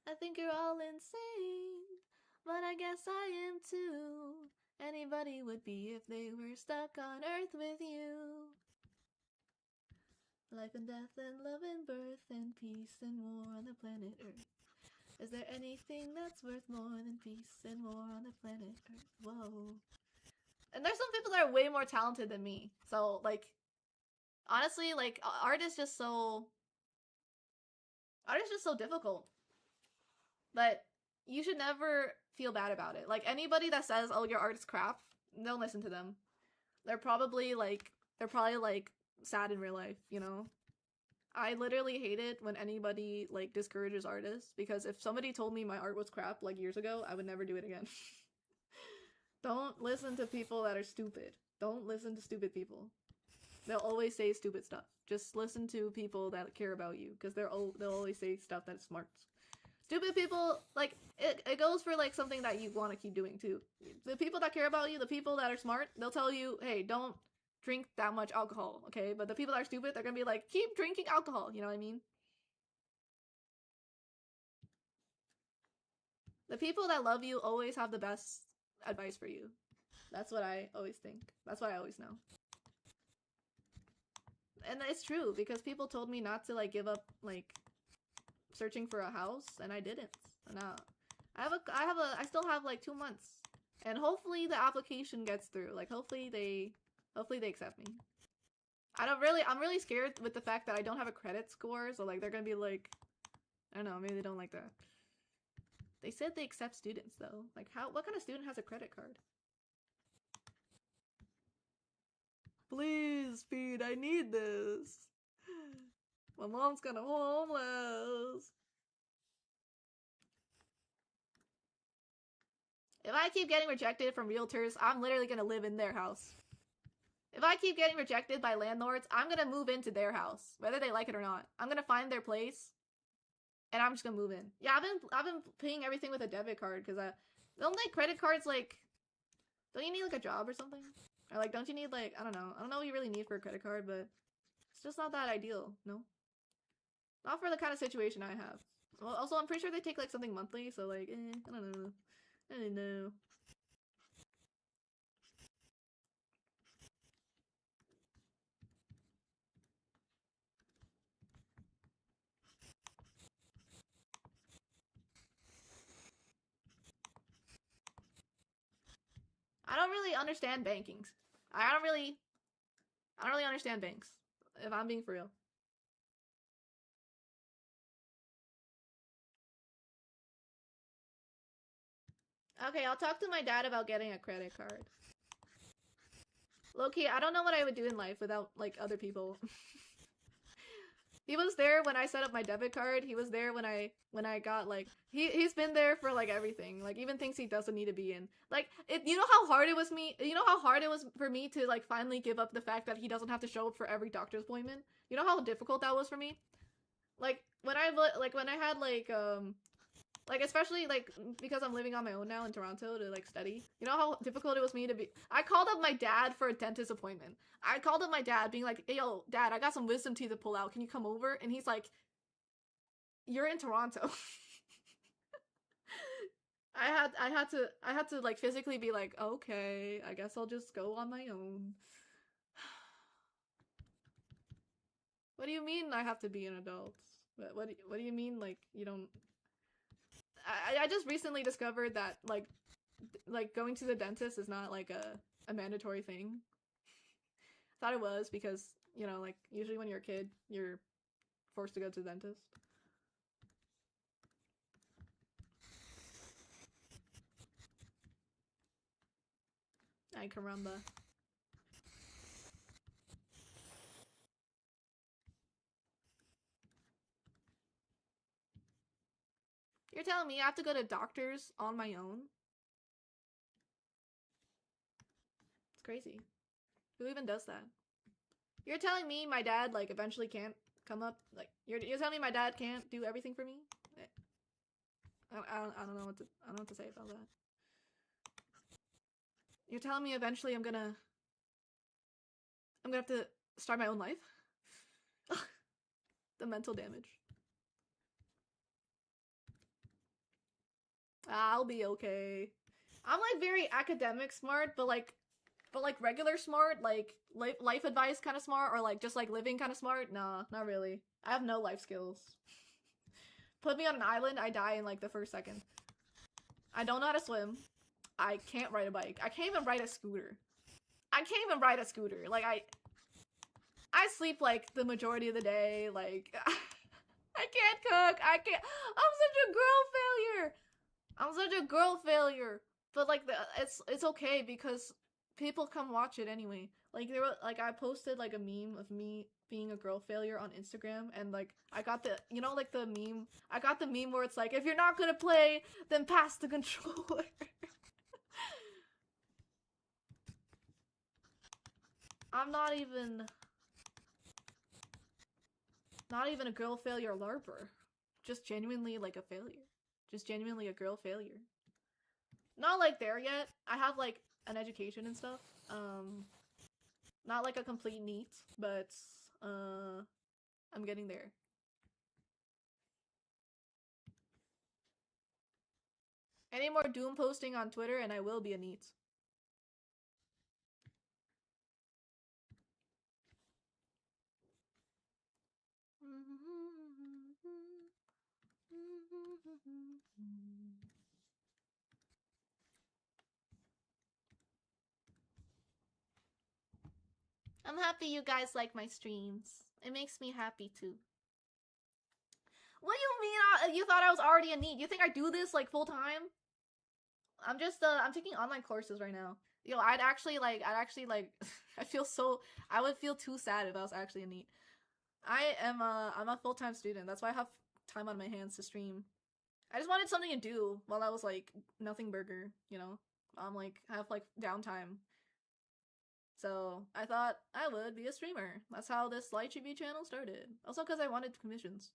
I think you're all insane, but I guess I am too. Anybody would be if they were stuck on Earth with you. Life and death and love and birth and peace and war on the planet Earth. Is there anything that's worth more than peace and war on the planet Earth? Whoa. And there's some people that are way more talented than me. So, like, honestly, like, art is just so difficult. But you should never feel bad about it. Like, anybody that says, "Oh, your art is crap," don't listen to them. They're probably sad in real life, you know? I literally hate it when anybody, like, discourages artists, because if somebody told me my art was crap, like, years ago, I would never do it again. Don't listen to people that are stupid. Don't listen to stupid people. They'll always say stupid stuff. Just listen to people that care about you, because they'll always say stuff that's smart. Stupid people, like, it goes for, like, something that you want to keep doing, too. The people that care about you, the people that are smart, they'll tell you, hey, don't drink that much alcohol, okay? But the people that are stupid, they're gonna be like, keep drinking alcohol, you know what I mean? The people that love you always have the best advice for you. That's what I always think. That's what I always know. And it's true, because people told me not to, like, give up, like, searching for a house, and I didn't. And I still have, like, 2 months. And hopefully the application gets through. Like, hopefully they accept me. I'm really scared with the fact that I don't have a credit score, so, like, they're gonna be like, I don't know, maybe they don't like that. They said they accept students, though. Like, what kind of student has a credit card? Please, Speed, I need this. My mom's kind of homeless. If I keep getting rejected from realtors, I'm literally gonna live in their house. If I keep getting rejected by landlords, I'm gonna move into their house, whether they like it or not. I'm gonna find their place, and I'm just gonna move in. Yeah, I've been paying everything with a debit card, because don't like credit cards, like, don't you need, like, a job or something? Or, like, don't you need, like, I don't know what you really need for a credit card, but it's just not that ideal, no? Not for the kind of situation I have. Well, also, I'm pretty sure they take, like, something monthly, so, like, I don't know. I don't know. I don't really understand bankings. I don't really understand banks, if I'm being for real. Okay, I'll talk to my dad about getting a credit card. Low-key, I don't know what I would do in life without, like, other people. He was there when I set up my debit card. He was there when I got like he's been there for like everything. Like even things he doesn't need to be in. Like you know how hard it was for me to like finally give up the fact that he doesn't have to show up for every doctor's appointment. You know how difficult that was for me? Like when I had like especially like because I'm living on my own now in Toronto to like study. You know how difficult it was me to be. I called up my dad for a dentist appointment. I called up my dad being like, "Hey, yo, dad, I got some wisdom teeth to pull out. Can you come over?" And he's like, "You're in Toronto." I had to like physically be like, "Okay, I guess I'll just go on my own." What do you mean I have to be an adult? What do you mean like you don't I just recently discovered that like going to the dentist is not like a mandatory thing. Thought it was because, you know, like usually when you're a kid, you're forced to go to the dentist. Ay caramba. You're telling me I have to go to doctors on my own? It's crazy. Who even does that? You're telling me my dad like eventually can't come up? Like you're telling me my dad can't do everything for me? I don't know what to say about that. You're telling me eventually I'm gonna have to start my own life? The mental damage. I'll be okay. I'm like very academic smart, but like regular smart, like life advice kind of smart, or like just like living kind of smart. Nah, not really. I have no life skills. Put me on an island, I die in like the first second. I don't know how to swim. I can't ride a bike. I can't even ride a scooter. Like I sleep like the majority of the day. Like I can't cook. I'm such a girl failure. But like it's okay because people come watch it anyway. Like there were like I posted like a meme of me being a girl failure on Instagram, and like I got the like the meme. I got the meme where it's like, if you're not gonna play, then pass the controller. I'm not even a girl failure LARPer. Just genuinely like a failure. Just genuinely a girl failure. Not like there yet. I have like an education and stuff. Not like a complete NEET, but I'm getting there. Any more doom posting on Twitter and I will be a NEET. I'm happy you guys like my streams. It makes me happy too. What do you mean you thought I was already a NEET? You think I do this like full time? I'm just I'm taking online courses right now. Yo, I'd actually like I would feel too sad if I was actually a NEET. I'm a full-time student. That's why I have time on my hands to stream. I just wanted something to do while I was like nothing burger, you know? I'm like have like downtime. So I thought I would be a streamer. That's how this Light TV channel started. Also because I wanted commissions.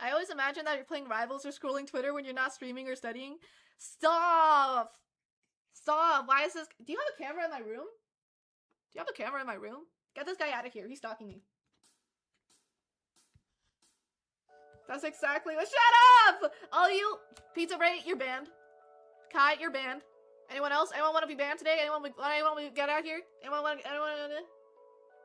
I always imagine that you're playing Rivals or scrolling Twitter when you're not streaming or studying. Stop! Stop! Why is this? Do you have a camera in my room? Do you have a camera in my room? Get this guy out of here. He's stalking me. That's exactly what. Shut up! All you Pizza Ray, you're banned. Kai, you're banned. Anyone else? Anyone want to be banned today? Anyone want to get out here? Anyone want to?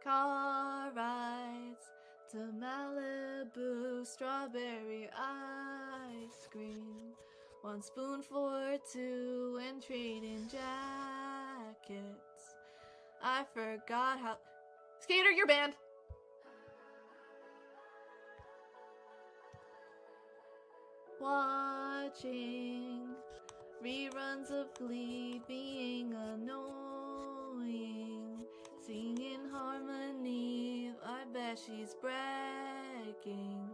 Car rides to Malibu, strawberry ice cream. 1 spoon for 2 and trading jackets. I forgot how. Skater, you're banned. watching reruns of Glee, being annoying, singing harmony. I bet she's bragging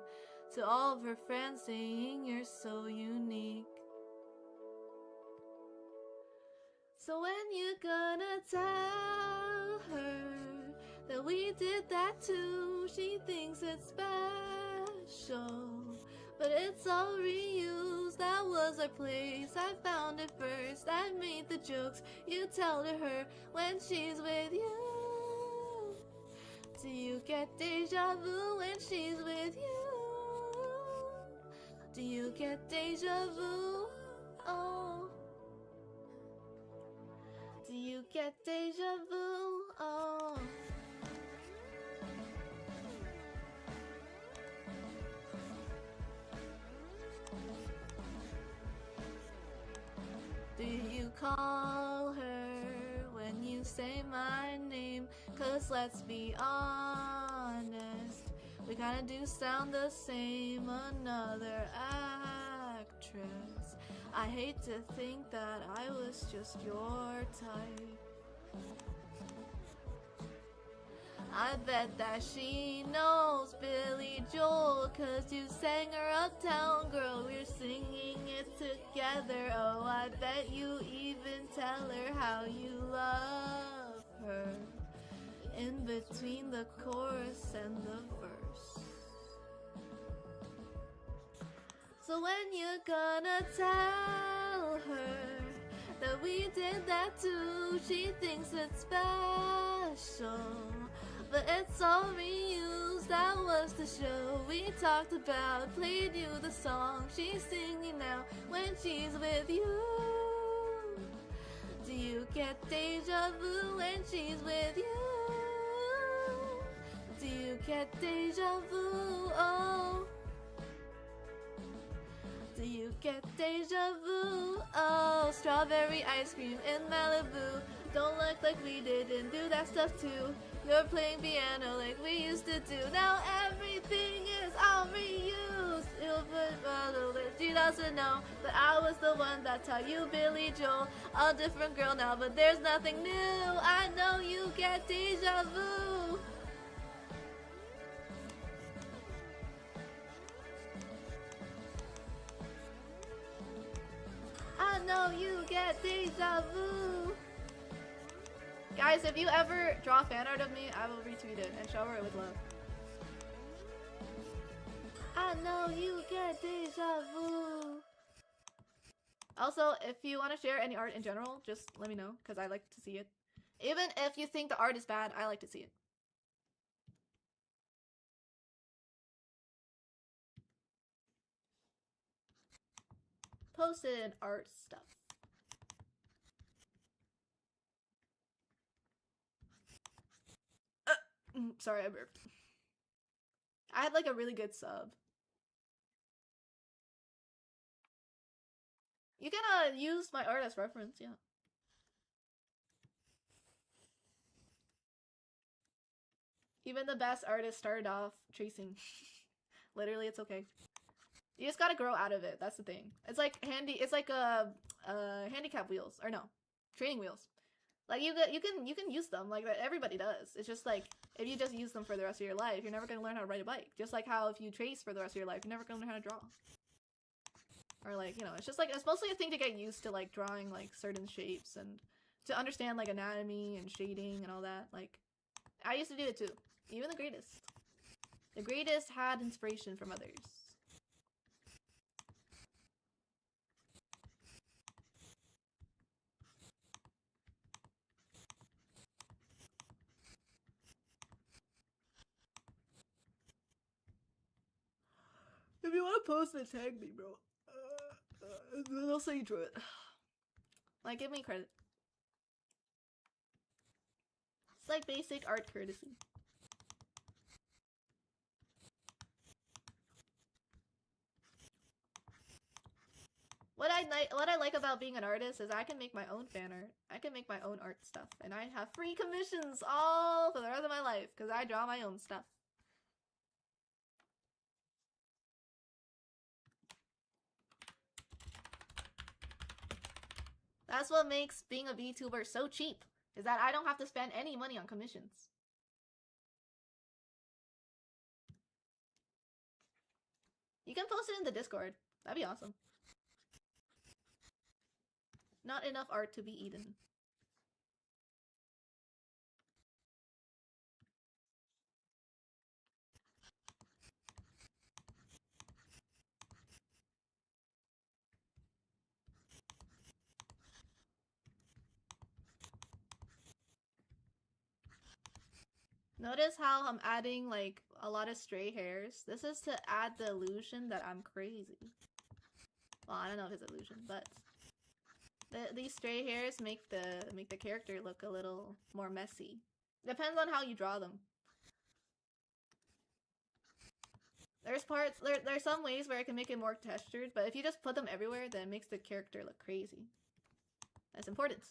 to all of her friends, saying you're so unique. So when you gonna tell her that we did that too? She thinks it's special, but it's all reused. That was our place, I found it first. I made the jokes you tell to her when she's with you. Do you get deja vu when she's with you? Do you get deja vu? Oh. Do you get deja vu? Oh. Do you call her when you say my name? 'Cause let's be honest, we kinda do sound the same. Another actress. I hate to think that I was just your type. I bet that she knows Billy Joel, 'cause you sang her Uptown Girl. We're singing it together. Oh, I bet you even tell her how you love her in between the chorus and the verse. So when you're gonna tell her that we did that too? She thinks it's special, but it's all reused. That was the show we talked about. Played you the song she's singing now when she's with you. Do you get deja vu when she's with you? Do you get deja vu? Oh. Do you get deja vu? Oh, strawberry ice cream in Malibu. Don't look like we didn't do that stuff too. You're playing piano like we used to do. Now everything is all reused. You'll put bottle that she doesn't know that I was the one that taught you Billy Joel. A different girl now, but there's nothing new. I know you get deja vu. I know you get deja vu. Guys, if you ever draw fan art of me, I will retweet it and shower it with love. I know you get deja vu. Also, if you want to share any art in general, just let me know, because I like to see it. Even if you think the art is bad, I like to see it. Posted art stuff. Sorry, I burped. I had like a really good sub. You can use my art as reference, yeah. Even the best artists started off tracing. Literally, it's okay. You just gotta grow out of it. That's the thing. It's like handicap wheels, or no, training wheels. Like you can use them like everybody does. It's just like if you just use them for the rest of your life, you're never gonna learn how to ride a bike. Just like how if you trace for the rest of your life, you're never gonna learn how to draw. Or like, you know, it's just like it's mostly a thing to get used to, like drawing like certain shapes and to understand like anatomy and shading and all that. Like I used to do it too. Even the greatest. The greatest had inspiration from others. If you want to post it, tag me, bro. Then I'll say you drew it. Like, give me credit. It's like basic art courtesy. What I like about being an artist is I can make my own fan art. I can make my own art stuff, and I have free commissions all for the rest of my life because I draw my own stuff. That's what makes being a VTuber so cheap, is that I don't have to spend any money on commissions. You can post it in the Discord. That'd be awesome. Not enough art to be eaten. Notice how I'm adding like a lot of stray hairs. This is to add the illusion that I'm crazy. Well, I don't know if it's illusion, but these stray hairs make the character look a little more messy. Depends on how you draw them. There's some ways where I can make it more textured, but if you just put them everywhere, then it makes the character look crazy. That's important.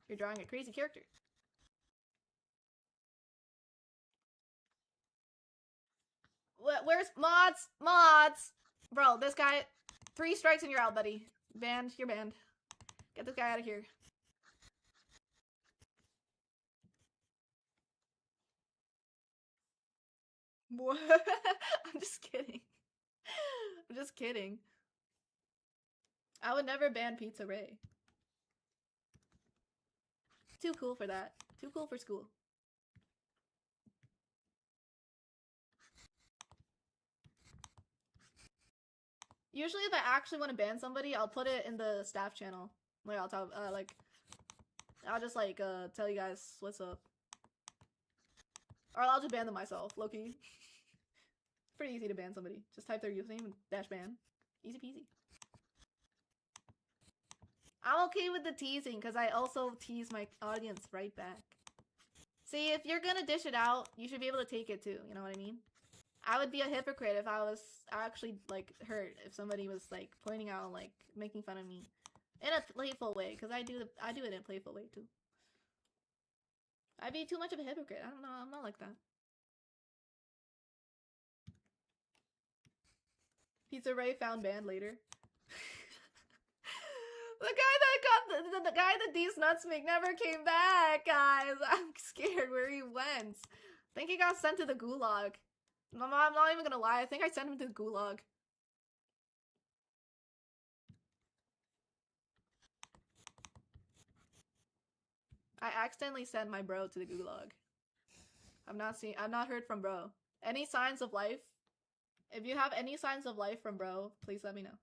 You're drawing a crazy character. Where's mods? Mods! Bro, this guy, 3 strikes and you're out, buddy. Banned, you're banned. Get this guy out of here. What? I'm just kidding. I'm just kidding. I would never ban Pizza Ray. Too cool for that. Too cool for school. Usually if I actually want to ban somebody, I'll put it in the staff channel. Like I'll tell I'll just like tell you guys what's up. Or I'll just ban them myself, low-key. It's pretty easy to ban somebody. Just type their username and -ban. Easy peasy. I'm okay with the teasing because I also tease my audience right back. See, if you're gonna dish it out, you should be able to take it too, you know what I mean? I would be a hypocrite if I was actually like hurt if somebody was like pointing out, like making fun of me in a playful way, because I do it in a playful way too. I'd be too much of a hypocrite. I don't know. I'm not like that. Pizza Ray found banned later. The guy that these nuts make never came back, guys. I'm scared where he went. I think he got sent to the gulag. I'm not even gonna lie. I think I sent him to the gulag. I accidentally sent my bro to the gulag. I've not heard from bro. Any signs of life? If you have any signs of life from bro, please let me know.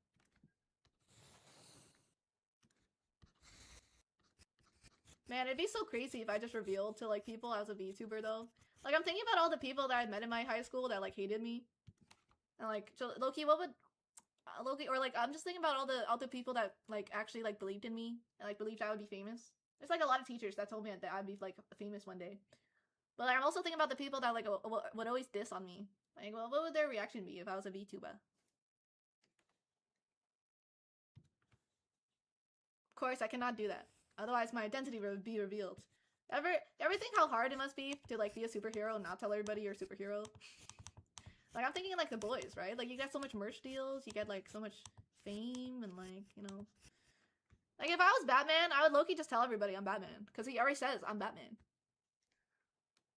Man, it'd be so crazy if I just revealed to like people as a VTuber though. Like I'm thinking about all the people that I met in my high school that like hated me. And like so, Loki, what would Loki, or like I'm just thinking about all the people that like actually like believed in me and like believed I would be famous. There's like a lot of teachers that told me that I'd be like famous one day. But like, I'm also thinking about the people that like would always diss on me. Like, well, what would their reaction be if I was a VTuber? Of course, I cannot do that. Otherwise, my identity would be revealed. Ever think how hard it must be to like be a superhero and not tell everybody you're a superhero? Like I'm thinking like The Boys, right? Like you get so much merch deals, you get like so much fame, and like, you know. Like if I was Batman, I would low-key just tell everybody I'm Batman, because he already says I'm Batman.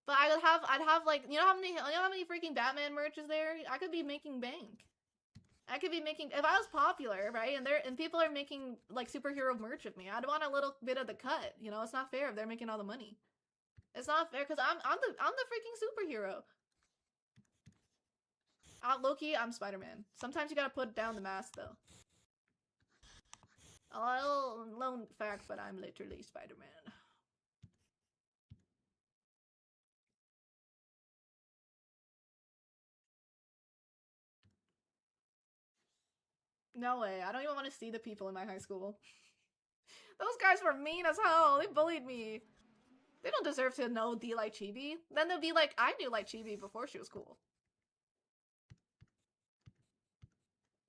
But I'd have like, you know how many freaking Batman merch is there? I could be making bank. I could be making, if I was popular, right, and people are making like superhero merch of me, I'd want a little bit of the cut. You know, it's not fair if they're making all the money. It's not fair because I'm the freaking superhero. Loki, I'm Spider-Man. Sometimes you gotta put down the mask though. A little lone fact, but I'm literally Spider-Man. No way. I don't even want to see the people in my high school. Those guys were mean as hell. They bullied me. They don't deserve to know D like Chibi. Then they'll be like, I knew like Chibi before she was cool.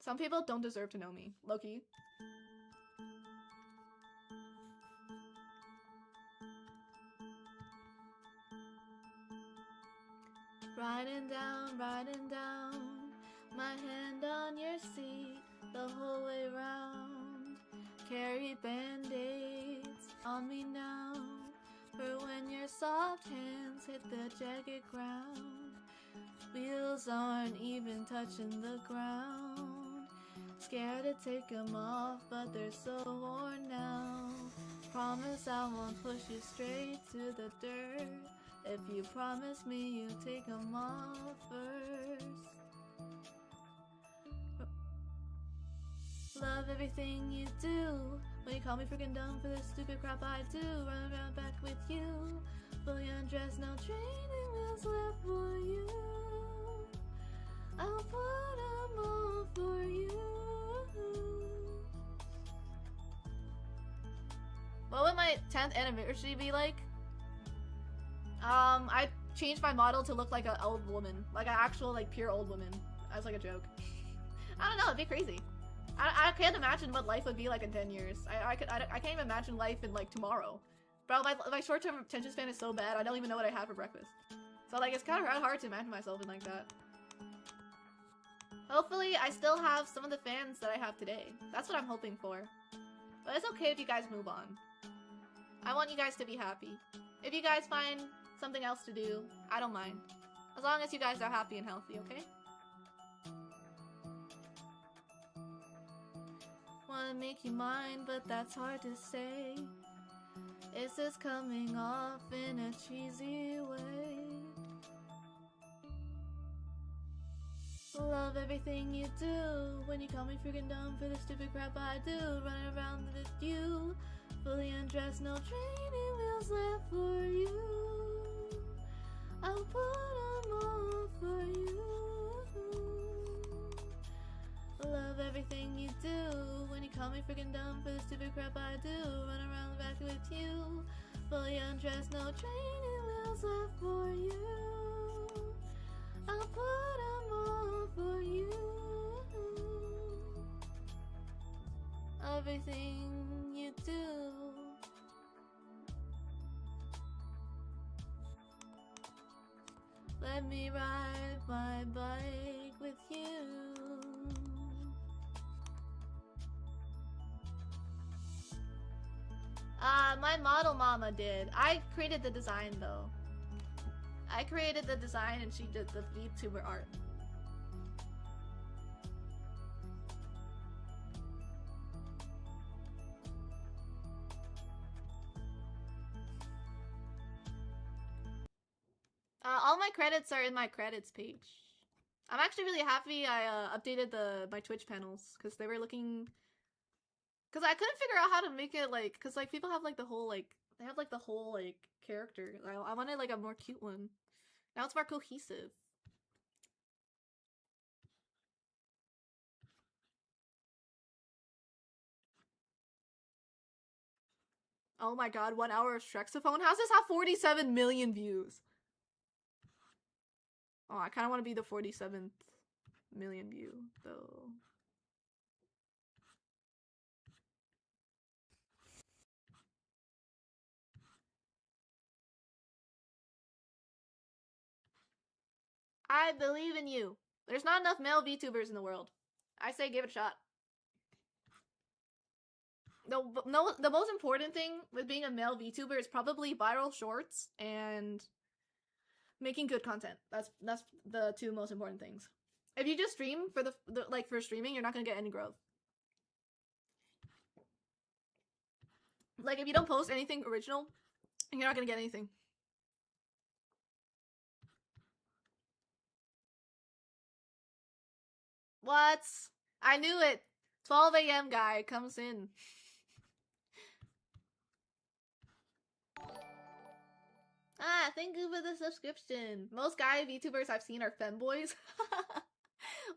Some people don't deserve to know me. Loki. Riding down, my hand on your seat the whole way round. Carry band-aids on me now. For when your soft hands hit the jagged ground, wheels aren't even touching the ground. Scared to take them off, but they're so worn now. Promise I won't push you straight to the dirt. If you promise me you take them off first. Love everything you do. When you call me freaking dumb for the stupid crap I do. Run around back with you. Fully undressed, no training wheels left for you. I'll put them all for you. What would my 10th anniversary be like? I changed my model to look like an old woman. Like an actual, like, pure old woman. As like a joke. I don't know, it'd be crazy. I can't imagine what life would be like in 10 years. I can't even imagine life in, like, tomorrow. Bro, my short-term attention span is so bad, I don't even know what I have for breakfast. So, like, it's kind of hard to imagine myself in like that. Hopefully, I still have some of the fans that I have today. That's what I'm hoping for. But it's okay if you guys move on. I want you guys to be happy. If you guys find something else to do, I don't mind. As long as you guys are happy and healthy, okay? Wanna make you mine, but that's hard to say. Is this coming off in a cheesy way? Love everything you do. When you call me freaking dumb for the stupid crap I do. Running around with you. Fully undressed, no training wheels left for you. I'll put them all for you. Love everything you do. When you call me freaking dumb for the stupid crap I do. Run around the back with you. Fully undressed, no training wheels left for you. I'll put them all for you. Everything you do. Let me ride my bike with you. My model mama did. I created the design though. I created the design and she did the VTuber art. All my credits are in my credits page. I'm actually really happy I updated my Twitch panels because they were looking. Because I couldn't figure out how to make it like, because like people have like the whole like, they have like the whole like character. I wanted like a more cute one. Now it's more cohesive. Oh my god, 1 hour of Shrexophone? How's this have 47 million views? Oh, I kind of want to be the 47th million view, though. I believe in you. There's not enough male VTubers in the world. I say give it a shot. The most important thing with being a male VTuber is probably viral shorts and making good content. That's the two most important things. If you just stream for for streaming, you're not gonna get any growth. Like if you don't post anything original, you're not gonna get anything. What? I knew it. 12 a.m. guy comes in. Ah, thank you for the subscription. Most guy VTubers I've seen are femboys.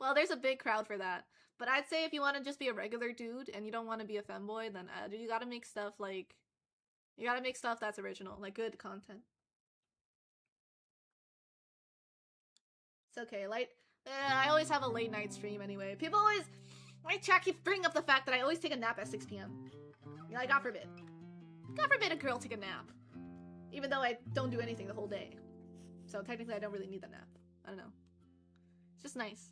Well, there's a big crowd for that. But I'd say if you want to just be a regular dude and you don't want to be a femboy, then you gotta make stuff like... You gotta make stuff that's original, like good content. It's okay, I always have a late night stream anyway. People always... My chat keeps bringing up the fact that I always take a nap at 6 p.m. Like, God forbid. God forbid a girl take a nap. Even though I don't do anything the whole day. So technically I don't really need the nap. I don't know. It's just nice.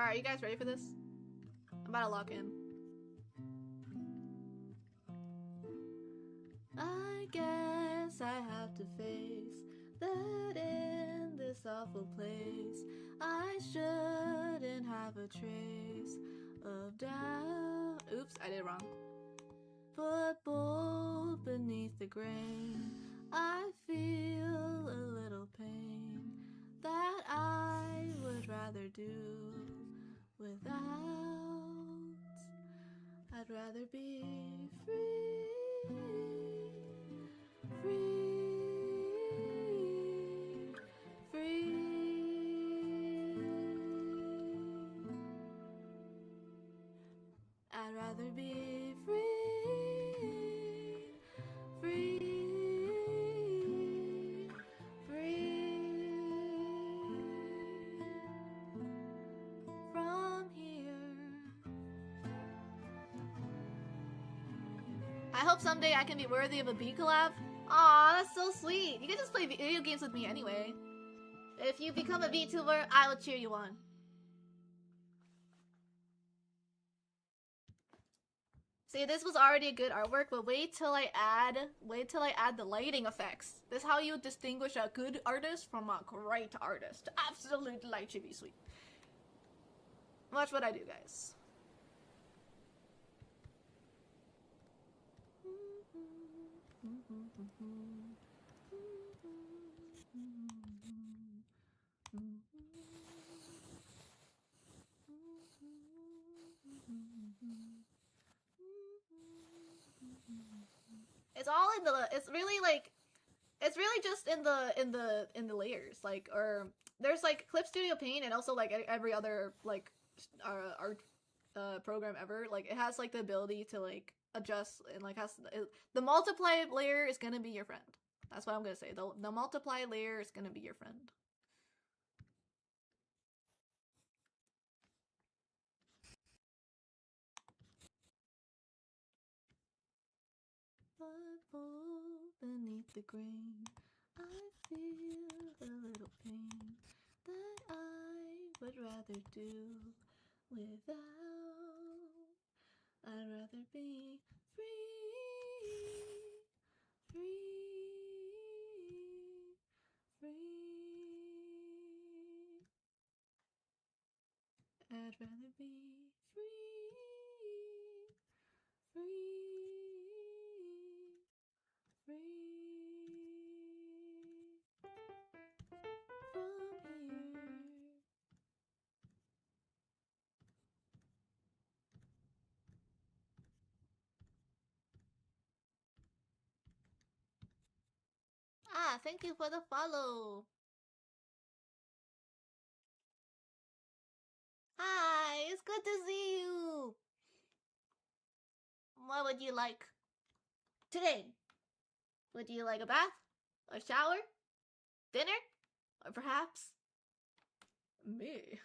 Alright, you guys ready for this? I'm about to lock in. I guess I have to face that in this awful place I shouldn't have a trace of doubt. Oops, I did it wrong. But bold beneath the grain, I feel a little pain that I would rather do without. I'd rather be free, free, free. I'd rather be free, free, free from here. I hope someday I can be worthy of a Bee collab. Aw, that's so sweet. You can just play video games with me anyway. If you become a VTuber, I will cheer you on. See, this was already a good artwork, but wait till I add the lighting effects. This is how you distinguish a good artist from a great artist. Absolute light should be sweet. Watch what I do, guys. It's all in the. It's really like. It's really just in the layers, like, or there's like Clip Studio Paint and also like every other like art program ever. Like it has like the ability to like adjust and like the multiply layer is gonna be your friend. That's what I'm gonna say. The multiply layer is gonna be your friend. But beneath the grain, I feel a little pain that I would rather do without. I'd rather be free, free, free. I'd rather be free, free, free from here. Ah, thank you for the follow. Hi, it's good to see you. What would you like today? Would you like a bath? A shower? Dinner? Or perhaps me?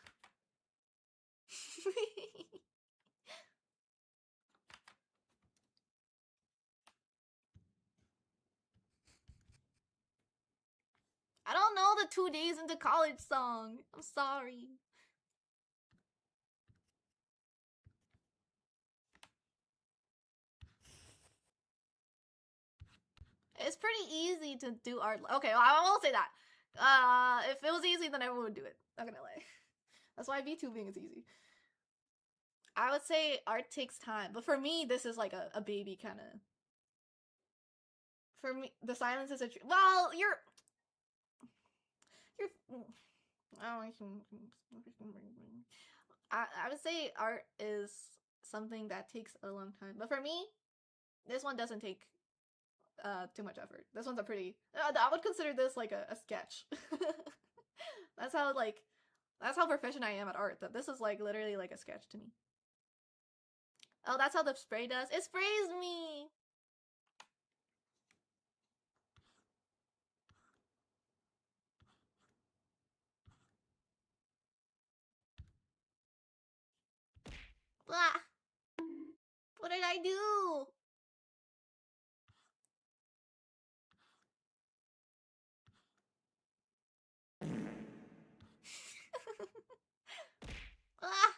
I don't know the 2 days into college song. I'm sorry. It's pretty easy to do art. Okay, well, I won't say that. If it was easy, then everyone would do it. Not gonna lie. That's why VTubing is easy. I would say art takes time, but for me, this is like a baby kind of. For me, the silence is a. Well, you're. I would say art is something that takes a long time, but for me, this one doesn't take too much effort. This one's a pretty. I would consider this like a sketch. That's how proficient I am at art. That this is like literally like a sketch to me. Oh, that's how the spray does. It sprays me. Blah. What did I do? Ah.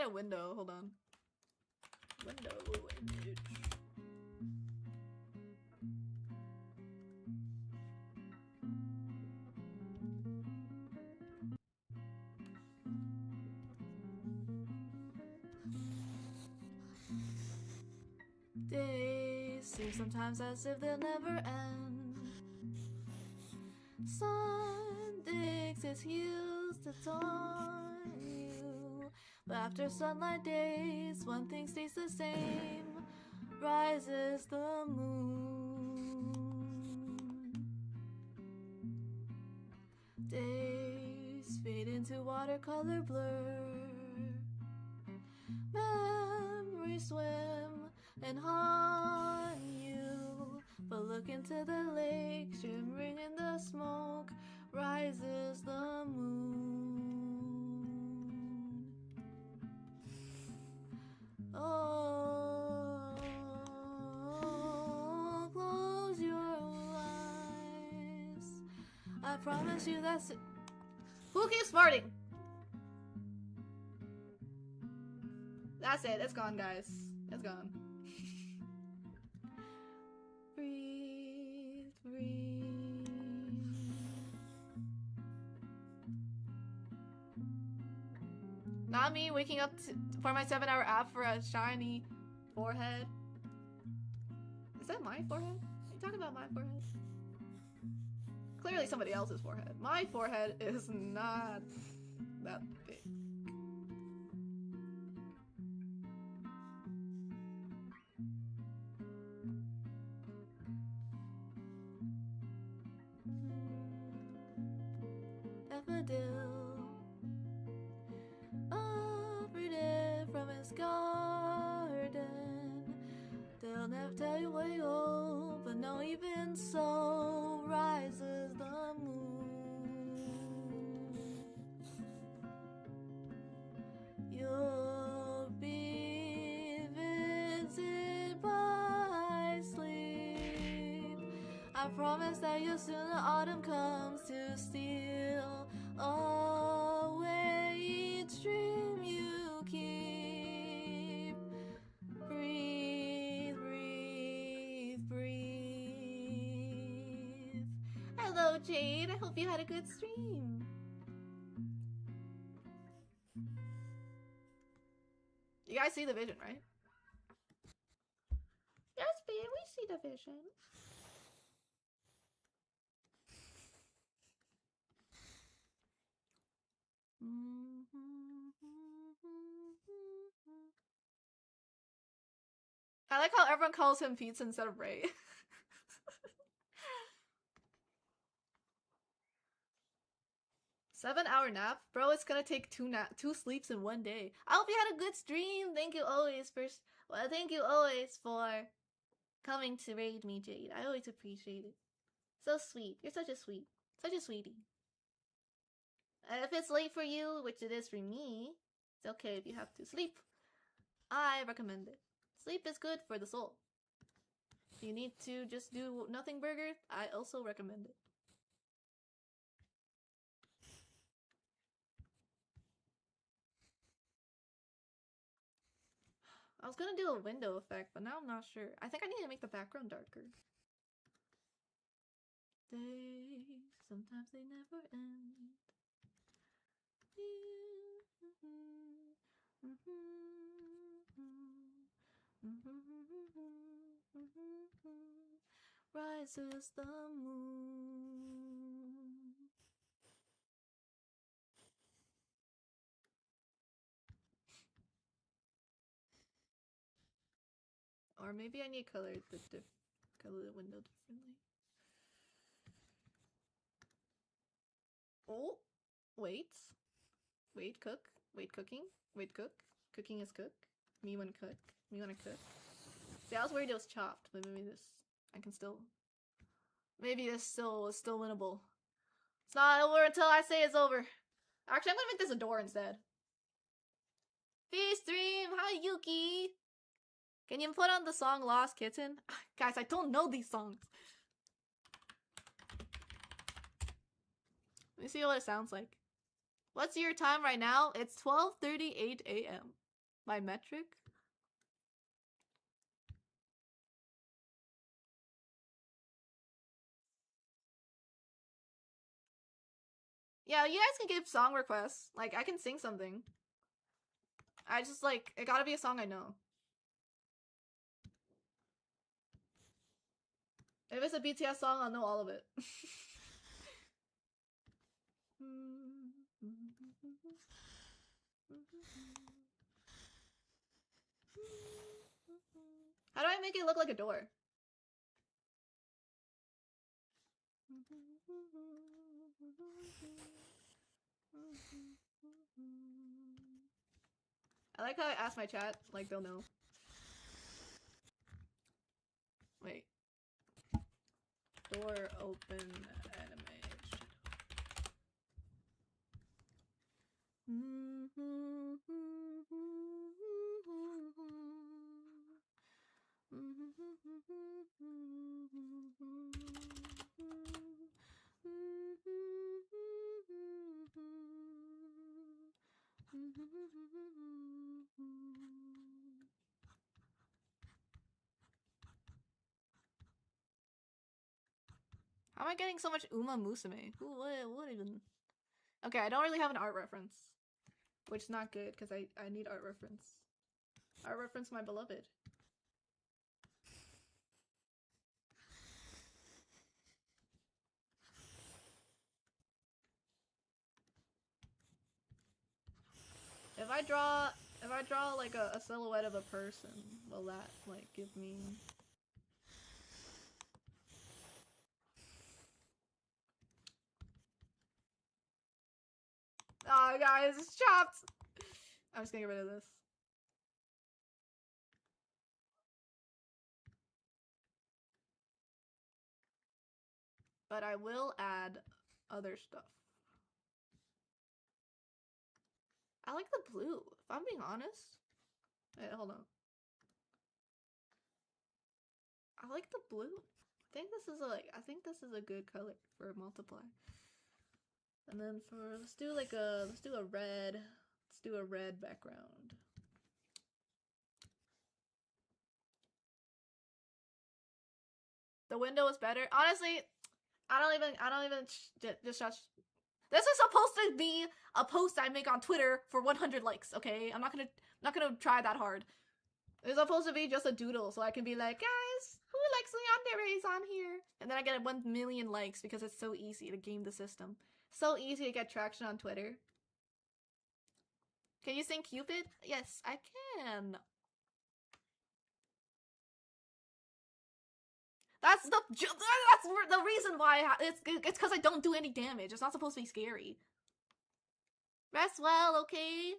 get a window. Hold on. Window image. Days seem sometimes as if they'll never end. Sun digs its heels to taunt you, but after sunlight days, one thing stays the same. Rises the moon. Days fade into watercolor blur. Memories swim and haunt you, but look into the lake, shimmering in the smoke, rises the moon. Oh, close your eyes. I promise you that's it. Who keeps farting? That's it. It's gone, guys. It's gone. Breathe, breathe. Not me waking up for my 7-hour app for a shiny forehead. Is that my forehead? Are you talking about my forehead? Clearly somebody else's forehead. My forehead is not that big. Daffodil offered it from his garden. They'll never tell you where you go, but no, even so, rises the moon. You'll be visited by sleep. I promise that you'll soon the autumn comes to steal away each dream you keep. Breathe, breathe, breathe. Hello, Jade. I hope you had a good stream. You guys see the vision, right? Yes, babe, we see the vision. I like how everyone calls him Pizza instead of Ray. Seven-hour nap? Bro, it's gonna take two sleeps in one day. I hope you had a good stream. Thank you always for coming to raid me, Jade. I always appreciate it. So sweet. You're such a sweetie. If it's late for you, which it is for me, it's okay if you have to sleep. I recommend it. Sleep is good for the soul. If you need to just do nothing burger, I also recommend it. I was gonna do a window effect, but now I'm not sure. I think I need to make the background darker. Days, sometimes they never end. Rises the moon. Or maybe I need color the window differently. Oh, wait, cook. Cooking is cook. Me wanna cook. See, I was worried it was chopped, but maybe this I can still. Maybe this still is still winnable. It's not over until I say it's over. Actually, I'm gonna make this a door instead. Peace stream, hi Yuki. Can you put on the song Lost Kitten? Guys, I don't know these songs. Let me see what it sounds like. What's your time right now? It's 12:38 a.m. My metric? Yeah, you guys can give song requests. Like, I can sing something. I just, like, it gotta be a song I know. If it's a BTS song, I'll know all of it. How do I make it look like a door? I like how I ask my chat, like they'll know. Wait. Door open animation. How am I getting so much Uma Musume? What even? Okay, I don't really have an art reference. Which is not good, because I need art reference. Art reference my beloved. If I draw like a silhouette of a person, will that like give me? Oh guys, it's chopped! I'm just gonna get rid of this. But I will add other stuff. I like the blue, if I'm being honest. Wait, hold on. I like the blue. I think this is a good color for multiply. And then let's do a red background. The window is better. Honestly, I don't even just this is supposed to be a post I make on Twitter for 100 likes, okay? I'm not gonna try that hard. It's supposed to be just a doodle, so I can be like, guys, who likes Leandere's on here? And then I get 1 million likes because it's so easy to game the system. So easy to get traction on Twitter. Can you sing Cupid? Yes, I can. That's the reason why it's because I don't do any damage. It's not supposed to be scary. Rest well, okay?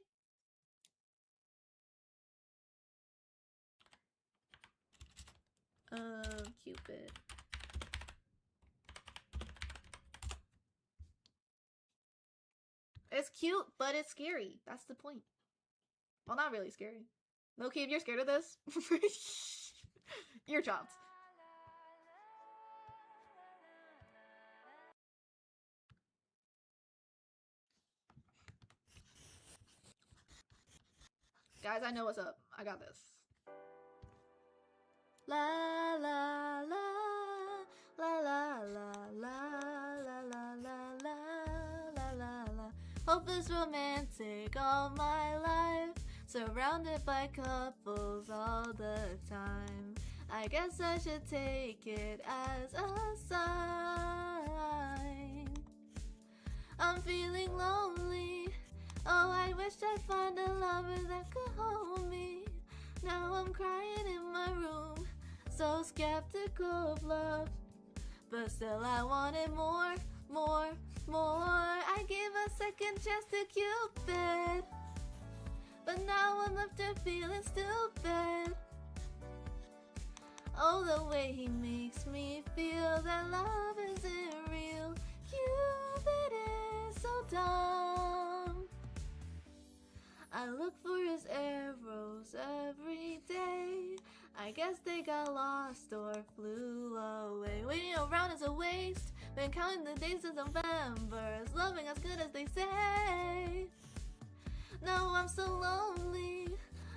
Cupid. It's cute, but it's scary. That's the point. Well, not really scary. Loki, if you're scared of this, you're chopped. Guys, I know what's up. I got this. La la la la la la la la la la la la. Hope is romantic all my life, surrounded by couples all the time. I guess I should take it as a sign. I'm feeling lonely. Oh, I wish I'd find a lover that could hold me. Now I'm crying in my room, so skeptical of love. But still I wanted more, more, more. I gave a second chance to Cupid, but now I'm left here feeling stupid. Oh, the way he makes me feel that love isn't real. Cupid is so dumb. I look for his arrows every day. I guess they got lost or flew away. Waiting around is a waste. Been counting the days since November. Is loving as good as they say? Now I'm so lonely.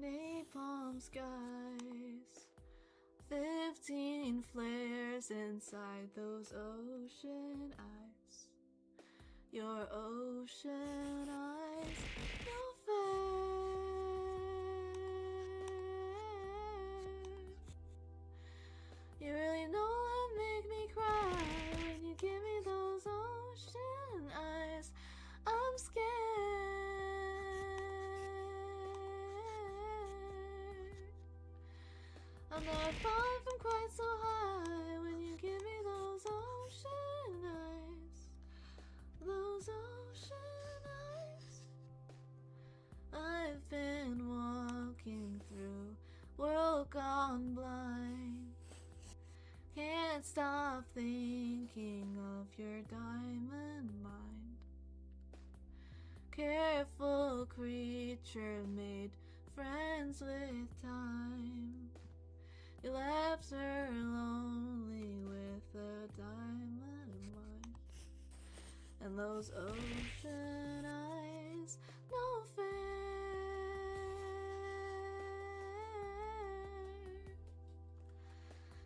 Napalm skies, 15 flares inside those ocean eyes. Your ocean eyes, no fair. You really know what make me cry when you give me those ocean eyes. I'm scared. I'm not far from quite so high when you give me those ocean eyes. Those ocean eyes. I've been walking through world gone blind. Can't stop thinking of your diamond mind. Careful creature made friends with time. You left her lonely with a diamond mind. And those ocean eyes, no fair.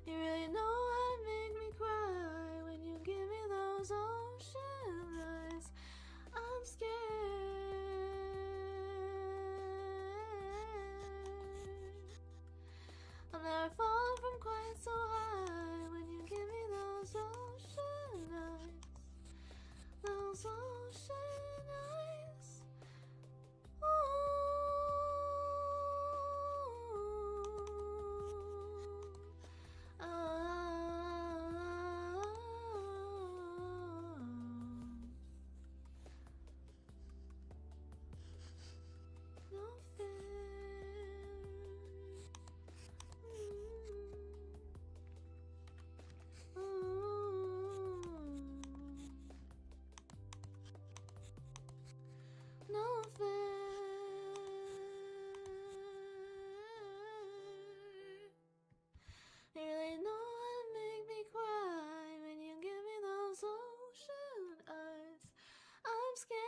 You really know what make me cry when you give me those ocean eyes. I'm scared. I'll never fall from quite so high when you give me those ocean eyes. Those ocean eyes. No fair. You really know what make me cry when you give me those ocean eyes. I'm scared.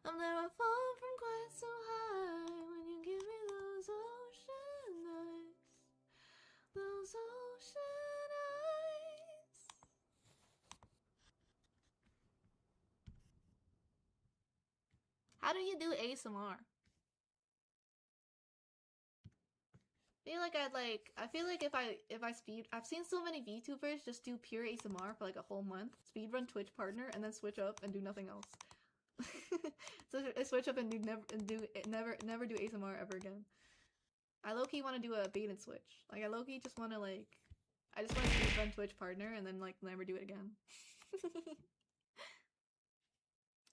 I'll never fall from quite so high when you give me those ocean eyes. Those ocean eyes. How do you do ASMR? I feel like if I I've seen so many VTubers just do pure ASMR for like a whole month, speedrun Twitch partner, and then switch up and do nothing else. So I switch up and never do ASMR ever again. I low-key want to do a bait and switch. Like I low-key just want to I just want to speedrun Twitch partner and then like never do it again.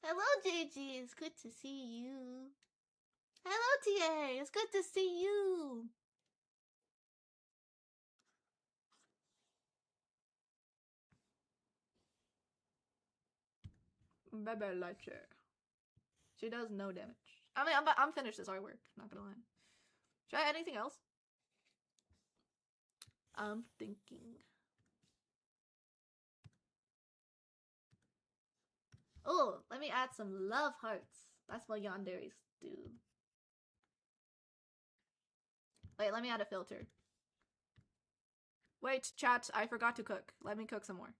Hello JG, it's good to see you. Hello TA, it's good to see you. Bebe Leche. She does no damage. I mean, I'm finished this artwork, not gonna lie. Should I add anything else? I'm thinking. Oh, let me add some love hearts. That's what yanderes do. Wait, let me add a filter. Wait, chat, I forgot to cook. Let me cook some more.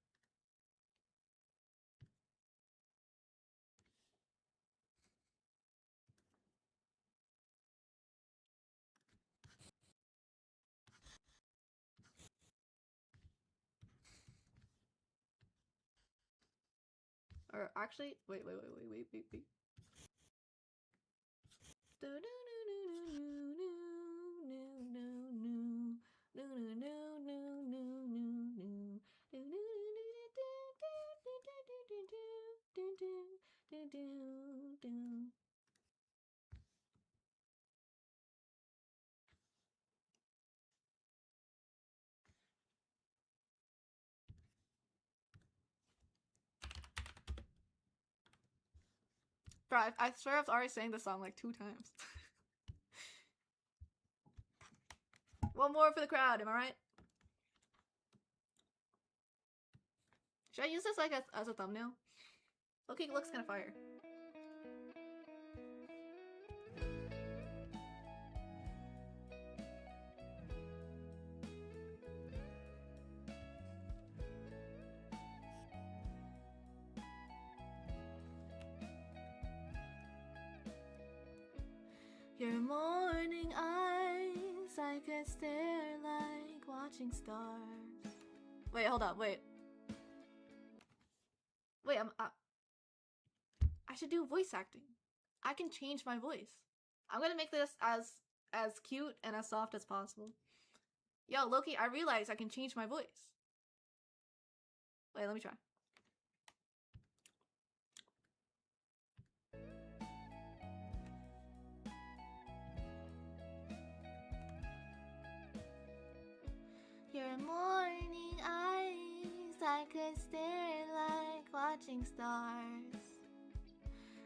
Or actually, wait. Bro, I swear I've already sang the song like 2 times. One more for the crowd, am I right? Should I use this like as a thumbnail? Okay, looks kind of fire. Your morning eyes, I could stare like watching stars. Wait, hold up, wait. Wait, I should do voice acting. I can change my voice. I'm gonna make this as cute and as soft as possible. Yo, Loki, I realize I can change my voice. Wait, let me try. Your morning eyes, I could stare like watching stars.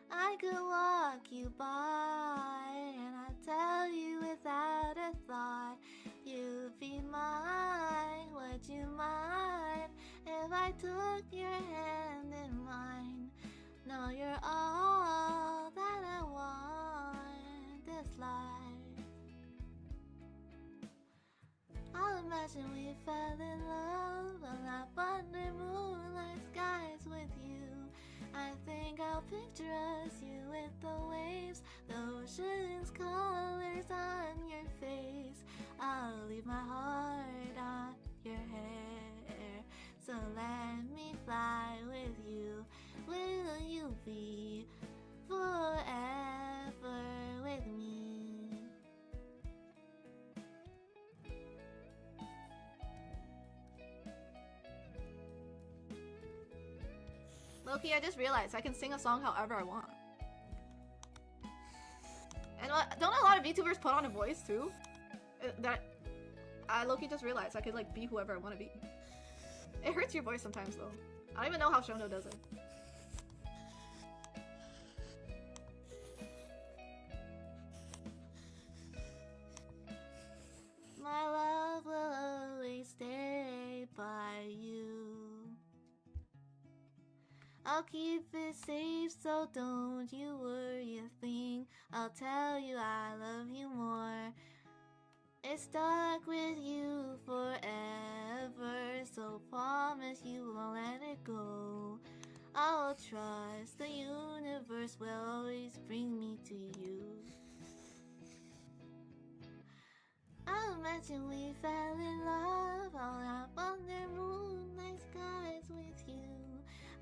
I could walk you by and I'd tell you without a thought, you'd be mine. Would you mind if I took your hand in mine? No, you're all that I want this life. I'll imagine we fell in love on up under moonlight skies with you. I think I'll picture us, you with the waves, the ocean's colors on your face. I'll leave my heart on your hair, so let me fly with you. Will you be forever with me? Loki, I just realized I can sing a song however I want. And don't a lot of VTubers put on a voice too? Loki just realized I could like be whoever I want to be. It hurts your voice sometimes though. I don't even know how Shono does it. My love will always stay by you. I'll keep it safe, so don't you worry a thing. I'll tell you I love you more. It's stuck with you forever, so promise you won't let it go. I'll trust the universe will always bring me to you. I'll imagine we fell in love all up under moonlight skies with you.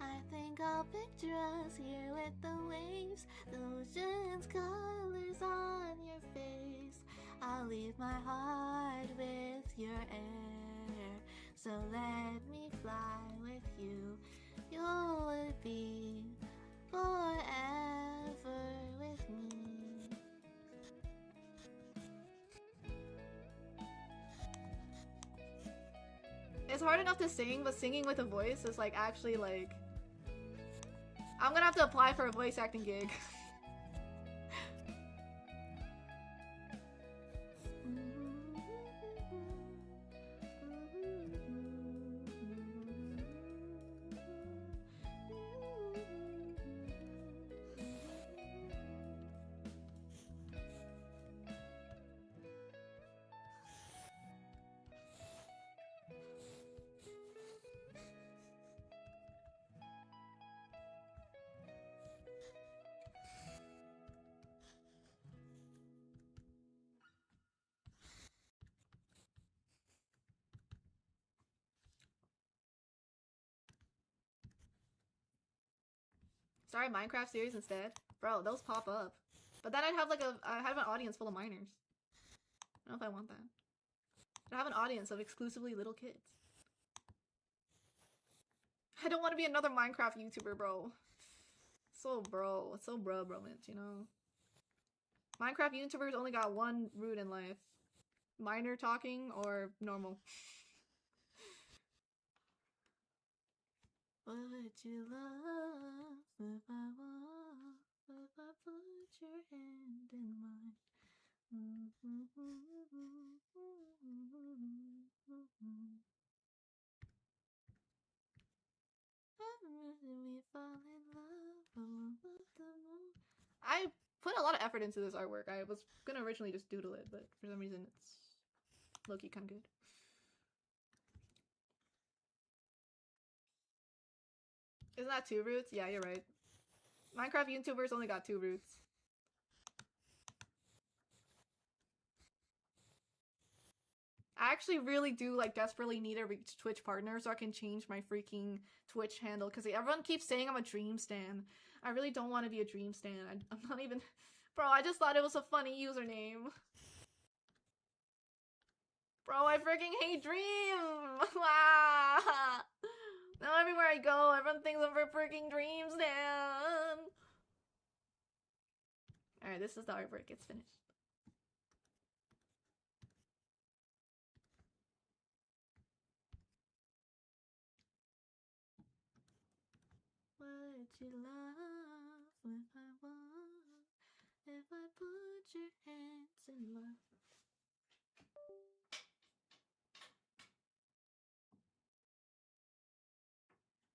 I think I'll picture us here with the waves, the ocean's colors on your face. I'll leave my heart with your air, so let me fly with you. You would be forever with me. It's hard enough to sing, but singing with a voice is like actually like... I'm gonna have to apply for a voice acting gig. Sorry, Minecraft series instead. Bro, those pop up. But then I'd have an audience full of minors. I don't know if I want that. I'd have an audience of exclusively little kids. I don't want to be another Minecraft YouTuber, bro. It's so bro-bromance, you know? Minecraft YouTubers only got one route in life. Minor talking or normal. What would you love if I put your hand in mine? We fall in love. I put a lot of effort into this artwork. I was gonna originally just doodle it, but for some reason it's low-key kinda good. Isn't that 2 roots? Yeah, you're right. Minecraft YouTubers only got 2 roots. I actually really do like desperately need a Twitch partner so I can change my freaking Twitch handle because everyone keeps saying I'm a dream stan. I really don't want to be a dream stan. I'm not even... Bro, I just thought it was a funny username. Bro, I freaking hate Dream! Now everywhere I go, everyone thinks I'm a freaking dream stan! Alright, this is the artwork. It's finished. Would you laugh if I want? If I put your hands in my...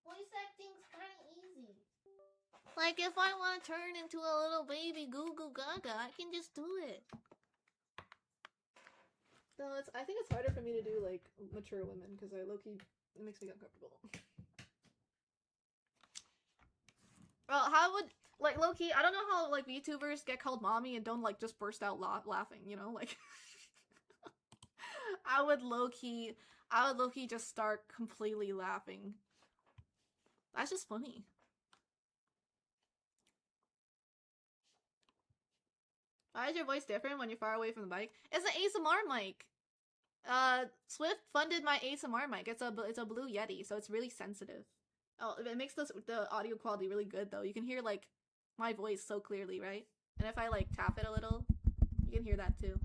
Voice acting's kinda easy. Like, if I want to turn into a little baby goo goo gaga, I can just do it. No, I think it's harder for me to do, like, mature women, because I low-key... It makes me uncomfortable. Well, how would... Like, low-key, I don't know how, like, VTubers get called mommy and don't, like, just burst out laughing, you know? Like... I would low-key just start completely laughing. That's just funny. Why is your voice different when you're far away from the mic? It's an ASMR mic! Swift funded my ASMR mic. It's a Blue Yeti, so it's really sensitive. Oh, it makes the audio quality really good, though. You can hear, like, my voice so clearly, right? And if I, like, tap it a little, you can hear that, too.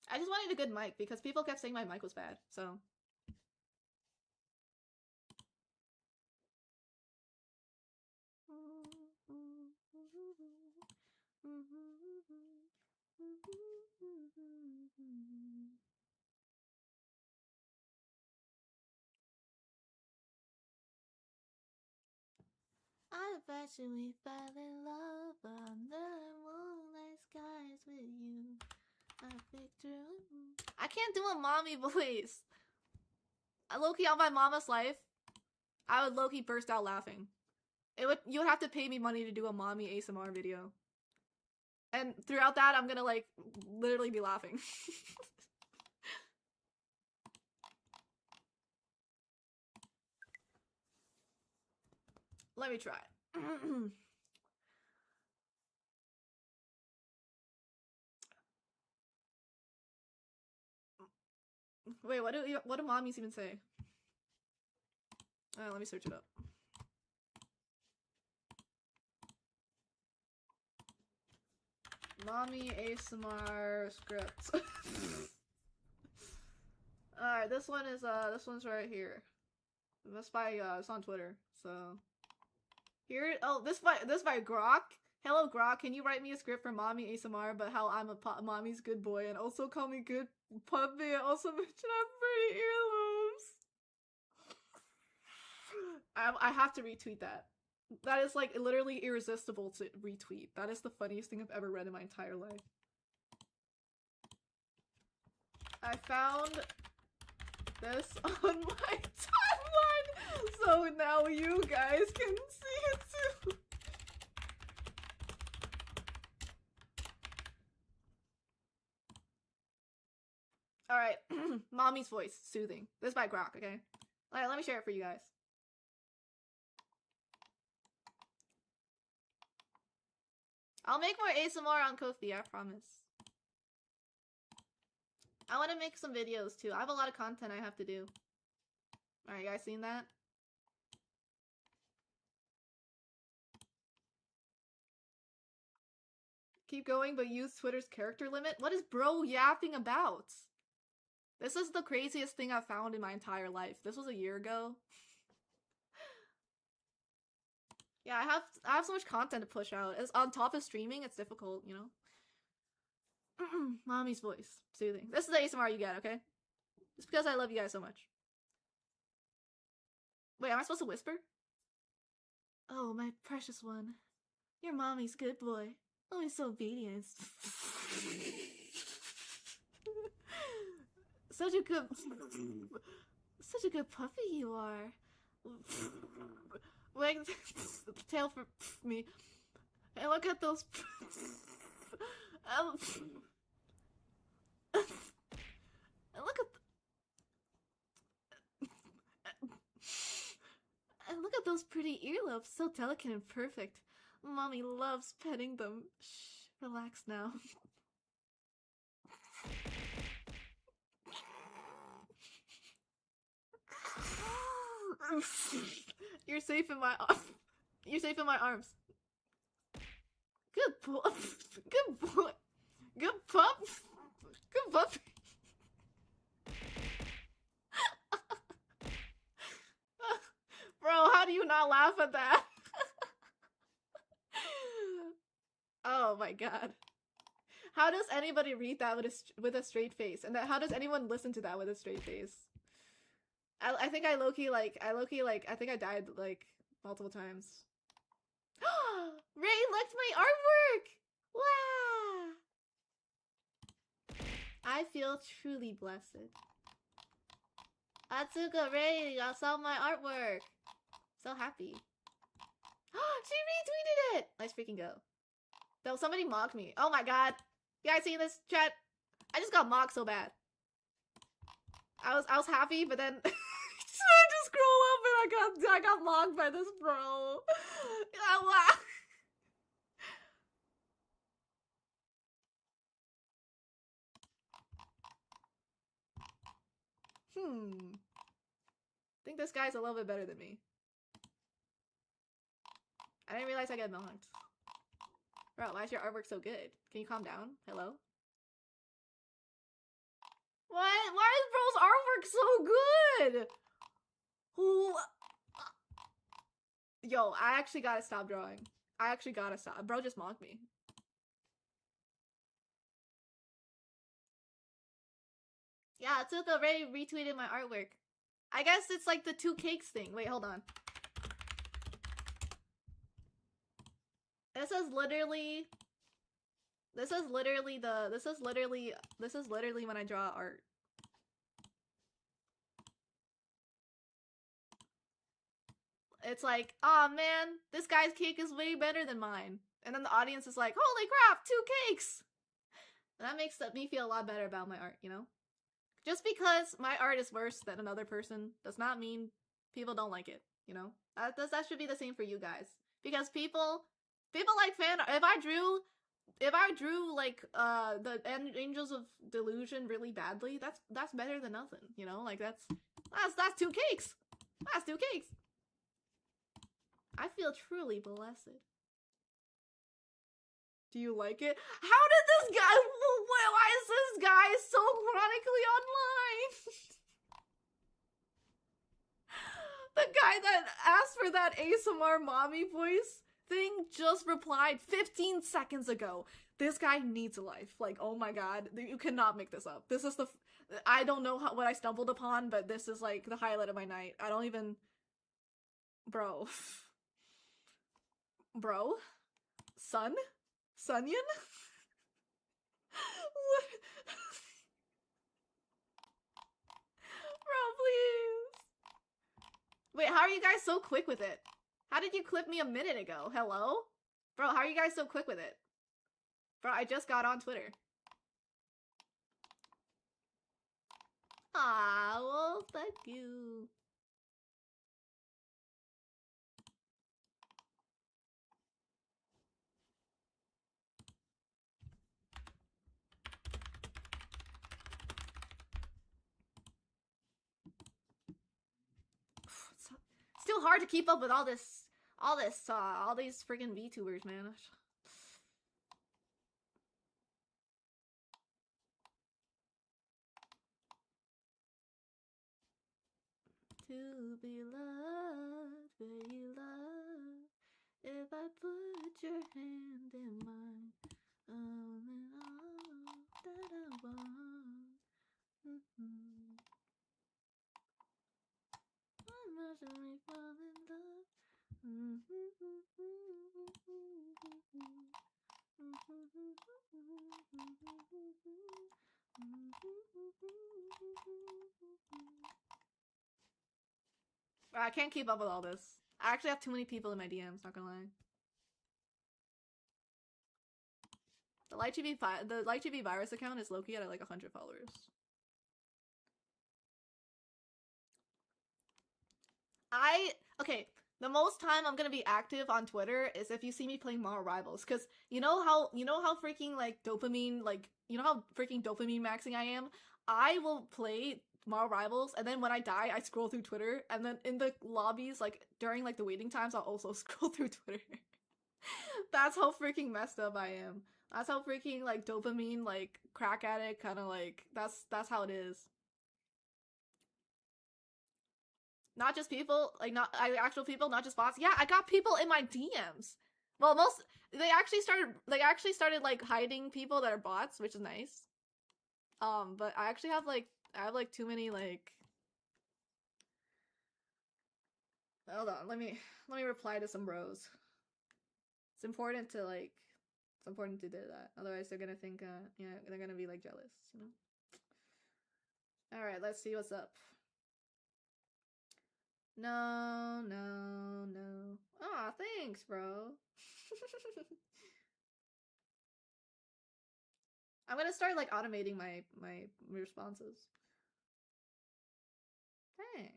I just wanted a good mic, because people kept saying my mic was bad, so... I bet you we fell in love under moonlight skies with you. I picture. I can't do a mommy voice. Low-key on my mama's life, I would low-key burst out laughing. You would have to pay me money to do a mommy ASMR video. And throughout that, I'm gonna, like, literally be laughing. Let me try. Wait, what do mommies even say? Let me search it up. Mommy ASMR scripts. Alright, this one's right here. This by it's on Twitter, so here. Oh, this by Grok. Hello Grok, can you write me a script for Mommy ASMR, but how I'm a mommy's good boy, and also call me good puppy, and also mention I have pretty earlobes. I have to retweet that. That is, like, literally irresistible to retweet. That is the funniest thing I've ever read in my entire life. I found this on my timeline, so now you guys can see it too. Alright, mommy's voice, soothing. This is by Grok, okay? Alright, let me share it for you guys. I'll make more ASMR on Ko-fi, I promise. I want to make some videos too. I have a lot of content I have to do. Alright, you guys seen that? Keep going, but use Twitter's character limit? What is bro yapping about? This is the craziest thing I've found in my entire life. This was a year ago. Yeah, I have so much content to push out. It's on top of streaming, it's difficult, you know? Mommy's voice. Soothing. This is the ASMR you get, okay? It's because I love you guys so much. Wait, am I supposed to whisper? Oh, my precious one. Your mommy's good boy. Always so obedient. Such a good... Such a good puppy you are. Wag the tail for me. And look at those... and look at... And look at those pretty earlobes, so delicate and perfect. Mommy loves petting them. Shh, relax now. You're safe in my arms. You're safe in my arms. Good boy. Good boy. Good pup. Good puppy. Bro, how do you not laugh at that? Oh my god. How does anybody read that with a straight face? And how does anyone listen to that with a straight face? I think I low-key like, I think I died like multiple times. Ray liked my artwork! Wow! I feel truly blessed. Atsuka, Ray, I saw my artwork! So happy. She retweeted it! Let's freaking go. Though somebody mocked me. Oh my god. You guys see this, chat? I just got mocked so bad. I was happy, but then I just scroll up and I got mocked by this bro. Oh, wow. I think this guy's a little bit better than me. I didn't realize I get mocked. Bro, why is your artwork so good? Can you calm down? Hello? What? Why is bro's artwork so good? Who? Yo, I actually gotta stop drawing. I actually gotta stop. Bro just mocked me. Yeah, Tsuka Ray retweeted my artwork. I guess it's like the 2 cakes thing. Wait, hold on. This is literally when I draw art. It's like, aw man, this guy's cake is way better than mine. And then the audience is like, holy crap, 2 cakes! That makes me feel a lot better about my art, you know? Just because my art is worse than another person does not mean people don't like it, you know? That should be the same for you guys. Because people like fan art. If I drew like the Angels of Delusion really badly, that's better than nothing, you know? Like that's 2 cakes. That's 2 cakes. I feel truly blessed. Do you like it? How did this guy? Why is this guy so chronically online? The guy that asked for that ASMR mommy voice thing just replied 15 seconds ago. This guy needs a life. Like, oh my god, you cannot make this up. This is I don't know what I stumbled upon, but this is like the highlight of my night. I don't even... Bro. Bro? Son? Sunyan? What? Bro, please. Wait, how are you guys so quick with it? How did you clip me a minute ago? Hello? Bro, how are you guys so quick with it? Bro, I just got on Twitter. Ah, well, thank you. Still hard to keep up with all these friggin' VTubers, man. To be loved, very loved. If I put your hand in mine, all in all that I want. I'm not sure we fall in love. I can't keep up with all this. I actually have too many people in my DMs, not gonna lie. The Light TV virus account is low-key at like 100 followers. Okay, the most time I'm gonna be active on Twitter is if you see me playing Marvel Rivals, cause you know how freaking like dopamine, like you know how freaking dopamine maxing I am. I will play Marvel Rivals, and then when I die, I scroll through Twitter, and then in the lobbies, like during like the waiting times, I'll also scroll through Twitter. That's how freaking messed up I am. That's how freaking like dopamine, like crack addict, kind of like that's how it is. Not just people, like not actual people, not just bots. Yeah, I got people in my DMs. Well, they actually started like hiding people that are bots, which is nice. But I actually have like too many like. Hold on, let me reply to some bros. It's important to do that. Otherwise, they're gonna think, yeah, they're gonna be like jealous, you know. All right, let's see what's up. No, no, no. Aw, thanks, bro. I'm gonna start like automating my responses. Thanks.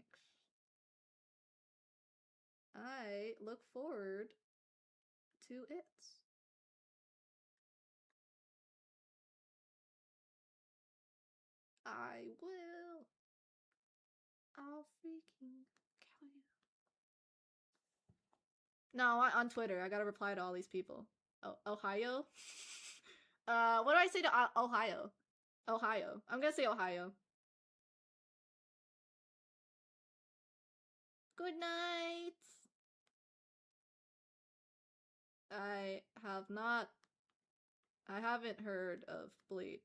I look forward to it. I will. I'll freaking kill you. No, on Twitter. I gotta reply to all these people. Oh, Ohio? What do I say to Ohio? Ohio. I'm gonna say Ohio. Good night. I haven't heard of Bleach.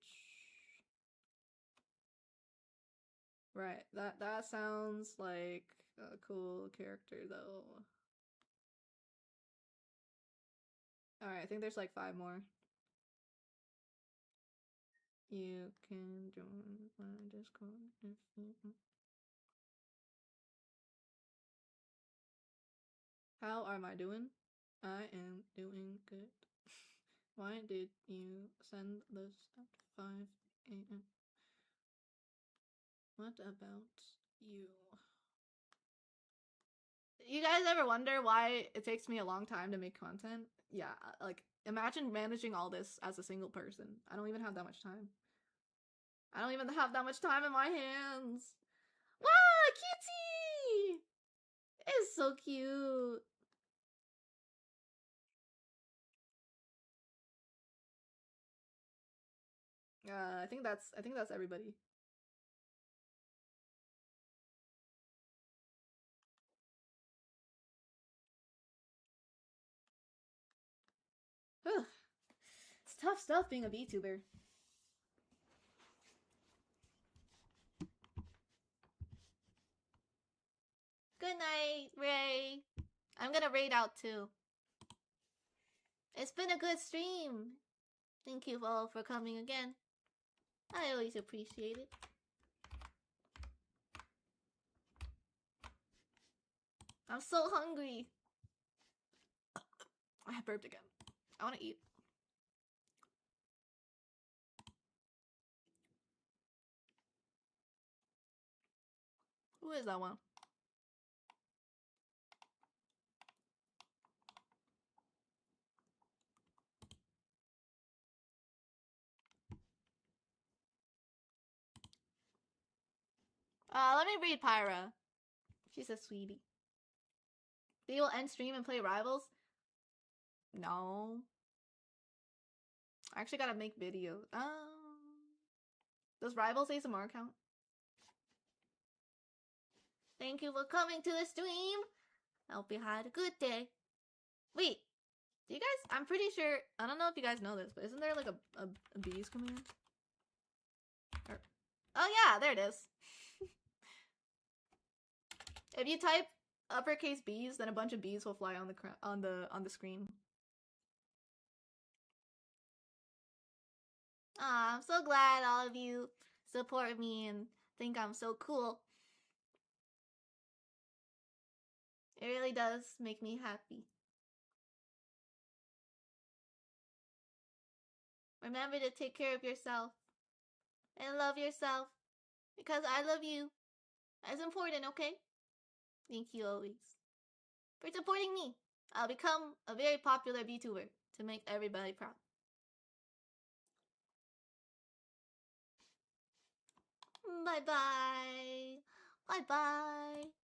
Right, that sounds like a cool character though. Alright, I think there's like 5 more. You can join my Discord if you... How am I doing? I am doing good. Why did you send this at 5 a.m.? What about you? You guys ever wonder why it takes me a long time to make content? Yeah, like, imagine managing all this as a single person. I don't even have that much time. I don't even have that much time in my hands. Wow, kitty! It's so cute. I think that's everybody. Ugh. It's tough stuff being a VTuber. Good night, Ray. I'm gonna raid out too. It's been a good stream. Thank you all for coming again. I always appreciate it. I'm so hungry. I burped again. I want to eat. Who is that one? Let me read Pyra. She's a sweetie. They will end stream and play Rivals? No. I actually gotta make videos. Does Rivals ASMR count? Thank you for coming to the stream. I hope you had a good day. Wait, do you guys? I'm pretty sure. I don't know if you guys know this, but isn't there like a bees command? Oh yeah, there it is. If you type uppercase bees, then a bunch of bees will fly on the screen. I'm so glad all of you support me and think I'm so cool. It really does make me happy. Remember to take care of yourself and love yourself because I love you. That's important, okay? Thank you always for supporting me. I'll become a very popular VTuber to make everybody proud. Bye bye. Bye bye.